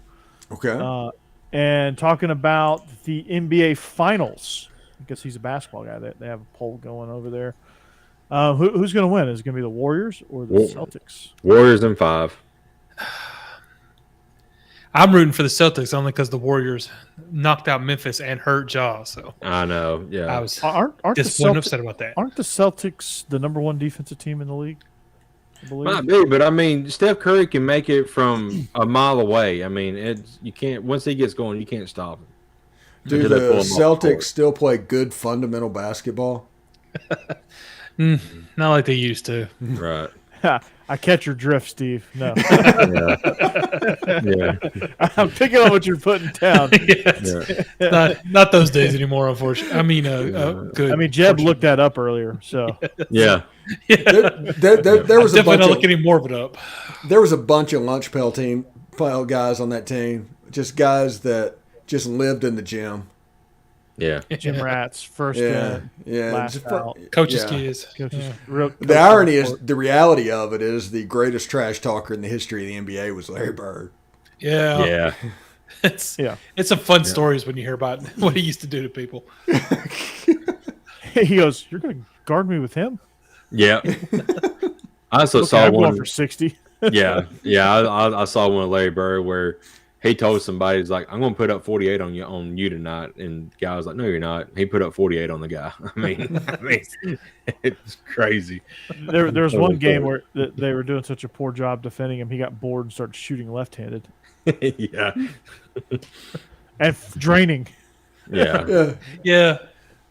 [SPEAKER 3] Okay.
[SPEAKER 1] And talking about the NBA Finals. I guess he's a basketball guy. They have a poll going over there. Who's going to win? Is it going to be the Warriors or the Celtics?
[SPEAKER 2] Warriors in 5.
[SPEAKER 4] I'm rooting for the Celtics only because the Warriors knocked out Memphis and hurt Ja. So
[SPEAKER 2] I know, yeah.
[SPEAKER 4] I was
[SPEAKER 1] aren't
[SPEAKER 4] disappointed and upset about that.
[SPEAKER 1] Aren't the Celtics the number 1 defensive team in the league?
[SPEAKER 2] Might be, but I mean, Steph Curry can make it from a mile away. I mean, you can't once he gets going, you can't stop him.
[SPEAKER 3] Do the Celtics still play good fundamental basketball?
[SPEAKER 4] Not like they used to.
[SPEAKER 2] Right.
[SPEAKER 1] I catch your drift, Steve. No.
[SPEAKER 2] Yeah.
[SPEAKER 1] I'm picking up what you're putting down.
[SPEAKER 4] Not those days anymore, unfortunately. I mean, good.
[SPEAKER 1] I mean, Jeb looked that up earlier, so.
[SPEAKER 2] Yeah.
[SPEAKER 3] There was
[SPEAKER 4] definitely not looking any more of it up.
[SPEAKER 3] There was a bunch of lunch pail guys on that team. Just guys that just lived in the gym.
[SPEAKER 2] Yeah.
[SPEAKER 1] Gym rats, first in, last out.
[SPEAKER 4] Coach's kids.
[SPEAKER 3] The irony is, the reality of it is the greatest trash talker in the history of the NBA was Larry Bird.
[SPEAKER 4] Yeah.
[SPEAKER 2] Yeah.
[SPEAKER 4] It's some fun stories when you hear about what he used to do to people.
[SPEAKER 1] He goes, "You're going to guard me with him?"
[SPEAKER 2] Yeah. I also saw
[SPEAKER 1] I'm
[SPEAKER 2] one
[SPEAKER 1] going for 60.
[SPEAKER 2] Yeah. I saw one of Larry Bird where he told somebody, he's like, I'm going to put up 48 on you tonight. And the guy was like, no, you're not. He put up 48 on the guy. I mean, it's crazy.
[SPEAKER 1] There was one game where they were doing such a poor job defending him. He got bored and started shooting left-handed.
[SPEAKER 2] Yeah.
[SPEAKER 1] And draining.
[SPEAKER 2] Yeah.
[SPEAKER 4] Yeah.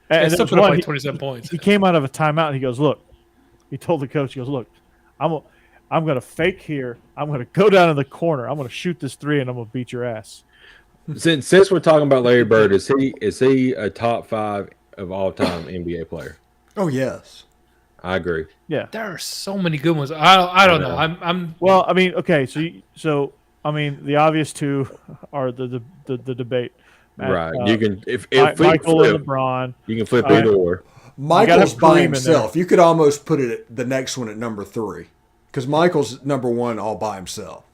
[SPEAKER 1] And
[SPEAKER 4] still put up like 27 points.
[SPEAKER 1] He came out of a timeout and he goes, look, he told the coach, he goes, look, I'm going to fake here. I'm going to go down in the corner. I'm going to shoot this three and I'm going to beat your ass.
[SPEAKER 2] Since we're talking about Larry Bird, is he a top 5 of all time NBA player?
[SPEAKER 3] Oh yes,
[SPEAKER 2] I agree.
[SPEAKER 1] Yeah,
[SPEAKER 4] there are so many good ones. I don't know. I'm
[SPEAKER 1] well. I mean, okay. So I mean, the obvious two are the debate.
[SPEAKER 2] Right.
[SPEAKER 1] You
[SPEAKER 2] can if
[SPEAKER 1] Michael
[SPEAKER 2] flip,
[SPEAKER 1] and LeBron.
[SPEAKER 2] You can flip either or.
[SPEAKER 3] Michael's by himself. You could almost put it at the next one at number 3 because Michael's number 1 all by himself.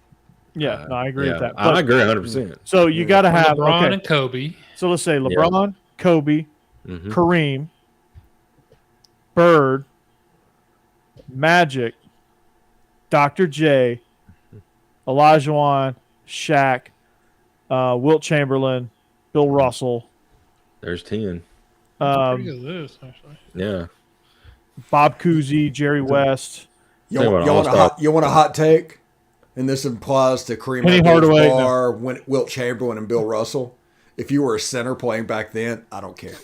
[SPEAKER 1] Yeah, no, I agree with that. But,
[SPEAKER 2] I agree 100%.
[SPEAKER 1] So you got to have
[SPEAKER 4] LeBron and Kobe.
[SPEAKER 1] So let's say LeBron, Kobe, Kareem, Bird, Magic, Dr. J, Olajuwon, Shaq, Wilt Chamberlain, Bill Russell.
[SPEAKER 2] There's 10.
[SPEAKER 4] Pretty good list, actually.
[SPEAKER 2] Yeah.
[SPEAKER 1] Bob Cousy, Jerry West.
[SPEAKER 3] You want a hot take? And this applies to Kareem Abdul-Jabbar, Wilt Chamberlain, and Bill Russell. If you were a center playing back then, I don't care.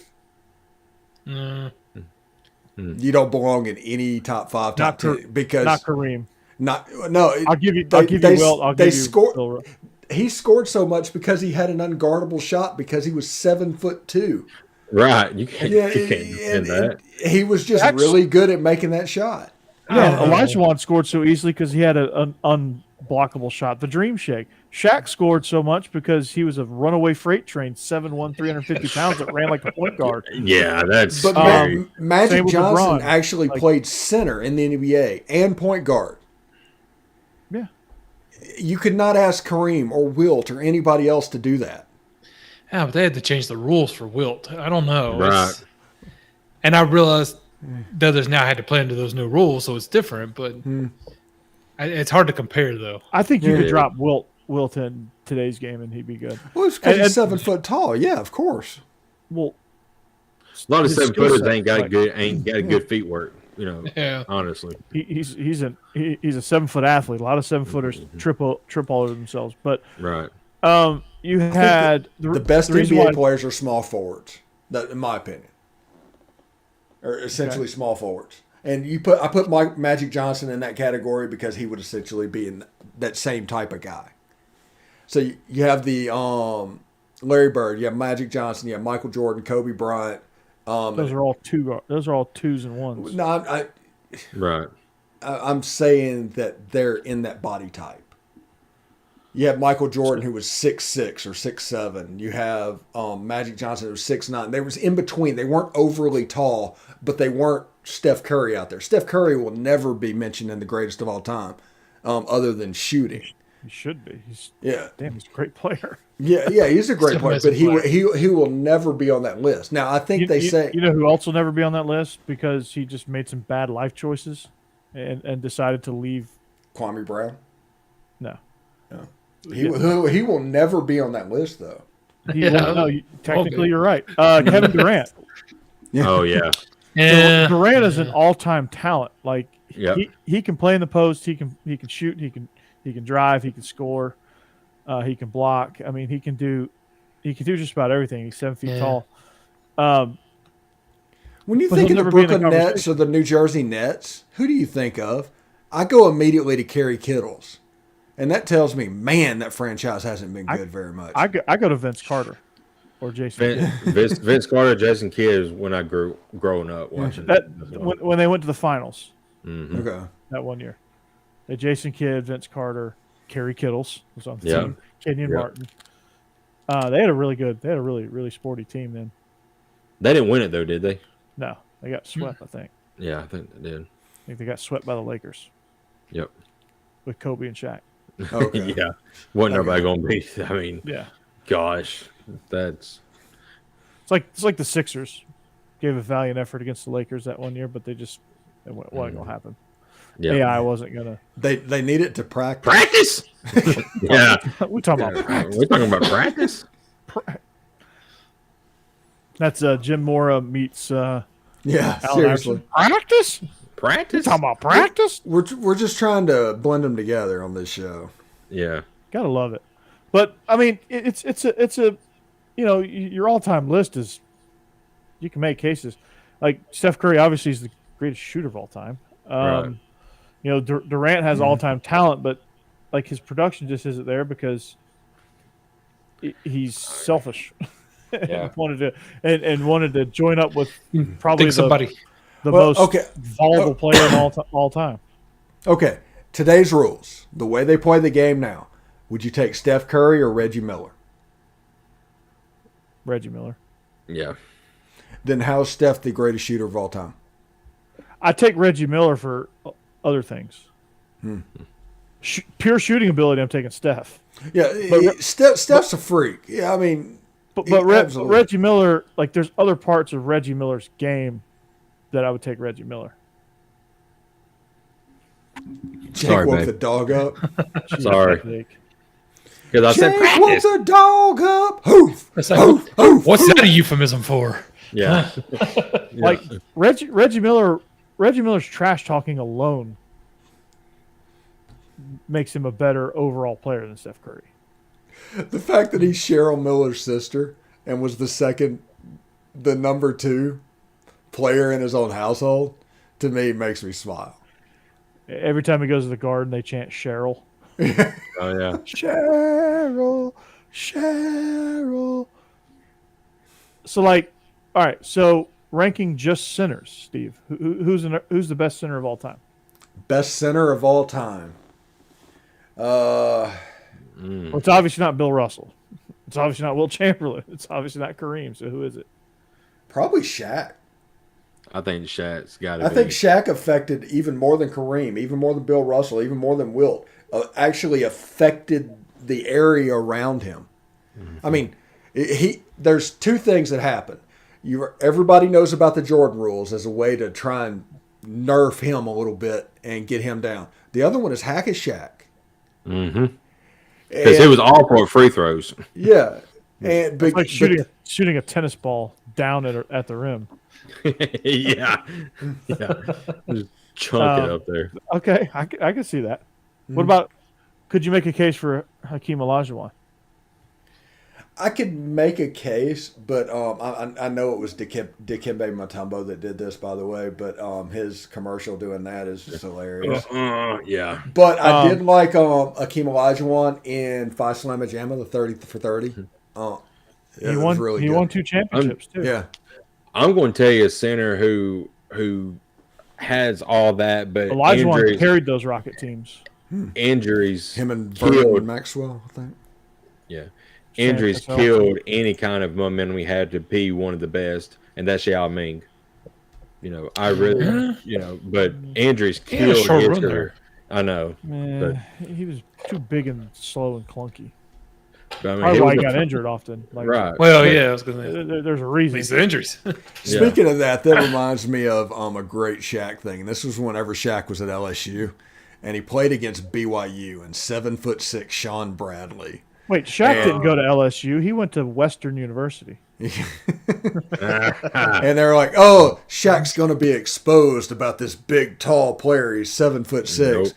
[SPEAKER 3] You don't belong in any top 5, top 10 because
[SPEAKER 1] not Kareem.
[SPEAKER 3] I'll
[SPEAKER 1] give you Wilt. I'll give you Bill.
[SPEAKER 3] He scored so much because he had an unguardable shot because he was 7'2".
[SPEAKER 2] Right, you can't defend that.
[SPEAKER 3] He was just really good at making that shot.
[SPEAKER 1] Yeah, Olajuwon scored so easily because he had an unblockable shot. The dream shake. Shaq scored so much because he was a runaway freight train, 7'1", 350 pounds that ran like a point guard.
[SPEAKER 2] Yeah, that's.
[SPEAKER 3] But Magic Johnson actually played center in the NBA and point guard.
[SPEAKER 1] Yeah,
[SPEAKER 3] you could not ask Kareem or Wilt or anybody else to do that.
[SPEAKER 4] Yeah, but they had to change the rules for Wilt. I don't know.
[SPEAKER 2] Right.
[SPEAKER 4] And I realized the others now had to play under those new rules, so it's different. But it's hard to compare, though.
[SPEAKER 1] I think you could drop Wilt in today's game, and he'd be good.
[SPEAKER 3] Well, it's because he's 7 foot tall. Yeah, of course.
[SPEAKER 1] Well,
[SPEAKER 2] a lot of 7-footers ain't got good feet work. You know, honestly,
[SPEAKER 1] he's a 7-foot athlete. A lot of 7-footers trip all over themselves. But
[SPEAKER 2] right.
[SPEAKER 1] You had
[SPEAKER 3] the best NBA players are small forwards, in my opinion, or essentially small forwards. And I put Magic Johnson in that category because he would essentially be in that same type of guy. So you have the Larry Bird, you have Magic Johnson, you have Michael Jordan, Kobe Bryant.
[SPEAKER 1] Those are all 2s and 1s.
[SPEAKER 3] No,
[SPEAKER 2] right.
[SPEAKER 3] I'm saying that they're in that body type. You have Michael Jordan, who was 6'6" or 6'7". You have Magic Johnson, who was 6'9". They was in between. They weren't overly tall, but they weren't Steph Curry out there. Steph Curry will never be mentioned in the greatest of all time, other than shooting.
[SPEAKER 1] He should be. He's a great player.
[SPEAKER 3] Yeah, he's a great player, but he will never be on that list. Now, I think say...
[SPEAKER 1] You know who else will never be on that list because he just made some bad life choices and decided to leave?
[SPEAKER 3] Kwame Brown?
[SPEAKER 1] No.
[SPEAKER 3] He will never be on that list, though.
[SPEAKER 1] Technically, you're right. Kevin Durant.
[SPEAKER 2] Oh, yeah.
[SPEAKER 1] So Durant is an all-time talent. Like he can play in the post. He can shoot. He can drive. He can score. He can block. I mean, he can do just about everything. He's 7 feet tall.
[SPEAKER 3] When you think of the Brooklyn Nets or the New Jersey Nets, who do you think of? I go immediately to Kerry Kittles. And that tells me, man, that franchise hasn't been good very much.
[SPEAKER 1] I go to Vince Carter or Jason.
[SPEAKER 2] Vince Carter, Jason Kidd is when I growing up watching
[SPEAKER 1] that when they went to the finals.
[SPEAKER 2] Mm-hmm.
[SPEAKER 3] Okay,
[SPEAKER 1] that one year, Jason Kidd, Vince Carter, Kerry Kittles was on the team. Kenyon Martin. They had a really sporty team then.
[SPEAKER 2] They didn't win it though, did they?
[SPEAKER 1] No, they got swept. I think.
[SPEAKER 2] Yeah, I think they did.
[SPEAKER 1] I think they got swept by the Lakers.
[SPEAKER 2] Yep.
[SPEAKER 1] With Kobe and Shaq.
[SPEAKER 3] Okay.
[SPEAKER 2] Yeah. Wasn't nobody gonna be. I mean, gosh, it's
[SPEAKER 1] like the Sixers gave a valiant effort against the Lakers that one year, but it wasn't gonna happen. AI wasn't gonna.
[SPEAKER 3] They need it to practice.
[SPEAKER 2] Practice. Yeah.
[SPEAKER 1] We're talking about practice.
[SPEAKER 2] We're talking about practice.
[SPEAKER 1] That's Jim Mora meets.
[SPEAKER 3] Yeah,
[SPEAKER 1] Allen
[SPEAKER 3] seriously.
[SPEAKER 1] Iverson. Practice.
[SPEAKER 2] Practice.
[SPEAKER 1] Talking about practice.
[SPEAKER 3] We're just trying to blend them together on this show.
[SPEAKER 2] Yeah.
[SPEAKER 1] Gotta love it. But I mean, it's a your all time list is. You can make cases like Steph Curry. Obviously, is the greatest shooter of all time.
[SPEAKER 2] Right.
[SPEAKER 1] Durant has all time talent, but like his production just isn't there because he's selfish.
[SPEAKER 2] Yeah.
[SPEAKER 1] wanted to join up with probably
[SPEAKER 4] somebody.
[SPEAKER 1] the most volatile player of all time.
[SPEAKER 3] Okay, today's rules, the way they play the game now, would you take Steph Curry or Reggie Miller?
[SPEAKER 1] Reggie Miller.
[SPEAKER 2] Yeah.
[SPEAKER 3] Then how's Steph the greatest shooter of all time?
[SPEAKER 1] I take Reggie Miller for other things. Pure shooting ability, I'm taking Steph.
[SPEAKER 3] Yeah, Steph's a freak. Yeah, I mean,
[SPEAKER 1] But Reggie Miller, like there's other parts of Reggie Miller's game that I would take Reggie Miller.
[SPEAKER 3] Jake woke the dog up.
[SPEAKER 2] Sorry. Because I said
[SPEAKER 3] Jake
[SPEAKER 2] practice.
[SPEAKER 3] woke the dog up. Hoof.
[SPEAKER 4] It's like, what's that a euphemism for?
[SPEAKER 2] Yeah.
[SPEAKER 1] Like Reggie Miller's trash talking alone makes him a better overall player than Steph Curry.
[SPEAKER 3] The fact that he's Cheryl Miller's sister and was the number 2 player in his own household, to me makes me smile.
[SPEAKER 1] Every time he goes to the Garden, they chant Cheryl.
[SPEAKER 2] Oh yeah.
[SPEAKER 1] Cheryl. So like, all right. So ranking just centers, Steve. Who's the best center of all time?
[SPEAKER 3] Best center of all time.
[SPEAKER 1] Well, it's obviously not Bill Russell. It's obviously not Will Chamberlain. It's obviously not Kareem. So who is it?
[SPEAKER 3] Probably Shaq.
[SPEAKER 2] I think Shaq's got to be.
[SPEAKER 3] I think Shaq affected even more than Kareem, even more than Bill Russell, even more than Wilt. Actually affected the area around him. I mean, there's 2 things that happen. Everybody knows about the Jordan rules as a way to try and nerf him a little bit and get him down. The other one is hack his Shaq.
[SPEAKER 2] Mm-hmm. Because he was awful at free throws.
[SPEAKER 3] Yeah. And
[SPEAKER 1] it's like shooting a tennis ball down at the rim.
[SPEAKER 2] Yeah. Just chunk it up there.
[SPEAKER 1] Okay, I can see that. What about, could you make a case for Hakeem Olajuwon?
[SPEAKER 3] I could make a case, but I know it was Dikembe Mutombo that did this, by the way, but his commercial doing that is just hilarious.
[SPEAKER 2] Yeah.
[SPEAKER 3] But I did like Hakeem Olajuwon in Phi Slama Jama, the 30 for 30.
[SPEAKER 1] He won 2 championships, too.
[SPEAKER 3] Yeah.
[SPEAKER 2] I'm going to tell you a center who has all that, but
[SPEAKER 1] Olajuwon carried those Rocket teams.
[SPEAKER 2] Injuries.
[SPEAKER 3] Him and Vernon Maxwell, I think.
[SPEAKER 2] Yeah. Injuries killed any kind of momentum we had to be one of the best, and that's Yao Ming. I really, but injuries killed his career. I know.
[SPEAKER 1] But he was too big and slow and clunky.
[SPEAKER 2] But,
[SPEAKER 1] Probably why he got injured often.
[SPEAKER 2] Right.
[SPEAKER 4] Well, yeah, I was going to.
[SPEAKER 1] There's a reason.
[SPEAKER 4] These injuries.
[SPEAKER 3] Speaking of that reminds me of a great Shaq thing. And this was whenever Shaq was at LSU, and he played against BYU and 7'6" Sean Bradley.
[SPEAKER 1] Wait, Shaq didn't go to LSU. He went to Western University.
[SPEAKER 3] And they're like, "Oh, Shaq's going to be exposed about this big, tall player. He's 7'6". Nope.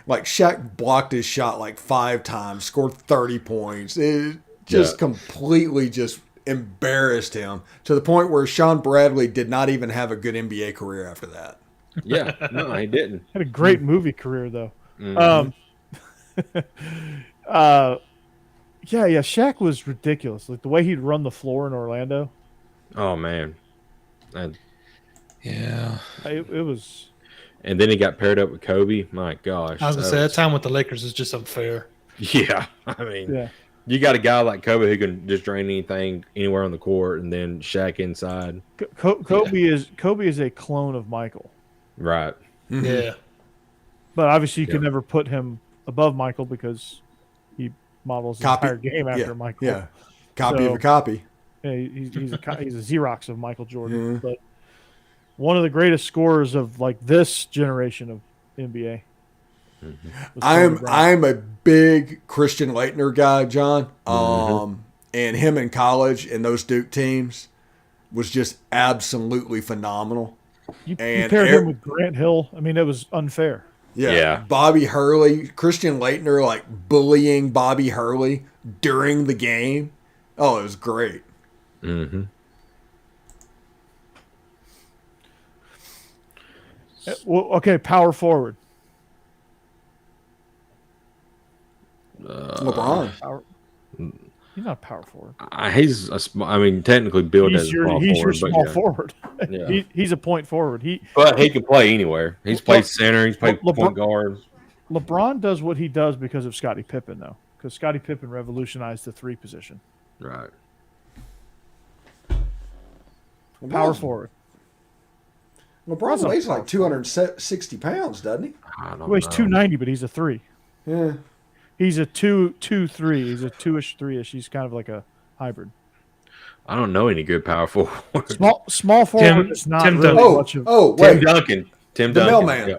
[SPEAKER 3] Like Shaq blocked his shot like 5 times, scored 30 points. It just completely just embarrassed him to the point where Sean Bradley did not even have a good NBA career after that.
[SPEAKER 2] Yeah, no, he didn't.
[SPEAKER 1] Had a great movie career though.
[SPEAKER 2] Mm-hmm.
[SPEAKER 1] Yeah, Shaq was ridiculous. Like the way he'd run the floor in Orlando.
[SPEAKER 2] Oh man.
[SPEAKER 4] Yeah.
[SPEAKER 1] It was.
[SPEAKER 2] And then he got paired up with Kobe. My gosh.
[SPEAKER 4] I was going to say, that time with the Lakers is just unfair.
[SPEAKER 2] Yeah. I mean, you got a guy like Kobe who can just drain anything anywhere on the court, and then Shaq inside.
[SPEAKER 1] Kobe is a clone of Michael.
[SPEAKER 2] Right.
[SPEAKER 3] Mm-hmm.
[SPEAKER 4] Yeah.
[SPEAKER 1] But obviously you could never put him above Michael because he models the entire game after Michael.
[SPEAKER 3] Yeah. Copy of a copy.
[SPEAKER 1] Yeah, he's a Xerox of Michael Jordan. Mm-hmm. But one of the greatest scorers of like this generation of NBA.
[SPEAKER 3] I'm a big Christian Laettner guy, John. And him in college and those Duke teams was just absolutely phenomenal.
[SPEAKER 1] You paired him with Grant Hill. I mean, it was unfair.
[SPEAKER 3] Yeah. Bobby Hurley, Christian Laettner, like bullying Bobby Hurley during the game. Oh, it was great.
[SPEAKER 2] Mm-hmm.
[SPEAKER 1] Well, okay, power forward.
[SPEAKER 3] LeBron.
[SPEAKER 1] He's not a power forward.
[SPEAKER 2] He's technically billed as a small forward.
[SPEAKER 1] He's your small forward.
[SPEAKER 2] Yeah.
[SPEAKER 1] He's a point forward.
[SPEAKER 2] But he can play anywhere. He's played center. He's played point guard.
[SPEAKER 1] LeBron does what he does because of Scottie Pippen, though. Because Scottie Pippen revolutionized the 3 position.
[SPEAKER 2] Right.
[SPEAKER 1] Power forward.
[SPEAKER 3] LeBron weighs like 260 pounds, doesn't he?
[SPEAKER 1] He weighs 290, but he's a 3.
[SPEAKER 3] Yeah.
[SPEAKER 1] He's a 2-3. He's a 2-ish, 3-ish. He's kind of like a hybrid.
[SPEAKER 2] I don't know any good power forward.
[SPEAKER 1] Small forward is not
[SPEAKER 4] Tim
[SPEAKER 1] really
[SPEAKER 4] Duncan.
[SPEAKER 1] much of.
[SPEAKER 3] Wait.
[SPEAKER 2] Tim Duncan.
[SPEAKER 3] The mailman.
[SPEAKER 2] Yeah.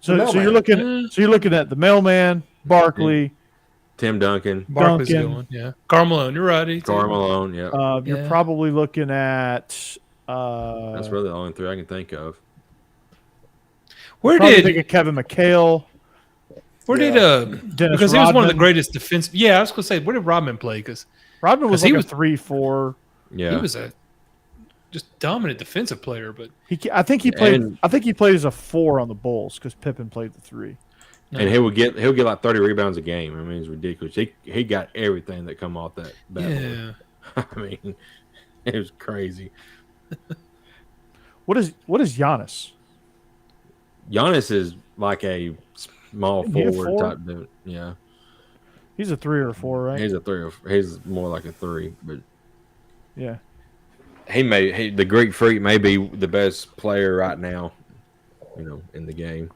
[SPEAKER 1] So you're looking at the mailman, Barkley,
[SPEAKER 2] Tim Duncan.
[SPEAKER 4] Barkley's a good one. Yeah. Carmelo, you're right.
[SPEAKER 2] Carmelo, yeah.
[SPEAKER 1] You're probably looking at.
[SPEAKER 2] That's really the only 3 I can think of.
[SPEAKER 4] Where
[SPEAKER 1] think
[SPEAKER 4] did
[SPEAKER 1] of Kevin McHale?
[SPEAKER 4] Dennis because he was one of the greatest defense. Yeah, I was going to say, where did Rodman play? Because
[SPEAKER 1] Rodman was like a 3-4.
[SPEAKER 2] Yeah,
[SPEAKER 4] he was a just dominant defensive player. But
[SPEAKER 1] I think he played as a 4 on the Bulls because Pippen played the 3.
[SPEAKER 2] And he'll get like 30 rebounds a game. I mean, it's ridiculous. He got everything that come off that board.
[SPEAKER 4] Yeah.
[SPEAKER 2] I mean, it was crazy.
[SPEAKER 1] What is Giannis?
[SPEAKER 2] Giannis is like a small forward
[SPEAKER 1] 4?
[SPEAKER 2] type dude. Yeah,
[SPEAKER 1] he's a 3 or 4, right?
[SPEAKER 2] He's a 3. He's more like a 3, but
[SPEAKER 1] yeah,
[SPEAKER 2] the Greek Freak may be the best player right now, in the game.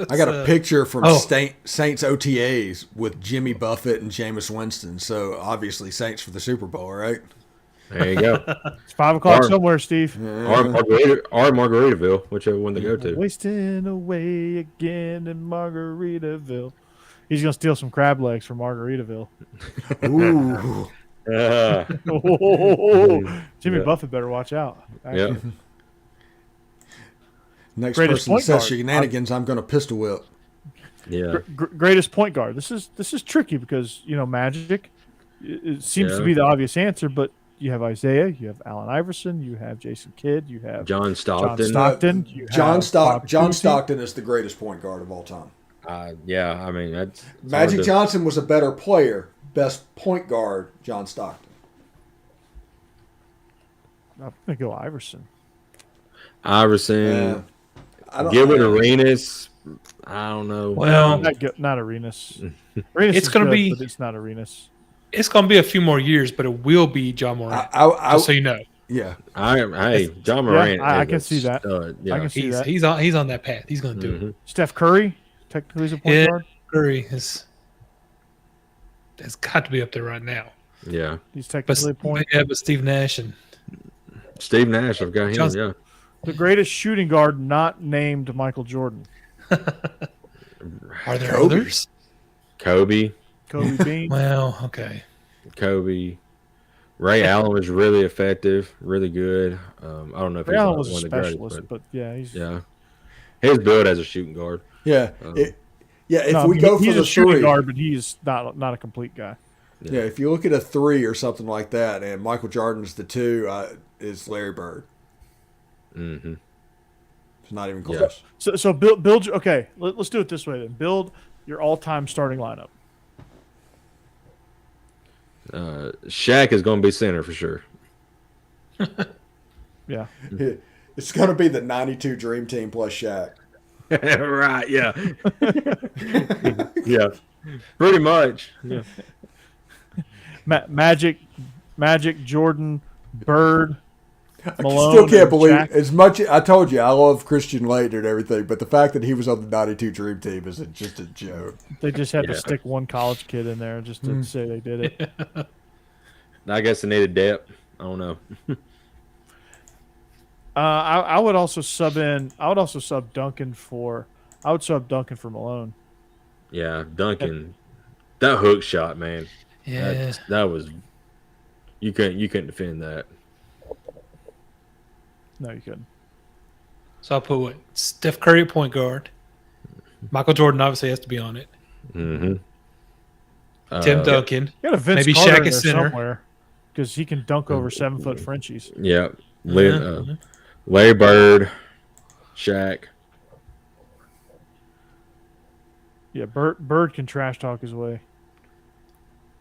[SPEAKER 3] I got a picture from Saints OTAs with Jimmy Buffett and Jameis Winston. So obviously Saints for the Super Bowl, right?
[SPEAKER 2] There you go.
[SPEAKER 1] It's 5 o'clock somewhere, Steve.
[SPEAKER 2] Or Margaritaville, whichever one they go to.
[SPEAKER 1] Wasting away again in Margaritaville. He's gonna steal some crab legs from Margaritaville.
[SPEAKER 3] Ooh.
[SPEAKER 1] Jimmy Buffett better watch out.
[SPEAKER 2] Yeah.
[SPEAKER 3] Next
[SPEAKER 1] Greatest
[SPEAKER 3] person
[SPEAKER 1] point
[SPEAKER 3] says
[SPEAKER 1] guard.
[SPEAKER 3] shenanigans, I'm going to pistol whip.
[SPEAKER 2] Yeah.
[SPEAKER 1] Greatest point guard. This is tricky because Magic. It seems to be the obvious answer, but you have Isaiah, you have Allen Iverson, you have Jason Kidd, you have
[SPEAKER 2] John Stockton.
[SPEAKER 3] John Stockton is the greatest point guard of all time.
[SPEAKER 2] Yeah, I mean that's
[SPEAKER 3] Magic Johnson was a better player. Best point guard, John Stockton.
[SPEAKER 1] I'm gonna go Iverson.
[SPEAKER 2] Gilbert Arenas. I don't know.
[SPEAKER 4] Well,
[SPEAKER 1] not Arenas. Arenas
[SPEAKER 4] it's going to be.
[SPEAKER 1] but it's not Arenas.
[SPEAKER 4] It's going to be a few more years, but it will be John Morant. Just so you know.
[SPEAKER 3] Yeah.
[SPEAKER 2] John Morant.
[SPEAKER 1] I can see that.
[SPEAKER 2] Yeah.
[SPEAKER 1] I can see that.
[SPEAKER 4] He's on that path. He's going to do it.
[SPEAKER 1] Steph Curry, technically, is a point guard.
[SPEAKER 4] Curry has got to be up there right now.
[SPEAKER 2] Yeah.
[SPEAKER 1] He's technically a point.
[SPEAKER 4] Yeah, but Steve Nash and
[SPEAKER 2] Steve Nash. I've got him.
[SPEAKER 4] Johnson.
[SPEAKER 2] Yeah.
[SPEAKER 1] The greatest shooting guard not named Michael Jordan.
[SPEAKER 4] Are there others?
[SPEAKER 2] Kobe
[SPEAKER 1] Bean.
[SPEAKER 4] Well, okay.
[SPEAKER 2] Kobe. Ray Allen was really effective, really good. I don't know if
[SPEAKER 1] Ray Allen was a
[SPEAKER 2] one of the greatest,
[SPEAKER 1] specialist, but yeah, he's
[SPEAKER 2] his build as a shooting guard.
[SPEAKER 3] Yeah. If we
[SPEAKER 1] go
[SPEAKER 3] for
[SPEAKER 1] he's
[SPEAKER 3] the
[SPEAKER 1] a shooting
[SPEAKER 3] 3,
[SPEAKER 1] guard, but he's not a complete guy.
[SPEAKER 3] Yeah, if you look at a 3 or something like that, and Michael Jordan's the 2, is Larry Bird.
[SPEAKER 2] Mm-hmm.
[SPEAKER 3] It's not even close.
[SPEAKER 1] Yeah. So build. Okay, let's do it this way then. Build your all-time starting lineup.
[SPEAKER 2] Shaq is going to be center for sure.
[SPEAKER 1] Yeah.
[SPEAKER 3] It's going to be the 92 Dream Team plus Shaq.
[SPEAKER 2] Right, yeah. Yeah. Pretty much. Yeah.
[SPEAKER 1] Magic, Jordan, Bird, Malone,
[SPEAKER 3] I still can't believe
[SPEAKER 1] Shaq.
[SPEAKER 3] as much. I told you I love Christian Laettner and everything, but the fact that he was on the 92 Dream Team is just a joke.
[SPEAKER 1] They just had to stick one college kid in there just to say they did it.
[SPEAKER 2] I guess they needed depth. I don't know.
[SPEAKER 1] I would also sub in. I would also sub Duncan for. I would sub Duncan for Malone.
[SPEAKER 2] Yeah, Duncan, that hook shot, man.
[SPEAKER 4] Yeah,
[SPEAKER 2] that was. You couldn't defend that.
[SPEAKER 1] No, you couldn't.
[SPEAKER 4] so I'll put what Steph Curry at point guard. Michael Jordan obviously has to be on it.
[SPEAKER 2] Mm-hmm.
[SPEAKER 4] Tim Duncan.
[SPEAKER 1] You got a Vince
[SPEAKER 4] Maybe
[SPEAKER 1] Carter
[SPEAKER 4] Shaq
[SPEAKER 1] in
[SPEAKER 4] at
[SPEAKER 1] there
[SPEAKER 4] center.
[SPEAKER 1] somewhere because he can dunk over 7-foot Frenchies.
[SPEAKER 2] Yeah,
[SPEAKER 4] Mhm.
[SPEAKER 2] Larry Bird, Shaq.
[SPEAKER 1] Yeah, Bird can trash talk his way.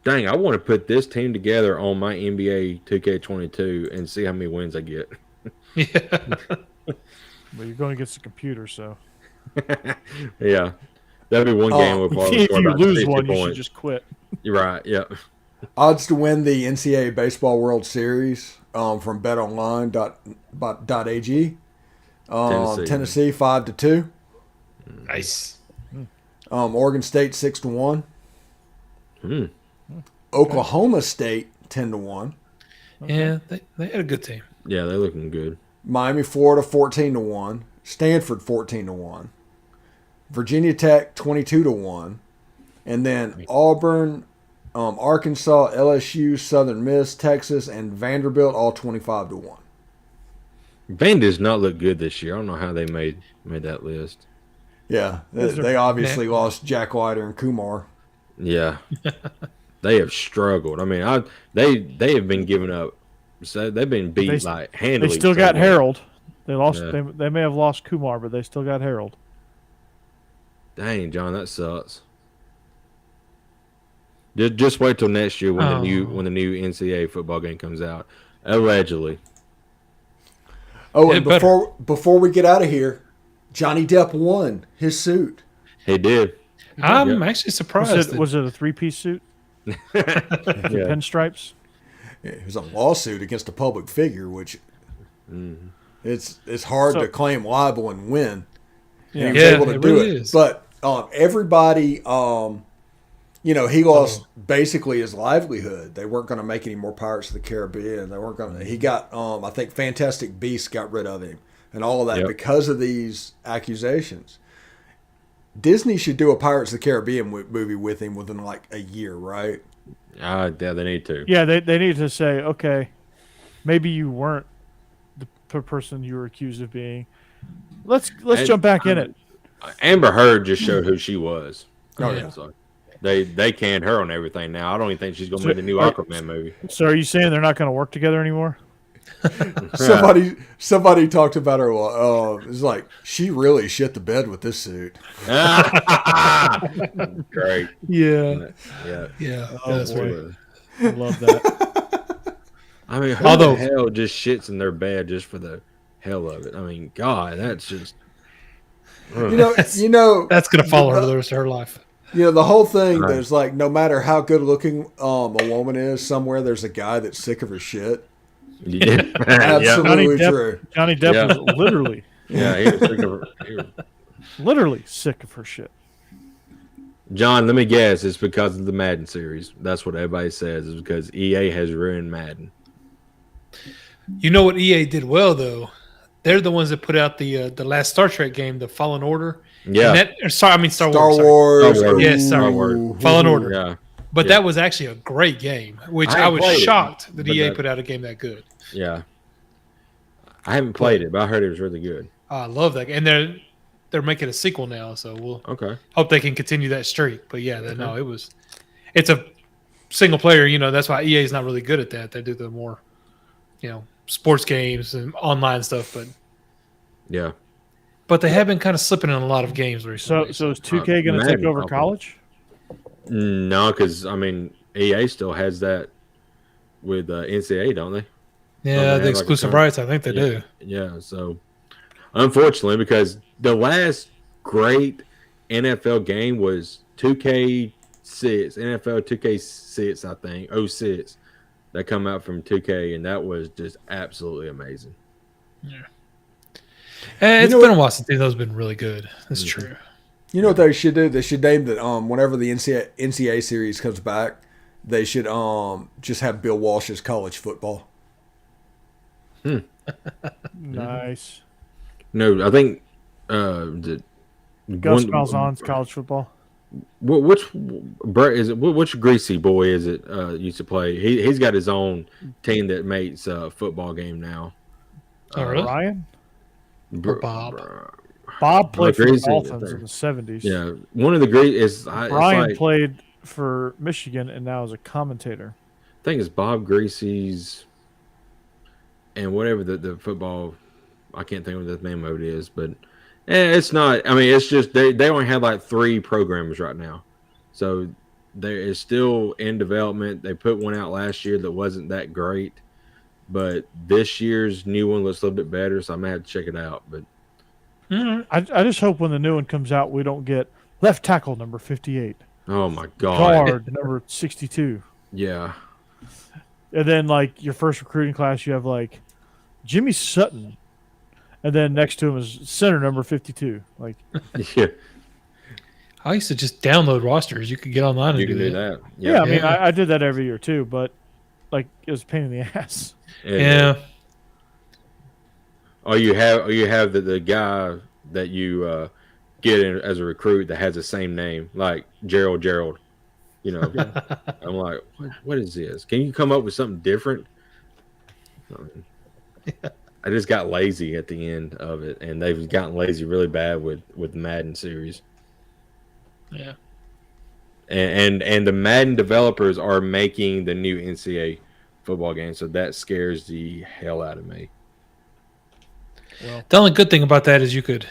[SPEAKER 2] Dang, I want to put this team together on my NBA 2K22 and see how many wins I get.
[SPEAKER 4] Yeah.
[SPEAKER 1] But you're going against the computer, so
[SPEAKER 2] Yeah, that'd be one game we'll probably
[SPEAKER 1] if
[SPEAKER 2] score
[SPEAKER 1] you
[SPEAKER 2] about
[SPEAKER 1] lose
[SPEAKER 2] 60
[SPEAKER 1] one, you
[SPEAKER 2] points.
[SPEAKER 1] should just quit.
[SPEAKER 2] You're right. Yeah.
[SPEAKER 3] Odds to win the NCAA Baseball World Series from betonline.ag. Tennessee 5-2.
[SPEAKER 4] Nice.
[SPEAKER 3] Oregon State 6-1. Oklahoma State 10-1.
[SPEAKER 4] Yeah, they had a good team.
[SPEAKER 2] Yeah, they're looking good.
[SPEAKER 3] Miami, Florida 14-1. Stanford 14-1. Virginia Tech 22-1. And then Auburn, Arkansas, LSU, Southern Miss, Texas, and Vanderbilt all 25-1.
[SPEAKER 2] Van does not look good this year. I don't know how they made that list.
[SPEAKER 3] Yeah, they obviously lost Jack Leiter and Kumar.
[SPEAKER 2] Yeah, they have struggled. I mean, they have been giving up. So they've been beat like handily.
[SPEAKER 1] They still got
[SPEAKER 2] so
[SPEAKER 1] Harold. They lost.
[SPEAKER 2] Yeah.
[SPEAKER 1] They may have lost Kumar, but they still got Harold.
[SPEAKER 2] Dang, John, that sucks. Just wait till next year when the new NCAA football game comes out. Allegedly.
[SPEAKER 3] Oh, and before we get out of here, Johnny Depp won his suit.
[SPEAKER 2] He did.
[SPEAKER 4] I'm actually surprised.
[SPEAKER 1] Was it a 3-piece suit?
[SPEAKER 2] Yeah.
[SPEAKER 1] Pinstripes.
[SPEAKER 3] It was a lawsuit against a public figure, which it's hard to claim libel and win.
[SPEAKER 1] Yeah,
[SPEAKER 3] And he was able to
[SPEAKER 4] it
[SPEAKER 3] do
[SPEAKER 4] really
[SPEAKER 3] it.
[SPEAKER 4] is.
[SPEAKER 3] But everybody, he lost basically his livelihood. They weren't going to make any more Pirates of the Caribbean. They weren't going to. He got, I think, Fantastic Beasts got rid of him and all of that because of these accusations. Disney should do a Pirates of the Caribbean movie with him within like a year, right?
[SPEAKER 2] Yeah, they need to.
[SPEAKER 1] Yeah, they need to say, okay, maybe you weren't the person you were accused of being. Let's jump back in it.
[SPEAKER 2] Amber Heard just showed who she was.
[SPEAKER 3] Oh, yeah.
[SPEAKER 2] So they canned her on everything now. I don't even think she's going to make the new Aquaman movie.
[SPEAKER 1] So are you saying they're not going to work together anymore?
[SPEAKER 3] Somebody talked about her. It's like she really shit the bed with this suit.
[SPEAKER 2] Great.
[SPEAKER 1] Yeah.
[SPEAKER 4] Yeah.
[SPEAKER 1] Oh,
[SPEAKER 4] That's
[SPEAKER 1] boy.
[SPEAKER 4] right.
[SPEAKER 1] I love that.
[SPEAKER 2] I mean, who
[SPEAKER 4] Although-
[SPEAKER 2] the hell just shits in their bed just for the hell of it? I mean, God, that's just.
[SPEAKER 3] You know,
[SPEAKER 4] That's gonna follow her the rest of her life.
[SPEAKER 3] the whole thing.
[SPEAKER 2] Right.
[SPEAKER 3] There's like, no matter how good looking a woman is, somewhere there's a guy that's sick of her shit.
[SPEAKER 2] Yeah.
[SPEAKER 3] Absolutely
[SPEAKER 1] Johnny
[SPEAKER 3] true.
[SPEAKER 1] Johnny Depp was literally,
[SPEAKER 2] Yeah, he was thinking of
[SPEAKER 1] literally sick of her shit.
[SPEAKER 2] John, let me guess. It's because of the Madden series. That's what everybody says. Is because EA has ruined Madden.
[SPEAKER 4] You know what EA did well though? They're the ones that put out the last Star Trek game, the Fallen Order.
[SPEAKER 2] Yeah.
[SPEAKER 4] Star Wars.
[SPEAKER 3] Star
[SPEAKER 4] sorry.
[SPEAKER 3] Wars.
[SPEAKER 2] Star Wars.
[SPEAKER 4] Yes,
[SPEAKER 2] Star
[SPEAKER 4] sorry.
[SPEAKER 2] Wars.
[SPEAKER 4] Fallen Order.
[SPEAKER 2] Yeah.
[SPEAKER 4] But
[SPEAKER 2] Yeah.
[SPEAKER 4] that was actually a great game, which
[SPEAKER 2] I
[SPEAKER 4] I
[SPEAKER 2] ain't
[SPEAKER 4] was
[SPEAKER 2] played it,
[SPEAKER 4] shocked that
[SPEAKER 2] but
[SPEAKER 4] EA
[SPEAKER 2] that-
[SPEAKER 4] put out a game that good.
[SPEAKER 2] Yeah. I haven't played it, but I heard it was really good.
[SPEAKER 4] I love that game. And they're making a sequel now, so we'll
[SPEAKER 2] Okay.
[SPEAKER 4] hope they can continue that streak. But yeah, it's a single player, that's why EA is not really good at that. They do the more, sports games and online stuff,
[SPEAKER 2] Yeah.
[SPEAKER 4] but they have been kind of slipping in a lot of games recently.
[SPEAKER 1] So is 2K going to take
[SPEAKER 2] Madden,
[SPEAKER 1] over
[SPEAKER 2] I'll play.
[SPEAKER 1] college?
[SPEAKER 2] No, because I mean, EA still has that with NCAA, don't they?
[SPEAKER 4] yeah,
[SPEAKER 2] they have
[SPEAKER 4] the
[SPEAKER 2] like
[SPEAKER 4] exclusive
[SPEAKER 2] a ton.
[SPEAKER 4] rights, I think they do.
[SPEAKER 2] Yeah. So, unfortunately, because the last great NFL game was 2K6, NFL 2K6, I think, 06, that come out from 2K, and that was just absolutely amazing.
[SPEAKER 4] And it's
[SPEAKER 3] know
[SPEAKER 4] been a while since those have been really good. That's
[SPEAKER 2] Mm-hmm.
[SPEAKER 4] true.
[SPEAKER 3] You know what they should do? They should name that whenever the NCAA series comes back, they should just have Bill Walsh's college football.
[SPEAKER 1] Nice.
[SPEAKER 2] No, I think
[SPEAKER 1] Gus Malzahn's college football.
[SPEAKER 2] Which greasy boy is it? Used to play. He's got his own team that makes a football game now.
[SPEAKER 4] Really?
[SPEAKER 1] Ryan?
[SPEAKER 4] Or Bob?
[SPEAKER 1] Bob played for the
[SPEAKER 2] Greasy,
[SPEAKER 1] Dolphins in the 70s.
[SPEAKER 2] Yeah, one of the great is
[SPEAKER 1] Brian played for Michigan and now is a commentator.
[SPEAKER 2] I think it's Bob Greasy's and whatever the football. I can't think of what the name of it is, but it's not. I mean, it's just they only have like 3 programmers right now, so there is still in development. They put one out last year that wasn't that great, but this year's new one looks a little bit better, so I may have to check it out. But
[SPEAKER 1] I just hope when the new one comes out, we don't get left tackle number 58.
[SPEAKER 2] Oh my god,
[SPEAKER 1] guard number 62.
[SPEAKER 2] Yeah,
[SPEAKER 1] and then like your first recruiting class, you have like Jimmy Sutton. And then next to him is center number 52. Like,
[SPEAKER 2] yeah.
[SPEAKER 4] I used to just download rosters. You could get online and do
[SPEAKER 2] that.
[SPEAKER 1] Yeah, I mean, I did that every year too, but like it was a pain in the ass.
[SPEAKER 4] Yeah.
[SPEAKER 2] Oh, you have the guy that you get in as a recruit that has the same name, like Gerald. You know, I'm like, what is this? Can you come up with something different? I just got lazy at the end of it, and they've gotten lazy really bad with Madden series.
[SPEAKER 4] Yeah,
[SPEAKER 2] and the Madden developers are making the new NCAA football game, so that scares the hell out of me.
[SPEAKER 4] Well, the only good thing about that is you could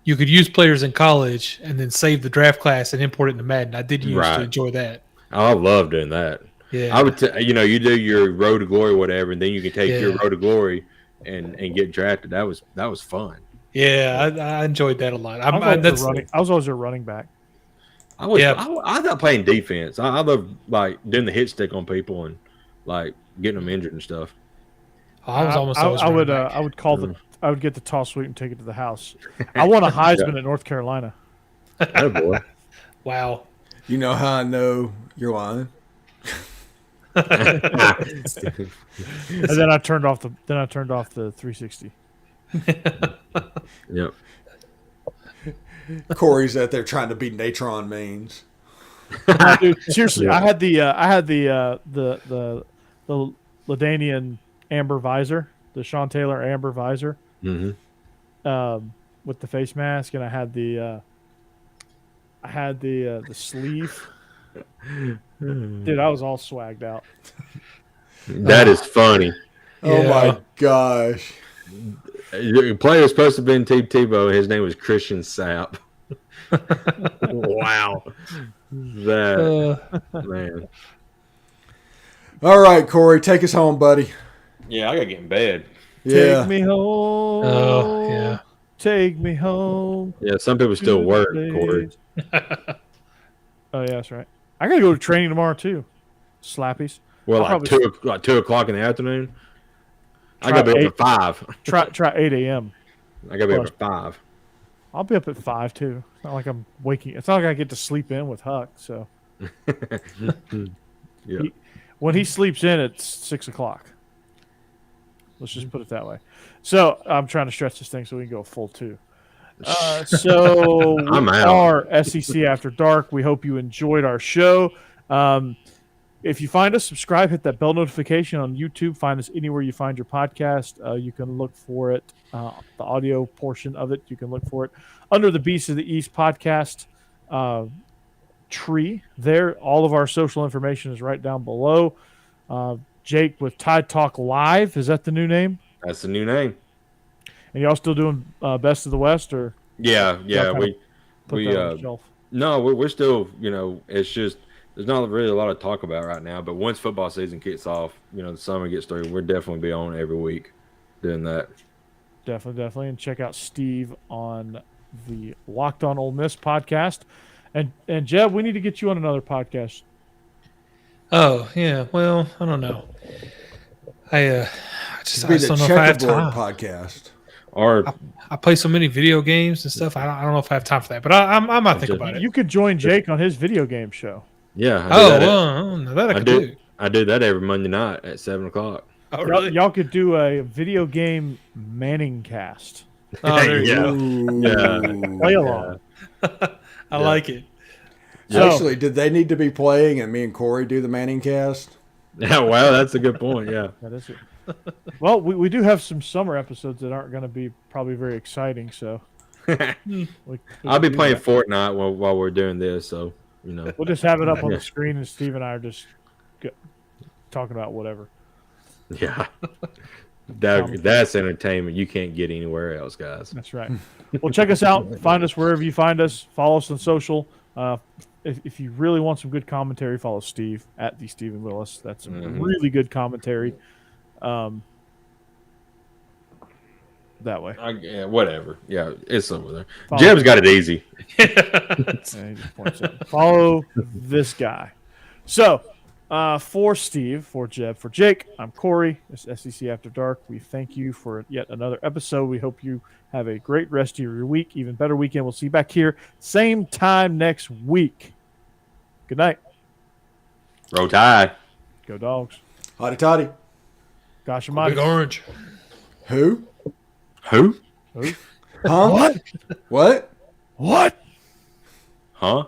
[SPEAKER 4] use players in college and then save the draft class and import it into Madden. I did used to enjoy that.
[SPEAKER 2] I love doing that.
[SPEAKER 4] Yeah,
[SPEAKER 2] I would. You do your road to glory, whatever, and then you can take your road to glory and get drafted. That was fun.
[SPEAKER 4] Yeah, I enjoyed that a lot.
[SPEAKER 1] I was always a running back.
[SPEAKER 2] I thought playing defense. I love like doing the hit stick on people and like getting them injured and stuff.
[SPEAKER 4] I
[SPEAKER 1] would get the toss sweep and take it to the house. I won a Heisman at North Carolina.
[SPEAKER 2] Oh boy!
[SPEAKER 4] Wow.
[SPEAKER 3] You know how I know you're lying?
[SPEAKER 1] And then I turned off the 360.
[SPEAKER 2] Yep.
[SPEAKER 3] Corey's out there trying to beat Natron means.
[SPEAKER 1] Dude, seriously, I had the Ladanian amber visor, the Sean Taylor amber visor, with the face mask, and I had the sleeve. Dude, I was all swagged out.
[SPEAKER 2] That is funny.
[SPEAKER 3] Oh my gosh.
[SPEAKER 2] The player was supposed to have been Tebow. His name was Christian Sapp. Wow. That man.
[SPEAKER 3] All right, Corey, take us home, buddy.
[SPEAKER 2] Yeah, I gotta get in bed.
[SPEAKER 3] Yeah.
[SPEAKER 1] Take me home.
[SPEAKER 4] Oh, yeah.
[SPEAKER 1] Take me home.
[SPEAKER 2] Yeah, some people still work, Corey.
[SPEAKER 1] Oh yeah, that's right. I gotta go to training tomorrow too. Slappies.
[SPEAKER 2] Well, like 2 o'clock in the afternoon. I gotta be up at 5.
[SPEAKER 1] Try 8 a.m.
[SPEAKER 2] I gotta be up at 5.
[SPEAKER 1] I'll be up at 5 too. It's not like I'm waking. It's not like I get to sleep in with Huck. So
[SPEAKER 2] Yeah.
[SPEAKER 1] When he sleeps in, it's 6 o'clock. Let's just put it that way. So I'm trying to stretch this thing so we can go full 2. So
[SPEAKER 2] I'm out.
[SPEAKER 1] Our SEC After Dark. We hope you enjoyed our show. If you find us, subscribe, hit that bell notification on YouTube. Find us anywhere you find your podcast. You can look for it, the audio portion of it. You can look for it under the Beasts of the East podcast tree. There, all of our social information is right down below. Jake with Tide Talk Live. Is that the new name?
[SPEAKER 2] That's the new name.
[SPEAKER 1] And y'all still doing Best of the West, or
[SPEAKER 2] yeah, we
[SPEAKER 1] put that on the shelf?
[SPEAKER 2] No, we're still, it's just there's not really a lot to talk about right now. But once football season kicks off, the summer gets started, we'll definitely be on every week doing that.
[SPEAKER 1] Definitely, and check out Steve on the Locked On Ole Miss podcast, and Jeb, we need to get you on another podcast.
[SPEAKER 4] Oh yeah, well I don't know. I just don't know if I have time.
[SPEAKER 3] Podcast.
[SPEAKER 2] Or
[SPEAKER 4] I play so many video games and stuff. I don't know if I have time for that, but I might think about it.
[SPEAKER 1] You could join Jake on his video game show.
[SPEAKER 2] Yeah.
[SPEAKER 4] I do.
[SPEAKER 2] I do that every Monday night at 7 o'clock.
[SPEAKER 4] Oh, really?
[SPEAKER 1] Y'all could do a video game Manning cast.
[SPEAKER 4] Oh, there you go.
[SPEAKER 3] Ooh.
[SPEAKER 1] Play along.
[SPEAKER 4] I like it.
[SPEAKER 1] So-
[SPEAKER 3] Actually, did they need to be playing and me and Corey do the Manning cast?
[SPEAKER 2] Yeah, well, that's a good point. Yeah.
[SPEAKER 1] That is it. Well, we do have some summer episodes that aren't going to be probably very exciting, so
[SPEAKER 2] I'll be
[SPEAKER 1] do
[SPEAKER 2] playing
[SPEAKER 1] that.
[SPEAKER 2] Fortnite while we're doing this, so
[SPEAKER 1] We'll just have it up on
[SPEAKER 2] Yeah.
[SPEAKER 1] the screen, and Steve and I are just talking about whatever.
[SPEAKER 2] yeah. That's entertainment you can't get anywhere else, guys.
[SPEAKER 1] That's right. Well, check us out. Find us wherever you find us. Follow us on social. If you really want some good commentary, follow Steve at the Stephen Willis. That's some really good commentary. That way.
[SPEAKER 2] Yeah, whatever. Yeah, it's over there.
[SPEAKER 1] Follow
[SPEAKER 2] Jeb's got it easy.
[SPEAKER 1] Yeah, he just points out. Follow this guy. So, for Steve, for Jeb, for Jake, I'm Corey. This is SEC After Dark. We thank you for yet another episode. We hope you have a great rest of your week, even better weekend. We'll see you back here same time next week. Good night.
[SPEAKER 2] Roll Tide.
[SPEAKER 1] Go Dogs.
[SPEAKER 3] Hotty toddy.
[SPEAKER 1] Gosh
[SPEAKER 4] Big
[SPEAKER 1] almighty.
[SPEAKER 4] Orange.
[SPEAKER 3] Who?
[SPEAKER 2] Who?
[SPEAKER 3] Huh?
[SPEAKER 1] What?
[SPEAKER 3] What?
[SPEAKER 1] What?
[SPEAKER 2] Huh?